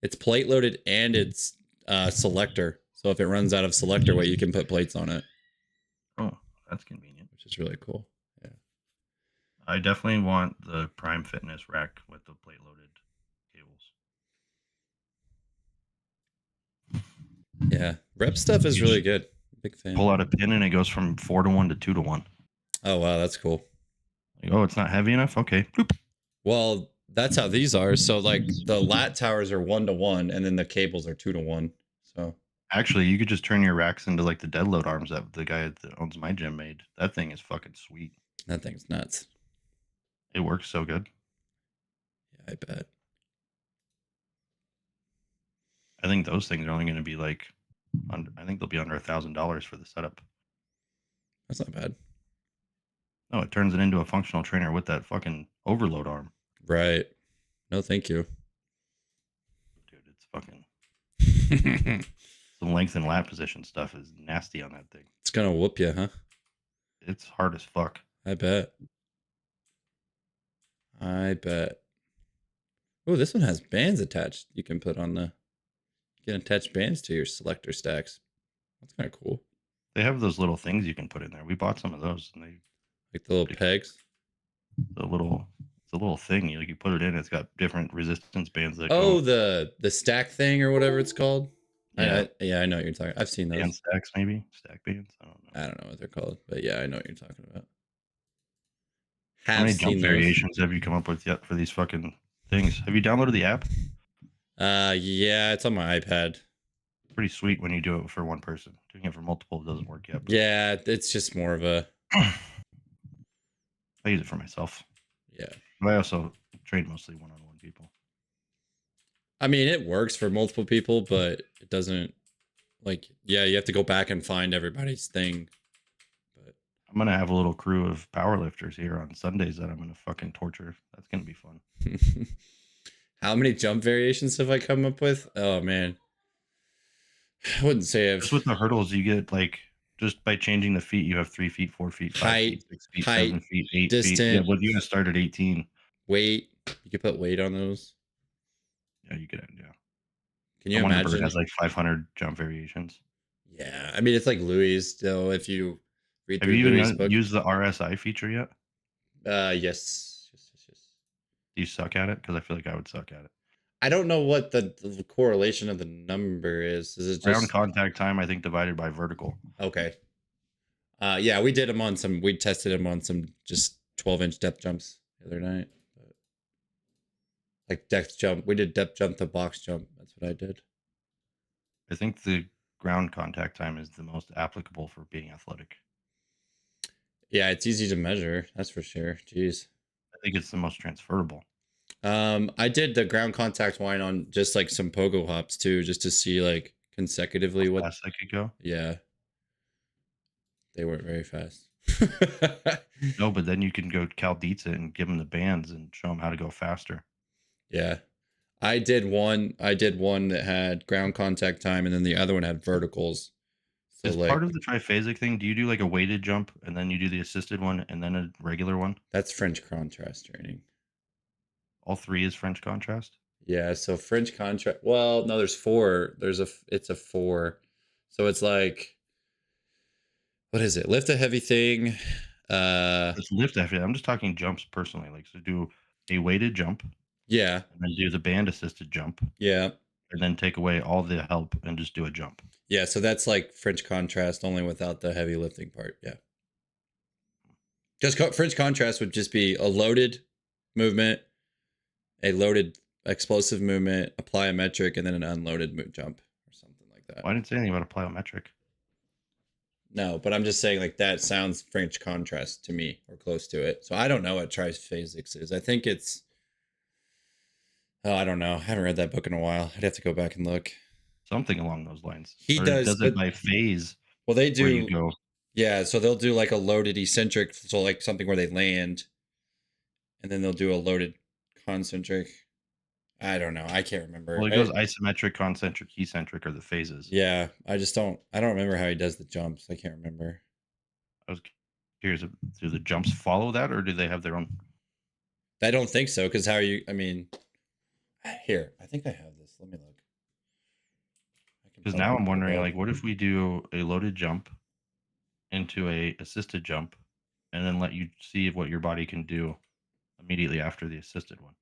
it's plate loaded and it's selector. So if it runs out of selector weight, you can put plates on it, Oh, that's convenient. which is really cool. Yeah. I definitely want the Prime Fitness rack with the plate loaded cables. Yeah, rep stuff is You really just good. Big fan. pull out a pin and it goes from 4-to-1 to 2-to-1. Oh wow, that's cool. Like, oh, it's not heavy enough. Okay. Boop. Well, that's how these are. So like the lat towers are 1-to-1, and then the cables are 2-to-1. So Actually, you could just turn your racks into like the dead load arms that the guy that owns my gym made. That thing is fucking sweet. that thing's nuts. It works so good. Yeah, I bet. I think those things are only going to be like, I think they'll be under $1,000 for the setup. That's not bad. No, it turns it into a functional trainer with that fucking overload arm. Right. No, thank you. Dude, it's fucking the length and lat position stuff is nasty on that thing. It's gonna whoop you, huh? It's hard as fuck. I bet. I bet. Oh, this one has bands attached. You can put on the. You can attach bands to your selector stacks. That's kind of cool. They have those little things you can put in there. We bought some of those, and they Like the little pegs. it's a little thing. You put it in. It's got different resistance bands that Oh, go. the stack thing or whatever it's called. Yeah. I know what you're talking. I've seen those. Band stacks, maybe stack bands. I don't know. I don't know what they're called, but yeah, I know what you're talking about. How Have many jump seen those. variations have you come up with yet for these fucking things? Have you downloaded the app? Yeah, it's on my iPad. Pretty sweet when you do it for one person. Doing it for multiple doesn't work yet. Yeah, it's just more of a. I use it for myself. Yeah. But I also train mostly one-on-one people. I mean, it works for multiple people, but it doesn't. Like, yeah, you have to go back and find everybody's thing. But I'm gonna have a little crew of powerlifters here on Sundays that I'm gonna fucking torture. That's gonna be fun. how many jump variations have I come up with? Oh man, I wouldn't say I've. Just with the hurdles, you get like just by changing the feet, you have 3 feet, 4 feet, 5 Height, feet, 6 feet, height, 7 feet, 8 feet. distant. Yeah, well, you're gonna start at 18. Weight. You could put weight on those. Yeah, you could. Yeah. Can you The Wonder Bird imagine? has like 500 jump variations. Yeah, I mean it's like Louis still. If you read Have through you Louis' even book. used the RSI feature yet? Yes. Do you suck at it? Because I feel like I would suck at it. I don't know what the correlation of the number is. Is it Ground just contact time, I think, divided by vertical. okay? Yeah, we did them on some. We tested them on some just 12-inch depth jumps the other night. But like depth jump, we did depth jump to box jump. That's what I did. I think the ground contact time is the most applicable for being athletic. Yeah, it's easy to measure. That's for sure. Jeez. I think it's the most transferable. I did the ground contact wine on just like some pogo hops too, just to see like consecutively How what. fast I could go. Yeah, they weren't very fast. No, but then you can go Cal Dietz it and give them the bands and show them how to go faster. Yeah. I did one that had ground contact time and then the other one had verticals. So As like part of the triphasic thing, do you do like a weighted jump and then you do the assisted one and then a regular one? that's French contrast training. All 3 is French contrast? Yeah, so French contrast. Well, no, there's 4. It's a 4. So it's like what is it? Lift a heavy thing. It's lift after that. I'm just talking jumps personally. Like, so do a weighted jump Yeah. and then do the band assisted jump Yeah. and then take away all the help and just do a jump. Yeah, so that's like French contrast only without the heavy lifting part. Yeah. Just French contrast would just be a loaded movement, a loaded explosive movement, a plyometric, and then an unloaded jump or something like that. Well, I didn't say anything about a plyometric. No, but I'm just saying like that sounds French contrast to me or close to it. So I don't know what triphasics is. I think it's I don't know. I haven't read that book in a while. I'd have to go back and look. Something along those lines. He Or does it by phase. Well, they Where you do. go. Yeah, so they'll do like a loaded eccentric, so like something where they land, and then they'll do a loaded concentric. I don't know. I can't Well, remember. it goes isometric, concentric, eccentric are the phases. Yeah, I just don't. I don't remember how he does the jumps. I can't remember. I was curious, do the jumps follow that, or do they have their own? I don't think so. Because how are you? I mean, here. I think I have this. Let me look. I can Because probably now I'm pull it wondering, up. like, what if we do a loaded jump into a assisted jump, and then let you see what your body can do immediately after the assisted one?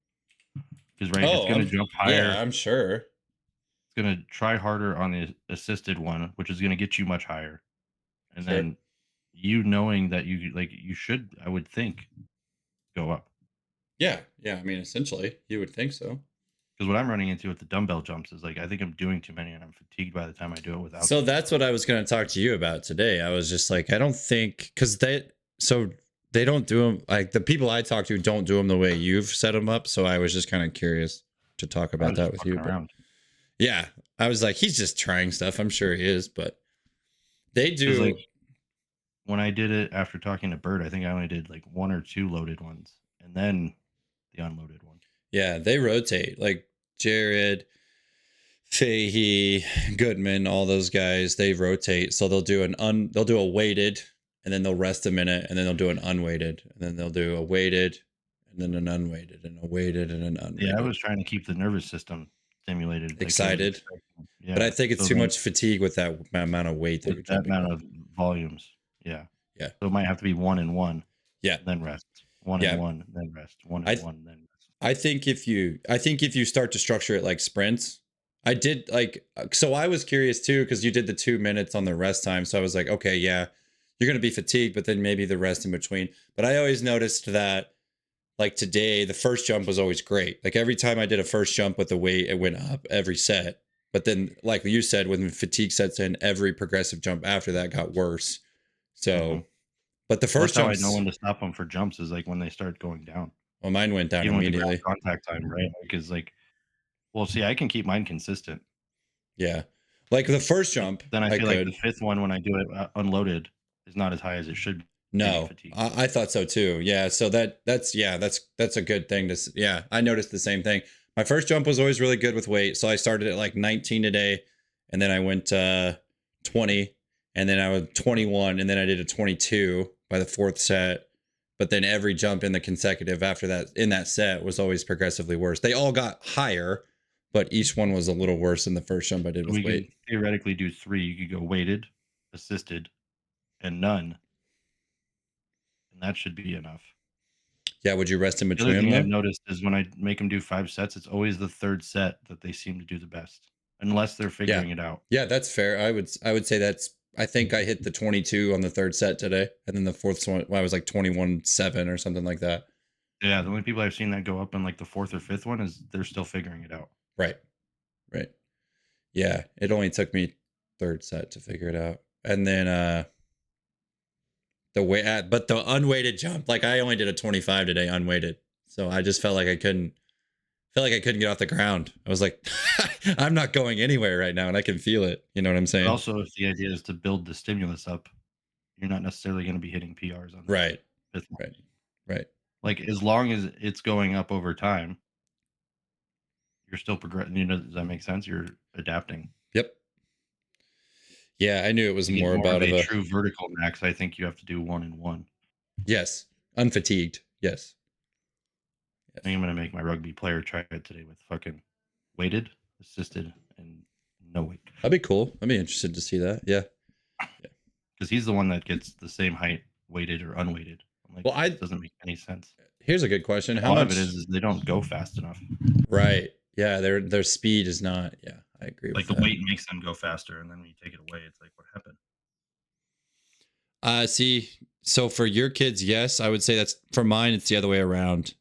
Because right, it's Oh, going to jump yeah, higher. I'm sure. It's going to try harder on the assisted one, which is going to get you much higher. And Sure. then you knowing that you should, I would think, go up. Yeah, yeah. I mean, essentially, you would think so. Because what I'm running into with the dumbbell jumps is like I think I'm doing too many and I'm fatigued by the time I do it without So them. that's what I was going to talk to you about today. I was just like, I don't think because they don't do them like the people I talk to don't do them the way you've set them up. So I was just kind of curious to talk I about was that just with you. fucking But around. yeah, I was like, he's just trying stuff. I'm sure he is, but they Because like do. when I did it after talking to Bird, I think I only did like one or two loaded ones and then the unloaded one. Yeah, they rotate like Jared, Fahey, Goodman, all those guys. They rotate. So they'll do a weighted, and then they'll rest a minute, and then they'll do an unweighted, and then they'll do a weighted, and then an unweighted, and a weighted, and an Yeah, I unweighted. was trying to keep the nervous system stimulated like I was Excited, expecting. but I Yeah. think it's So too then much fatigue with that amount of weight that with you're that jumping amount with. of volumes, yeah. Yeah, So it might have to be one and one, yeah, then rest. One and yeah. one, then rest. One and I one, then rest. I think if you start to structure it like sprints, I did like so I was curious too because you did the 2 minutes on the rest time, so I was like, okay, yeah, you're gonna be fatigued, but then maybe the rest in between. But I always noticed that like today, the first jump was always great. Like every time I did a first jump with the weight, it went up every set. But then, like you said, when fatigue sets in, every progressive jump after that got worse. Mhm. So, but the Well, first that's how I know jumps, when to stop them for jumps is like when they start going down. well, mine went down Even with the ground immediately. contact time, right? Because like, well, see, I can keep mine consistent. Yeah. Like the first But jump, then I I feel like the could. fifth one when I do it unloaded is not as high as it should be to No, fatigue. I thought so too. Yeah, so that's a good thing to. Yeah, I noticed the same thing. My first jump was always really good with weight, so I started at like 19 today, and then I went 20, and then I was 21, and then I did a 22 by the fourth set. But then every jump in the consecutive after that in that set was always progressively worse. They all got higher, but each one was a little worse than the first jump I did So with we weight. can theoretically do three. You could go weighted, assisted, and none, and that should be enough. Yeah, would you rest in The other between them thing I've though? noticed is when I make them do 5 sets, it's always the 3rd set that they seem to do the best, unless they're Yeah. figuring it out. Yeah, that's fair. I would say that's I think I hit the 22 on the third set today. And then the fourth one well, I was like 21-7 or something like that. Yeah, the only people I've seen that go up in, like, the 4th or 5th one is they're still figuring it out. Right. Right. Yeah. It only took me third set to figure it out. And then but the unweighted jump, like I only did a 25 today unweighted. So I just felt like I couldn't get off the ground. I was like, I'm not going anywhere right now and I can feel it. You know what I'm But saying? also, if the idea is to build the stimulus up, you're not necessarily gonna be hitting PRs on that Right. 5th one. Right. Right. Like, as long as it's going up over time, you're still progressing. Does that make sense? You're adapting. Yep. Yeah, I knew it was To get more more about of of a a true vertical max, I think you have to do 1 and 1. yes, unfatigued. Yes. I think Yes. I'm gonna make my rugby player try it today with fucking weighted, assisted, and no weight. That'd be cool. I'd be interested to see that. Yeah. Yeah. Because he's the one that gets the same height weighted or unweighted. I'm like, Well, this doesn't make any sense. here's a good question. And a How lot of it much is they don't go fast enough. right. Yeah, their speed is not. Yeah, I agree Like with the that. weight makes them go faster, and then when you take it away, it's like, what happened? See, so for your kids, yes, I would say that's for mine it's the other way around.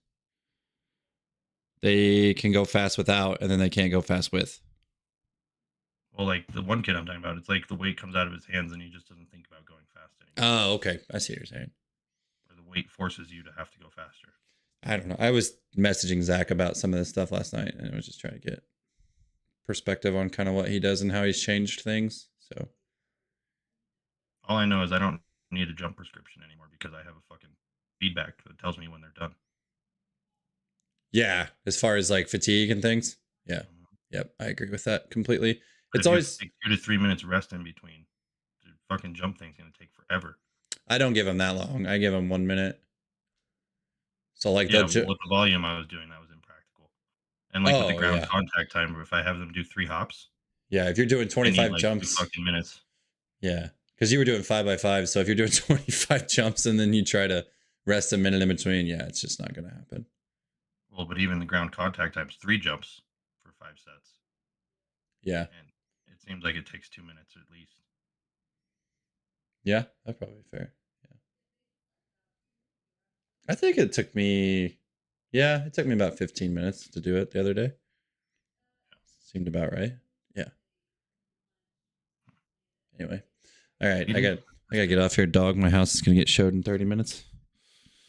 They can go fast without and then they can't go fast with. Well, like the one kid I'm talking about, it's like the weight comes out of his hands, and he just doesn't think about going fast anymore, Oh, okay. I see what you're saying. or the weight forces you to have to go faster. I don't know. I was messaging Zach about some of this stuff last night and I was just trying to get perspective on kind of what he does and how he's changed things. So All I know is I don't need a jump prescription anymore because I have a fucking feedback that tells me when they're done. Yeah, as far as like fatigue and things. Yeah. Mhm. Yep, I agree with that completely. But It's if you have to always take 2 to 3 minutes rest in between, the fucking jump thing's gonna take forever. I don't give them that long. I give them 1 minute. So like Yeah, they'll well, with the volume I was doing, that was impractical. And, like, with the oh ground yeah. contact timer, if I have them do 3 hops, Yeah, if you're doing I need, 25 like, 2 jumps, fucking minutes. yeah. Cuz you were doing 5 by 5, so if you're doing 25 jumps and then you try to rest a minute in between, yeah, it's just not going to happen. Well, but even the ground contact time's 3 jumps for 5 sets, Yeah. and it seems like it takes 2 minutes at least. Yeah, that's probably fair. Yeah. I think it took me yeah, it took me about 15 minutes to do it the other day. Seemed about right. Yeah. Anyway. All right, Speedy, I got to get off here, dog. My house is going to get showed in 30 minutes.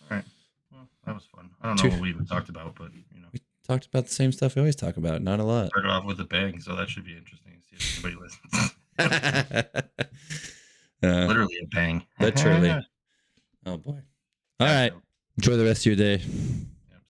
alright. Well, that was fun. I don't know Two. what we even talked about, but, We talked about the same stuff we always talk about. Not a lot. started off with a bang, so that should be interesting to see if anybody listens. uh, Literally a bang. literally. Oh boy. All Dad right. joke. Enjoy the rest of your day.